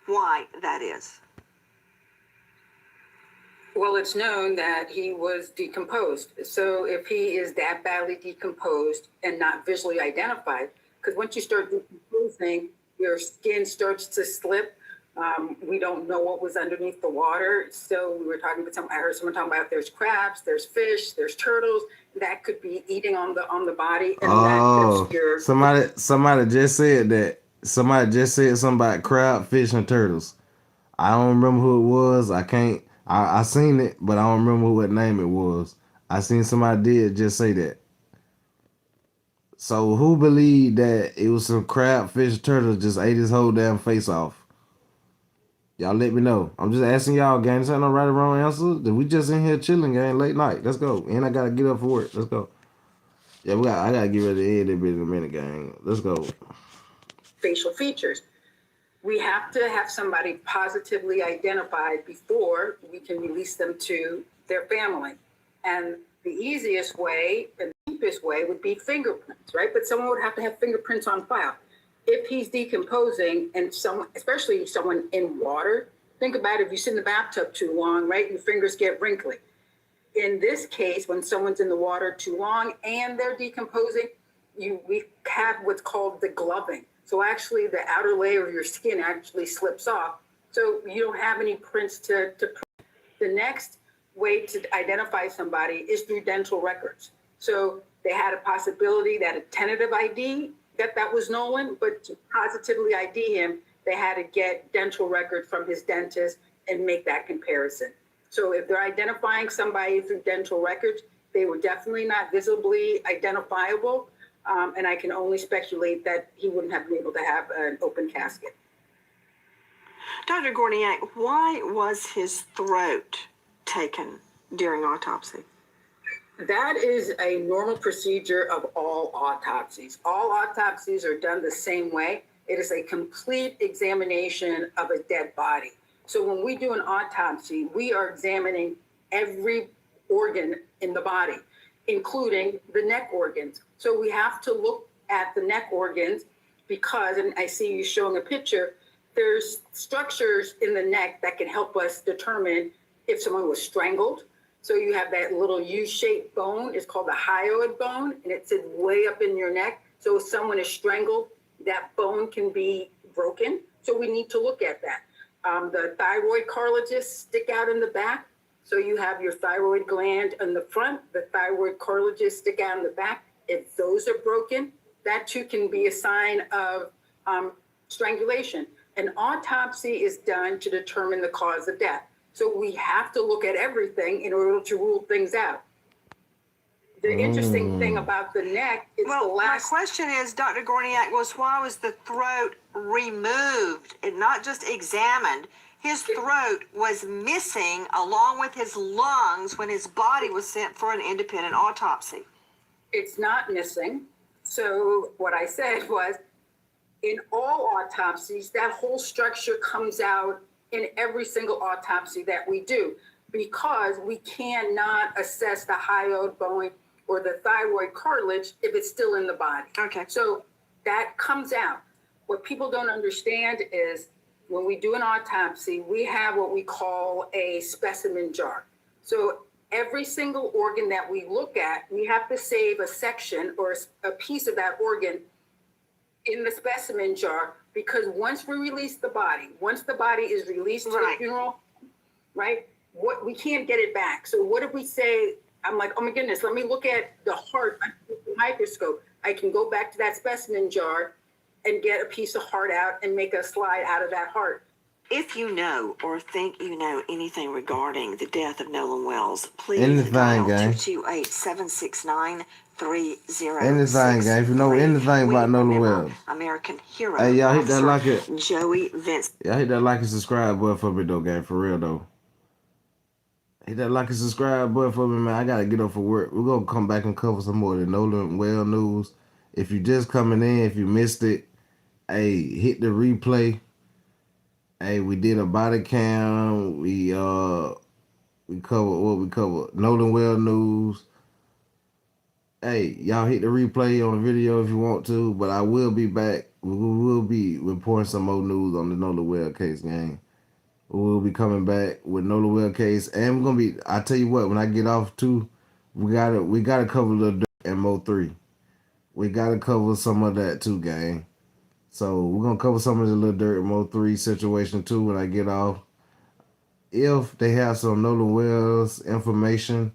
why that is. Well, it's known that he was decomposed. So if he is that badly decomposed and not visually identified, because once you start decomposing, your skin starts to slip. We don't know what was underneath the water. So we were talking about I heard someone talking about there's crabs, there's fish, there's turtles that could be eating on the body. And Oh, somebody just said that. Somebody just said something about crab, fish, and turtles. I don't remember who it was. I seen it, but I don't remember what name it was. I seen somebody did just say that. So who believed that it was some crab, fish, turtles just ate his whole damn face off? Y'all let me know. I'm just asking y'all, gang. This ain't no right or wrong answer. We just in here chilling, gang. Late night. Let's go. And I gotta get up for work. Let's go. Yeah, I gotta get ready to end that bit in a minute, gang. Let's go. Facial features. We have to have somebody positively identified before we can release them to their family. And the easiest way and the cheapest way would be fingerprints, right? But someone would have to have fingerprints on file. If he's decomposing and especially someone in water, think about if you sit in the bathtub too long, right? Your fingers get wrinkly. In this case, when someone's in the water too long and they're decomposing, we have what's called the gloving. So actually the outer layer of your skin actually slips off. So you don't have any prints to print. The next way to identify somebody is through dental records. So they had a possibility that a tentative ID that was Nolan, but to positively ID him, they had to get dental records from his dentist and make that comparison. So if they're identifying somebody through dental records, they were definitely not visibly identifiable. And I can only speculate that he wouldn't have been able to have an open casket. Dr. Gorniak, why was his throat taken during autopsy? That is a normal procedure of all autopsies. All autopsies are done the same way. It is a complete examination of a dead body. So when we do an autopsy, we are examining every organ in the body, including the neck organs. So we have to look at the neck organs because, and I see you showing a picture, there's structures in the neck that can help us determine if someone was strangled. So you have that little U-shaped bone. It's called the hyoid bone, and it sits way up in your neck. So if someone is strangled, that bone can be broken. So we need to look at that. The thyroid cartilages stick out in the back. So you have your thyroid gland in the front, the thyroid cartilages stick out in the back. If those are broken, that too can be a sign of strangulation. An autopsy is done to determine the cause of death. So we have to look at everything in order to rule things out. The interesting thing about the neck is my question is, Dr. Gorniak, why was the throat removed and not just examined? His throat was missing along with his lungs when his body was sent for an independent autopsy. It's not missing. So what I said was, in all autopsies, that whole structure comes out in every single autopsy that we do, because we cannot assess the hyoid bone or the thyroid cartilage if it's still in the body. Okay. So that comes out. What people don't understand is when we do an autopsy, we have what we call a specimen jar. So every single organ that we look at, we have to save a section or a piece of that organ in the specimen jar, because once we release the body, once the body is released to the funeral, right, what we can't get it back. So what if we say, I'm like, oh my goodness, let me look at the heart under the microscope. I can go back to that specimen jar and get a piece of heart out and make a slide out of that heart. If you know or think you know anything regarding the death of Nolan Wells, please Anything, dial gang. 228-769-3066. Anything, gang. If you know anything about Nolan Wells. American hero. Hey, y'all hit that like it. Joey Vince. Y'all hit that like and subscribe button for me though, gang. For real though. Hit that like and subscribe button for me, man. I gotta get up for work. We're gonna come back and cover some more of the Nolan Well news. If you just coming in, if you missed it, hey, hit the replay. Hey, we did a body cam. We covered what we covered. Nolan Well news. Hey, y'all hit the replay on the video if you want to, but I will be back. We will be reporting some more news on the Nolan Well case, gang. We will be coming back with Nolan Well case, and we're gonna be. I tell you what, when I get off too, we gotta cover the dirt and Mo3. We gotta cover some of that too, gang. So we're gonna cover some of the little dirt Mo3 situation too when I get off. If they have some Nolan Wells information,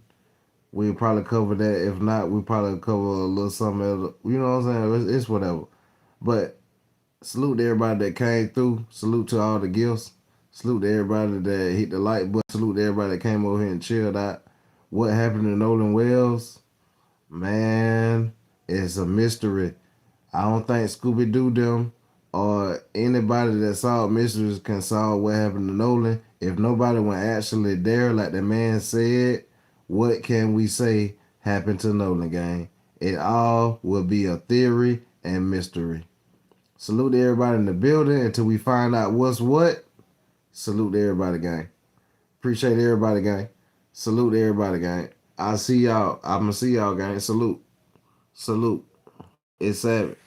we'll probably cover that. If not, we probably cover a little something else. You know what I'm saying? It's whatever. But salute to everybody that came through. Salute to all the gifts. Salute to everybody that hit the like button. Salute to everybody that came over here and chilled out. What happened to Nolan Wells? Man, it's a mystery. I don't think Scooby-Doo them or anybody that solved mysteries can solve what happened to Nolan. If nobody went actually there, like the man said, what can we say happened to Nolan, gang? It all will be a theory and mystery. Salute to everybody in the building until we find out what's what. Salute to everybody, gang. Appreciate everybody, gang. Salute to everybody, gang. I'll see y'all. I'm going to see y'all, gang. Salute. Salute. It's Savage.